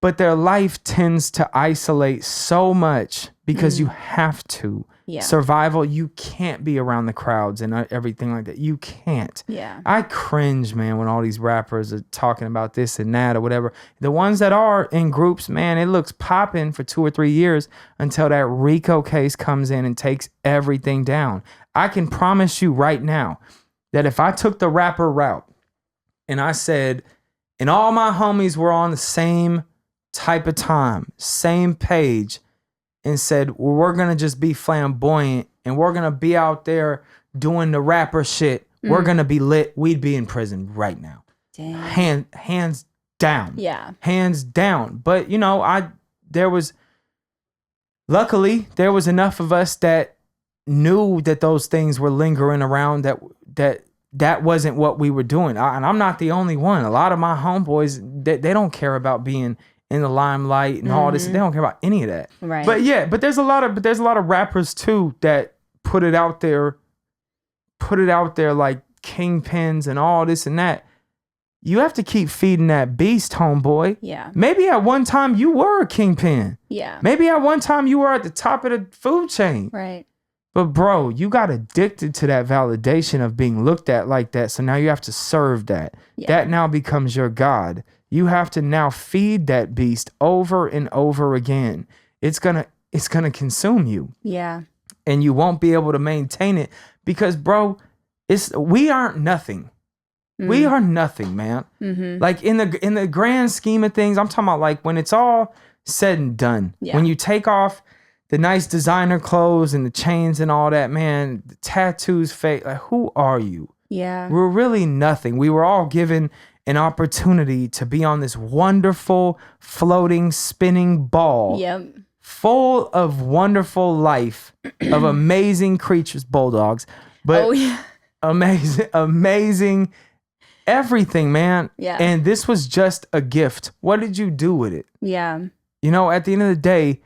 but their life tends to isolate so much because you have to. Yeah. Survival, you can't be around the crowds and everything like that. You can't. Yeah. I cringe, man, when all these rappers are talking about this and that or whatever. The ones that are in groups, man, it looks popping for 2 or 3 years until that RICO case comes in and takes everything down. I can promise you right now that if I took the rapper route and I said, and all my homies were on the same type of time, same page, and said, well, we're going to just be flamboyant and we're going to be out there doing the rapper shit. We're going to be lit. We'd be in prison right now. Damn. Hands down. Yeah. Hands down. But, you know, luckily, there was enough of us that knew that those things were lingering around, that wasn't what we were doing. And I'm not the only one. A lot of my homeboys, they don't care about being in the limelight and all this. They don't care about any of that. Right. But there's a lot of rappers too that put it out there like kingpins and all this and that. You have to keep feeding that beast, homeboy. Yeah. Maybe at one time you were a kingpin. Yeah. Maybe at one time you were at the top of the food chain. Right. But bro, you got addicted to that validation of being looked at like that. So now you have to serve that. Yeah. That now becomes your God. You have to now feed that beast over and over again. It's gonna consume you. Yeah. And you won't be able to maintain it because, bro, we aren't nothing. We are nothing, man. Like in the grand scheme of things, I'm talking about like when it's all said and done. Yeah. When you take off the nice designer clothes and the chains and all that, man, the tattoos, fake. Like, who are you? Yeah. We're really nothing. We were all given an opportunity to be on this wonderful, floating, spinning ball. Yep. Full of wonderful life, of amazing creatures, bulldogs. But amazing everything, man. Yeah. And this was just a gift. What did you do with it? Yeah. You know, at the end of the day,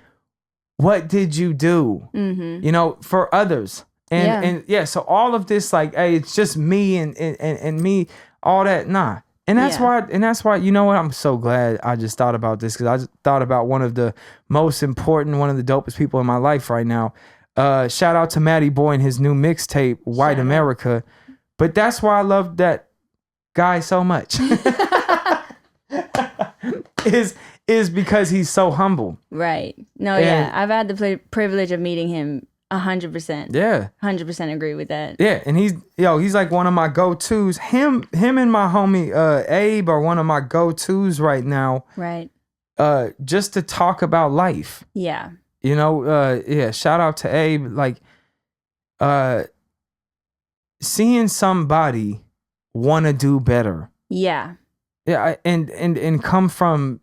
what did you do? You know, for others. And so all of this, like, hey, it's just me and me, all that. Nah. And that's why, you know what? I'm so glad I just thought about this, because I just thought about one of the most important, one of the dopest people in my life right now. Shout out to Matty Boy and his new mixtape, White America. But that's why I love that guy so much. is because he's so humble. Right. No, yeah. I've had the privilege of meeting him 100%. Yeah. 100% agree with that. Yeah, and he's like one of my go-tos. Him and my homie Abe are one of my go-tos right now. Right. Just to talk about life. Yeah. You know, shout out to Abe. Like, seeing somebody want to do better. Yeah. Yeah, and come from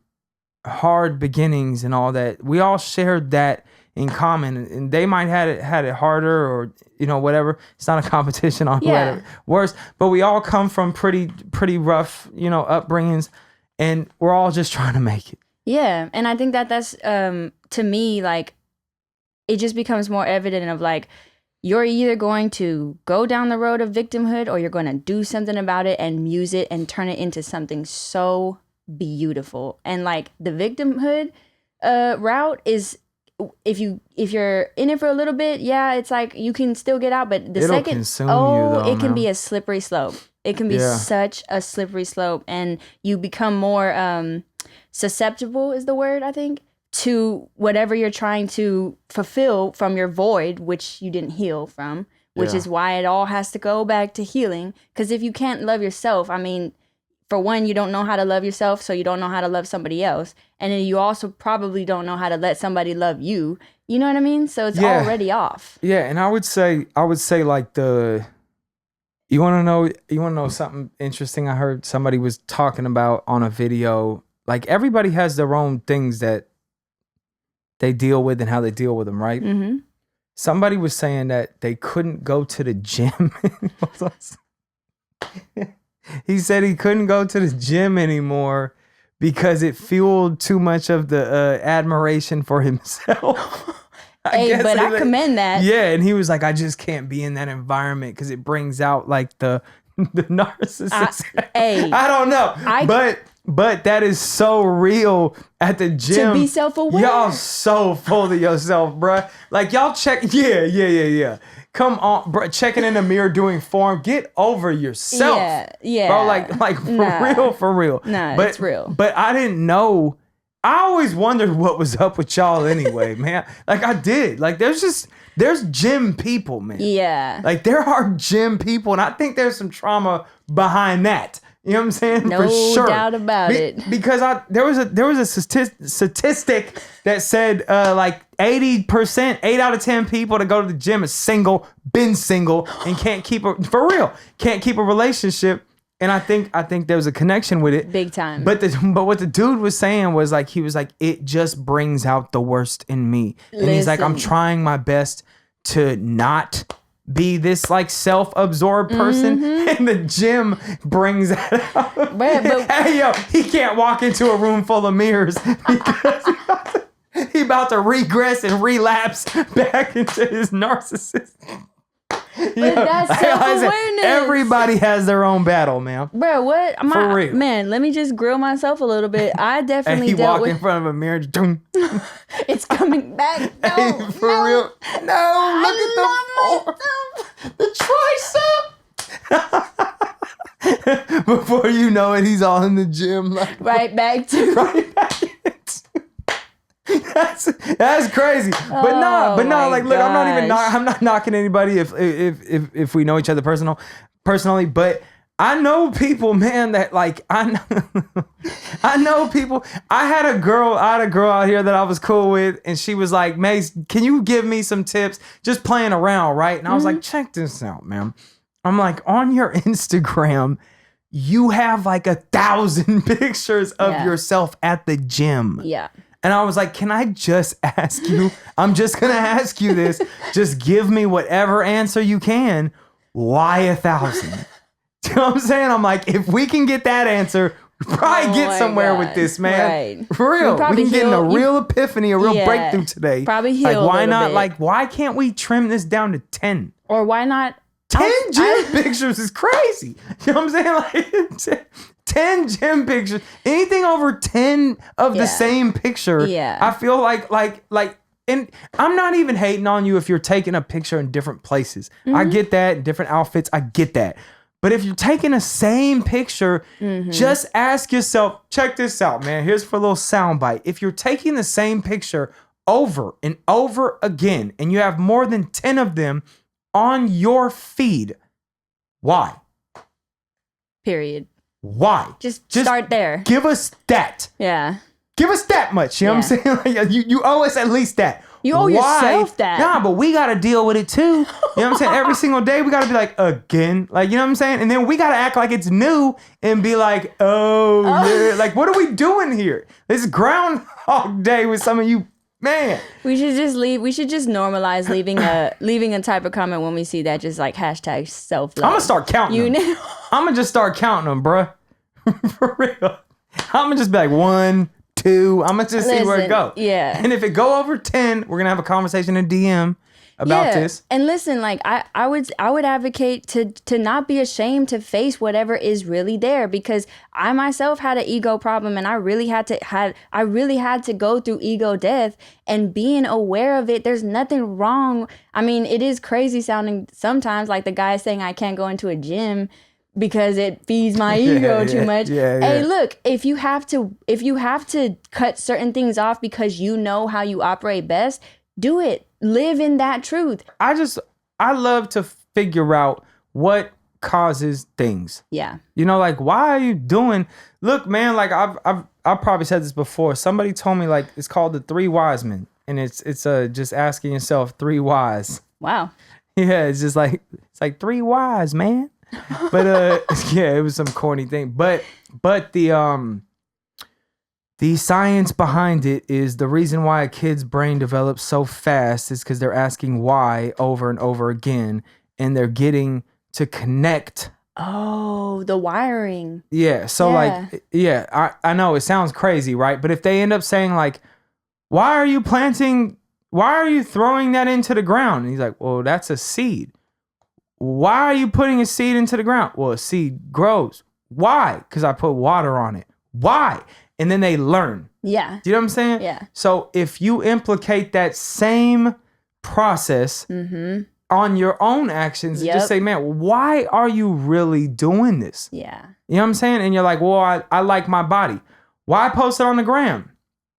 hard beginnings and all that. We all shared that in common, and they might had it harder, or you know, whatever. It's not a competition on who had it worse, but we all come from pretty rough, you know, upbringings, and we're all just trying to make it. Yeah, and I think that's to me, like, it just becomes more evident of like, you're either going to go down the road of victimhood, or you're going to do something about it and muse it and turn it into something so beautiful. And like the victimhood route is, if you're in it for a little bit, yeah, it's like you can still get out, but It'll consume you, though, it can man. be a slippery slope. It can be such a slippery slope, and you become more susceptible is the word, I think, to whatever you're trying to fulfill from your void, which you didn't heal from, which is why it all has to go back to healing. Because if you can't love yourself, I mean, for one, you don't know how to love yourself, so you don't know how to love somebody else. And then you also probably don't know how to let somebody love you. You know what I mean? So it's already off. Yeah, and I would say like you want to know something interesting I heard somebody was talking about on a video. Like, everybody has their own things that they deal with and how they deal with them, right? Mm-hmm. Somebody was saying that they couldn't go to the gym. He said he couldn't go to the gym anymore because it fueled too much of the admiration for himself. I commend that. Yeah, and he was like, I just can't be in that environment because it brings out like the narcissist. I don't know, but that is so real at the gym. To be self-aware. Y'all so full of yourself, bruh. Like, y'all check. Yeah. Come on, bro. Checking in the mirror, doing form. Get over yourself. Yeah. Bro, like for real. Nah, but, it's real. But I didn't know. I always wondered what was up with y'all anyway, man. Like, I did. Like, there's gym people, man. Yeah. Like, there are gym people, and I think there's some trauma behind that. You know what I'm saying? No For sure. doubt about it. Because there was a statistic that said like 80%, 8 out of 10 people that go to the gym is been single, and can't keep a relationship. And I think there was a connection with it. Big time. But what the dude was saying was like, he was like, it just brings out the worst in me. And he's like, I'm trying my best to not be this like self-absorbed person, and the gym brings that out. But hey, yo, he can't walk into a room full of mirrors because he about to regress and relapse back into his narcissism. But that's self-awareness. Everybody has their own battle, man. Bro, what? For real. Man, let me just grill myself a little bit. I definitely he walk in front of a mirror. It's coming back. No, hey, for real. No, look at the tricep. Before you know it, he's all in the gym. Like, right back into That's crazy. But no, like, look, I'm not knocking anybody if we know each other personally, but I know people, man, that like I know people. I had a girl out here that I was cool with, and she was like, Mase, can you give me some tips? Just playing around, right? And I was like, check this out, man. I'm like, on your Instagram, you have like 1,000 pictures of yourself at the gym. Yeah. And I was like, can I just ask you? I'm just going to ask you this. Just give me whatever answer you can. Why 1,000? You know what I'm saying? I'm like, if we can get that answer, we probably get somewhere with this, man. Right. For real. We can get a real epiphany, a real breakthrough today. Probably heal like, why not? bit. Like, why can't we trim this down to 10? Or why not? 10 gym pictures is crazy. You know what I'm saying? Like, 10 gym pictures, anything over 10 of the same picture, I feel like, and I'm not even hating on you if you're taking a picture in different places. I get that, in different outfits, I get that. But if you're taking the same picture, just ask yourself, check this out, man. Here's for a little soundbite. If you're taking the same picture over and over again, and you have more than 10 of them on your feed, why? Period. Why? Just start there. Give us that. Yeah. Give us that much. You know what I'm saying? Like, you owe us at least that. You owe yourself that. Nah, but we got to deal with it too. You know what I'm saying? Every single day we got to be like, again. Like, you know what I'm saying? And then we got to act like it's new and be like, oh, yeah. Like, what are we doing here? This is Groundhog Day with some of you. Man, we should just leave. We should just normalize leaving a type of comment when we see that, just like hashtag self-love. I'm gonna start counting them. I'm gonna just start counting them, bruh. For real. I'm gonna just be like 1, 2. I'm gonna just see where it go. Yeah. And if it go over 10, we're gonna have a conversation in DM about this. And listen, like I would advocate to not be ashamed to face whatever is really there, because I myself had an ego problem, and I really had to go through ego death, and being aware of it. There's nothing wrong. I mean, it is crazy sounding sometimes, like the guy saying I can't go into a gym because it feeds my ego too much. Hey, look, if you have to cut certain things off because you know how you operate best, do it. Live in that truth. I love to figure out what causes things. Yeah. You know, like, why are you doing? Look, man, like I've probably said this before. Somebody told me, like, it's called the 3 wise men, and it's just asking yourself 3 whys. Wow. Yeah, it's just like, it's like 3 whys, man. But yeah, it was some corny thing. But the science behind it is the reason why a kid's brain develops so fast is because they're asking why over and over again, and they're getting to connect. Oh, the wiring. Yeah. So I know it sounds crazy, right? But if they end up saying like, why are you throwing that into the ground? And he's like, well, that's a seed. Why are you putting a seed into the ground? Well, a seed grows. Why? Because I put water on it. Why? And then they learn. Yeah. Do you know what I'm saying? Yeah. So if you implicate that same process on your own actions, just say, man, why are you really doing this? Yeah. You know what I'm saying? And you're like, well, I like my body. Why post it on the gram?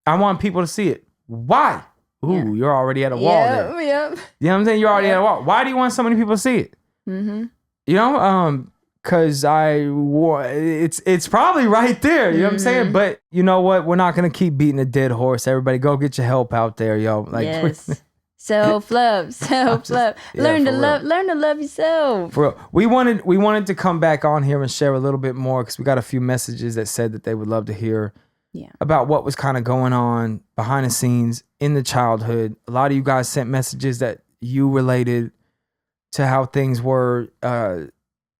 I want people to see it. Why? Ooh, you're already at a wall there. Yep. You know what I'm saying? You're already at a wall. Why do you want so many people to see it? You know, because it's probably right there. You know what I'm saying? But you know what? We're not going to keep beating a dead horse. Everybody go get your help out there, yo. Like, yes. Self-love. Learn to love yourself. For real. We wanted to come back on here and share a little bit more, because we got a few messages that said that they would love to hear about what was kind of going on behind the scenes in the childhood. A lot of you guys sent messages that you related to how things were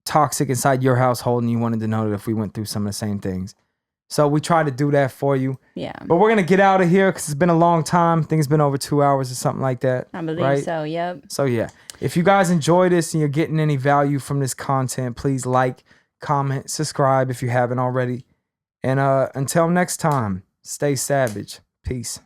toxic inside your household, and you wanted to know that if we went through some of the same things. So we tried to do that for you. Yeah. But we're going to get out of here because it's been a long time. I think it's been over 2 hours or something like that. I believe so, yep. So yeah, if you guys enjoy this and you're getting any value from this content, please like, comment, subscribe if you haven't already. And until next time, stay savage. Peace.